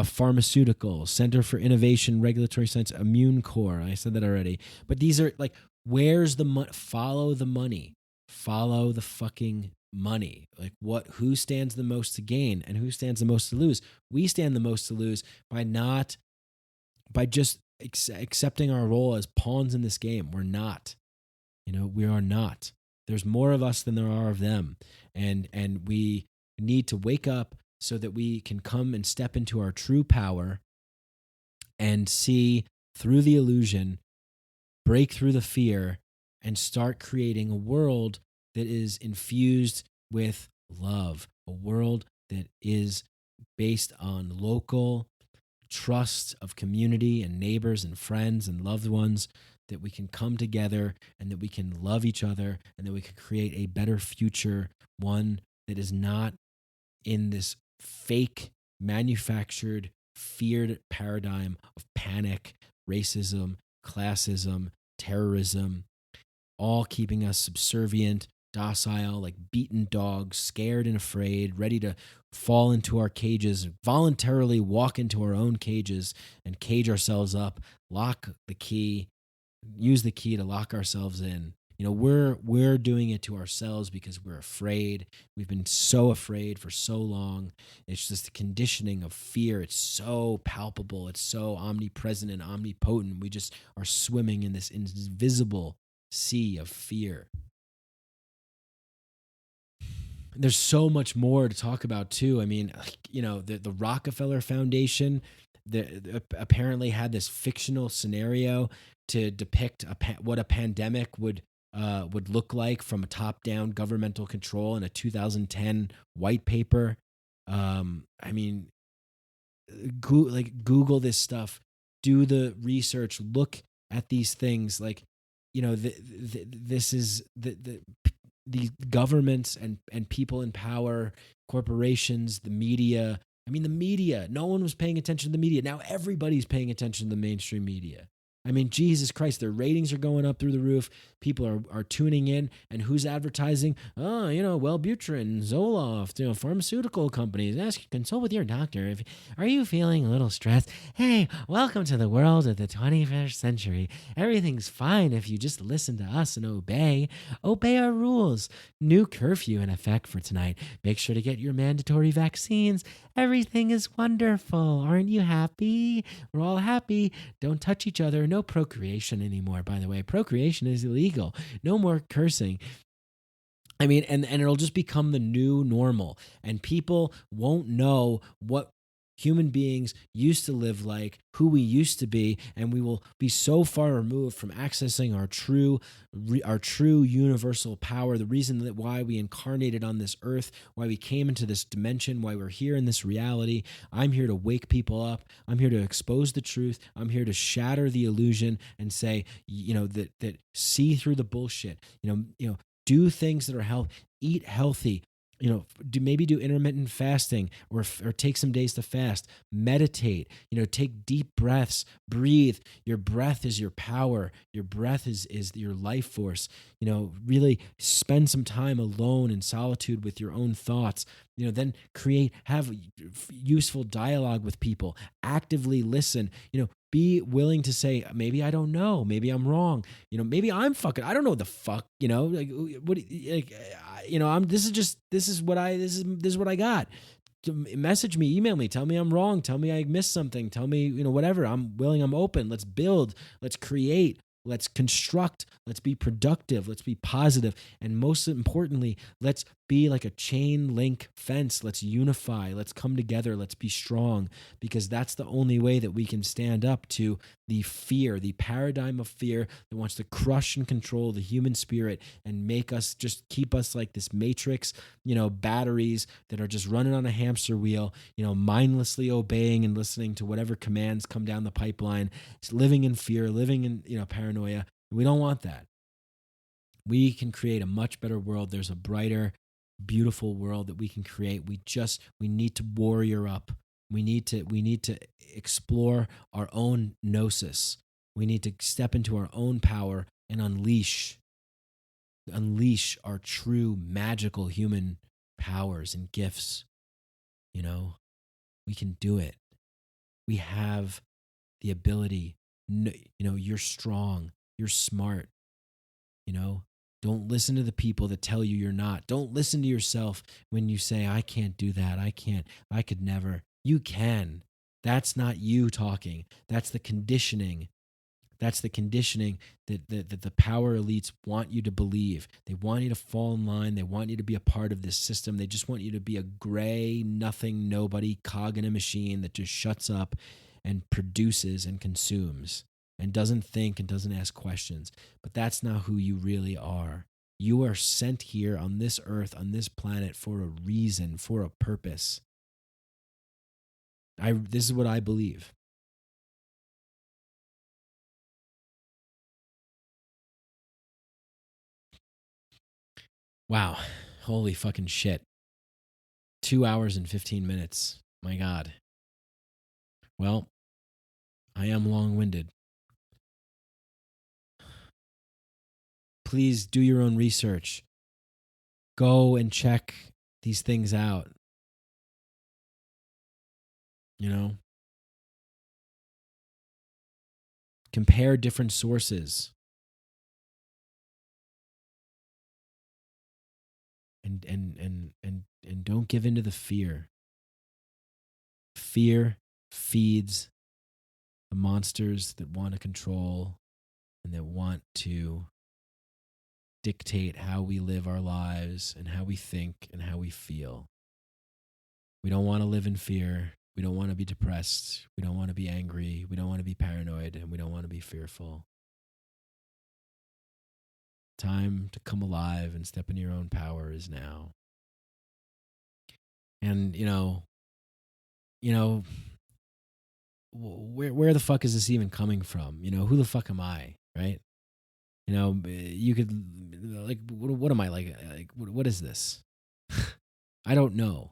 Speaker 1: Pharmaceutical, Center for Innovation, Regulatory Science, Immune Core. I said that already. But these are like, where's the money? Follow the money. Follow the fucking money. Like, who stands the most to gain and who stands the most to lose? We stand the most to lose by just accepting our role as pawns in this game. We're not. We are not. There's more of us than there are of them. And we need to wake up so that we can come and step into our true power and see through the illusion, break through the fear, and start creating a world that is infused with love, a world that is based on local trust of community and neighbors and friends and loved ones, that we can come together and that we can love each other and that we can create a better future, one that is not in this fake, manufactured, feared paradigm of panic, racism, classism, terrorism, all keeping us subservient, docile, like beaten dogs, scared and afraid, ready to fall into our cages, voluntarily walk into our own cages and cage ourselves up, lock the key, use the key to lock ourselves in. We're doing it to ourselves because we're afraid. We've been so afraid for so long. It's just the conditioning of fear. It's so palpable. It's so omnipresent and omnipotent. We just are swimming in this invisible sea of fear. There's so much more to talk about too. I mean, the Rockefeller Foundation apparently had this fictional scenario to depict what a pandemic would look like from a top-down governmental control in a 2010 white paper. I mean, Google this stuff, do the research, look at these things. Like, this is the governments and people in power, corporations, the media. I mean, the media, no one was paying attention to the media. Now everybody's paying attention to the mainstream media. I mean, Jesus Christ, their ratings are going up through the roof. People are tuning in. And who's advertising? Oh, Wellbutrin, Zoloft, pharmaceutical companies. Consult with your doctor. Are you feeling a little stressed? Hey, welcome to the world of the 21st century. Everything's fine if you just listen to us and obey. Obey our rules. New curfew in effect for tonight. Make sure to get your mandatory vaccines. Everything is wonderful. Aren't you happy? We're all happy. Don't touch each other. No procreation anymore, by the way. Procreation is illegal. No more cursing. I mean, and it'll just become the new normal. And people won't know what human beings used to live like, who we used to be, and we will be so far removed from accessing our true universal power, the reason that why we incarnated on this earth, why we came into this dimension, why we're here in this reality. I'm here to wake people up. I'm here to expose the truth. I'm here to shatter the illusion and say, that see through the bullshit. Do things that are healthy, eat healthy. Do intermittent fasting or take some days to fast, meditate, take deep breaths, breathe. Your breath is your power. Your breath is your life force. Really spend some time alone in solitude with your own thoughts. Then have useful dialogue with people, actively listen, be willing to say, maybe I don't know, maybe I'm wrong, maybe I'm fucking, I don't know what the fuck, like what, like, this is what I got. Message me, email me, tell me I'm wrong, tell me I missed something, tell me, whatever. I'm willing, I'm open. Let's build, let's create, let's construct, let's be productive, let's be positive, and most importantly, let's be like a chain link fence. Let's unify, let's come together, let's be strong, because that's the only way that we can stand up to the fear, the paradigm of fear that wants to crush and control the human spirit and make us, just keep us like this matrix, batteries that are just running on a hamster wheel, mindlessly obeying and listening to whatever commands come down the pipeline. It's living in fear, living in, paranoia. We don't want that. We can create a much better world. There's a brighter, beautiful world that we can create. We need to warrior up. We need to explore our own gnosis. We need to step into our own power and unleash our true magical human powers and gifts. We can do it. We have the ability. You're strong. You're smart. Don't listen to the people that tell you you're not. Don't listen to yourself when you say, I can't do that. I could never. You can. That's not you talking. That's the conditioning. That's the conditioning that the power elites want you to believe. They want you to fall in line. They want you to be a part of this system. They just want you to be a gray, nothing, nobody cog in a machine that just shuts up and produces and consumes and doesn't think and doesn't ask questions. But that's not who you really are. You are sent here on this earth, on this planet, for a reason, for a purpose. This is what I believe. Wow. Holy fucking shit. 2 hours and 15 minutes. My God. Well, I am long-winded. Please do your own research. Go and check these things out. Compare different sources. And don't give in to the fear. Fear feeds the monsters that want to control and that want to dictate how we live our lives and how we think and how we feel. We don't want to live in fear. We don't want to be depressed. We don't want to be angry. We don't want to be paranoid, and we don't want to be fearful. Time to come alive and step into your own power is now. And, where the fuck is this even coming from? Who the fuck am I, right? You could, like, what am I, like what is this? I don't know.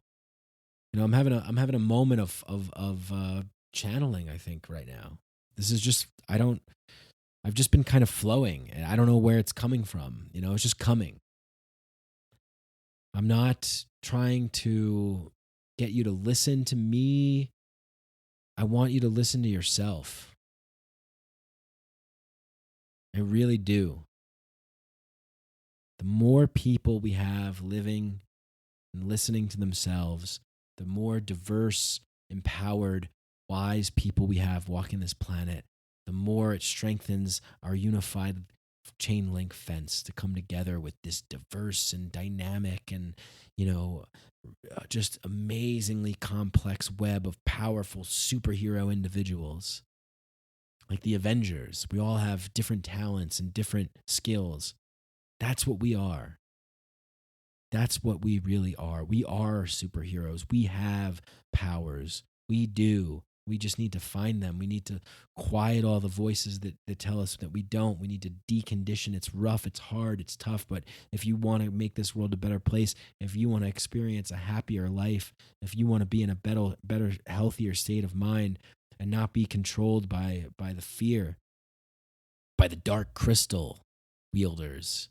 Speaker 1: I'm having a moment of channeling, I think, right now. This is just, I've just been kind of flowing, and I don't know where it's coming from. It's just coming. I'm not trying to get you to listen to me. I want you to listen to yourself. I really do. The more people we have living and listening to themselves, the more diverse, empowered, wise people we have walking this planet, the more it strengthens our unified chain link fence to come together with this diverse and dynamic and, just amazingly complex web of powerful superhero individuals. Like the Avengers, we all have different talents and different skills. That's what we are. That's what we really are. We are superheroes. We have powers. We do. We just need to find them. We need to quiet all the voices that tell us that we don't. We need to decondition. It's rough, it's hard, it's tough. But if you want to make this world a better place, if you want to experience a happier life, if you want to be in a better, healthier state of mind and not be controlled by the fear, by the dark crystal wielders,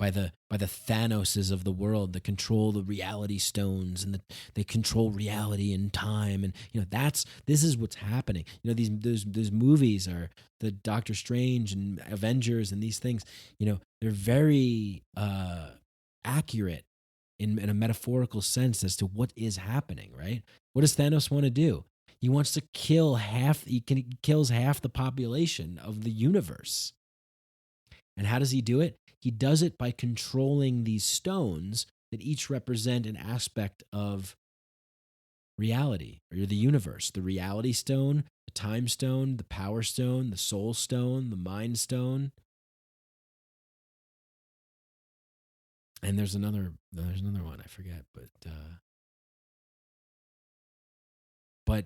Speaker 1: by the Thanoses of the world that control the reality stones, and they control reality and time, and this is what's happening. Those movies are the Doctor Strange and Avengers and these things. They're very accurate in a metaphorical sense as to what is happening. Right? What does Thanos want to do? He wants to kill half. He kills half the population of the universe. And how does he do it? He does it by controlling these stones that each represent an aspect of reality or the universe. The reality stone, the time stone, the power stone, the soul stone, the mind stone. And there's another one I forget, but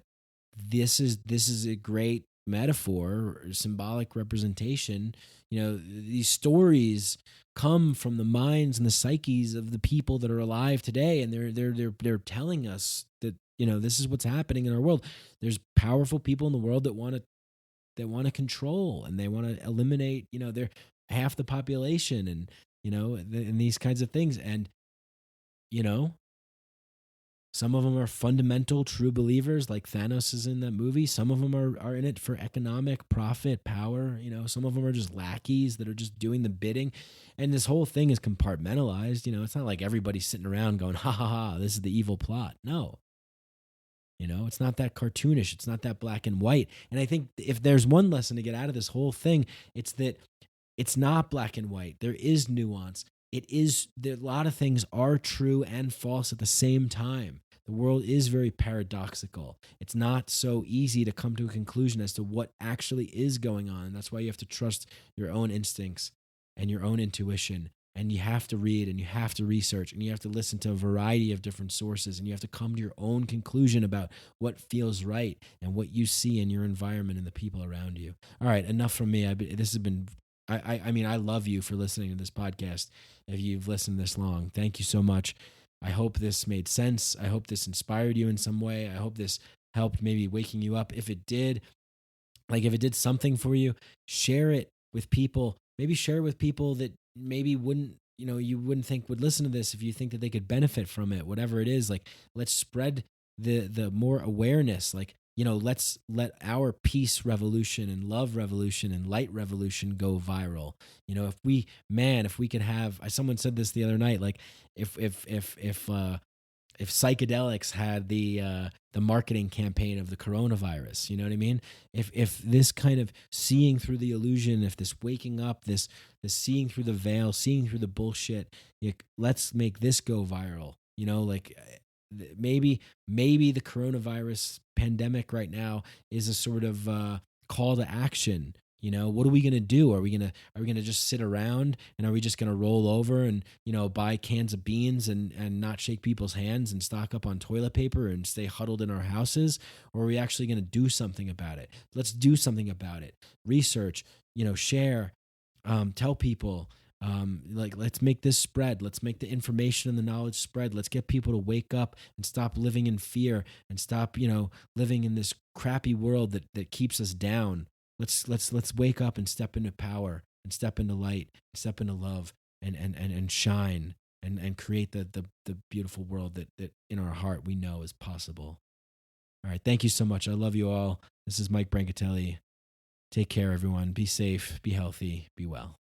Speaker 1: this is a great metaphor, symbolic representation. These stories come from the minds and the psyches of the people that are alive today, and they're telling us that this is what's happening in our world. There's powerful people in the world that want to control, and they want to eliminate their half the population, and and these kinds of things. And some of them are fundamental, true believers, like Thanos is in that movie. Some of them are in it for economic profit, power. Some of them are just lackeys that are just doing the bidding. And this whole thing is compartmentalized. It's not like everybody's sitting around going, ha, ha, ha, this is the evil plot. No. It's not that cartoonish. It's not that black and white. And I think if there's one lesson to get out of this whole thing, it's that it's not black and white. There is nuance. A lot of things are true and false at the same time. The world is very paradoxical. It's not so easy to come to a conclusion as to what actually is going on. That's why you have to trust your own instincts and your own intuition. And you have to read, and you have to research, and you have to listen to a variety of different sources, and you have to come to your own conclusion about what feels right and what you see in your environment and the people around you. All right, enough from me. I love you for listening to this podcast. If you've listened this long, thank you so much. I hope this made sense. I hope this inspired you in some way. I hope this helped maybe waking you up. If it did, if it did something for you, share it with people. Maybe share it with people that maybe wouldn't, you wouldn't think would listen to this if you think that they could benefit from it, whatever it is. Let's spread the more awareness. Let's let our peace revolution and love revolution and light revolution go viral. If we could have, someone said this the other night, if psychedelics had the marketing campaign of the coronavirus, you know what I mean? If this kind of seeing through the illusion, if this waking up, this seeing through the veil, seeing through the bullshit, let's make this go viral. Maybe the coronavirus pandemic right now is a sort of call to action. What are we going to do? Are we going to just sit around, and are we just going to roll over and, buy cans of beans and not shake people's hands and stock up on toilet paper and stay huddled in our houses? Or are we actually going to do something about it? Let's do something about it. Research, share, tell people, let's make this spread. Let's make the information and the knowledge spread. Let's get people to wake up and stop living in fear and stop, living in this crappy world that keeps us down. Let's wake up and step into power and step into light, and step into love and shine and create the beautiful world that in our heart we know is possible. All right. Thank you so much. I love you all. This is Mike Brancatelli. Take care, everyone. Be safe, be healthy, be well.